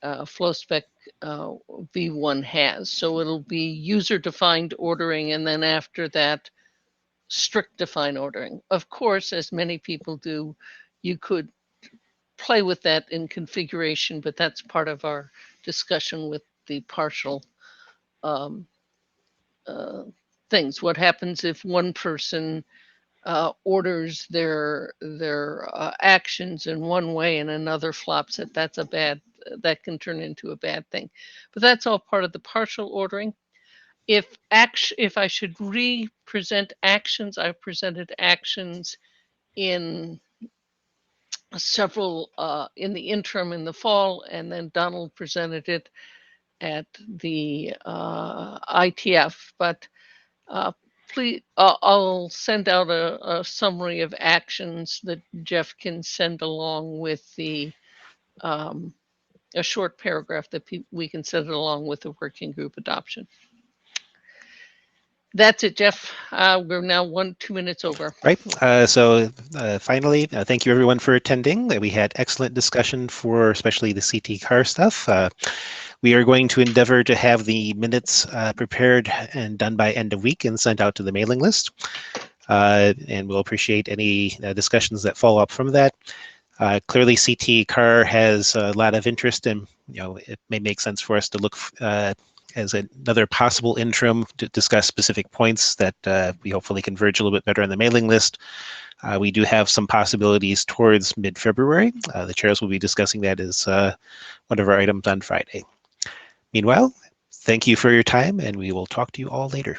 Speaker 12: FlowSpec V1 has. So it'll be user-defined ordering, and then after that, strict defined ordering. Of course, as many people do, you could play with that in configuration, but that's part of our discussion with the partial things. What happens if one person orders their actions in one way and another flops it? That's a bad, that can turn into a bad thing. But that's all part of the partial ordering. If I should re-present actions, I've presented actions in several in the interim in the fall, and then Donald presented it at the ITF. But please, I'll send out a summary of actions that Jeff can send along with the a short paragraph that we can send it along with the working group adoption. That's it, Jeff. We're now 2 minutes over.
Speaker 2: Right. So finally, thank you everyone for attending. We had excellent discussion for especially the CT car stuff. We are going to endeavor to have the minutes prepared and done by end of week and sent out to the mailing list. And we'll appreciate any discussions that follow up from that. Clearly, CT car has a lot of interest, and it may make sense for us to look as another possible interim to discuss specific points that we hopefully converge a little bit better on the mailing list. We do have some possibilities towards mid-February. The chairs will be discussing that as one of our items on Friday. Meanwhile, thank you for your time, and we will talk to you all later.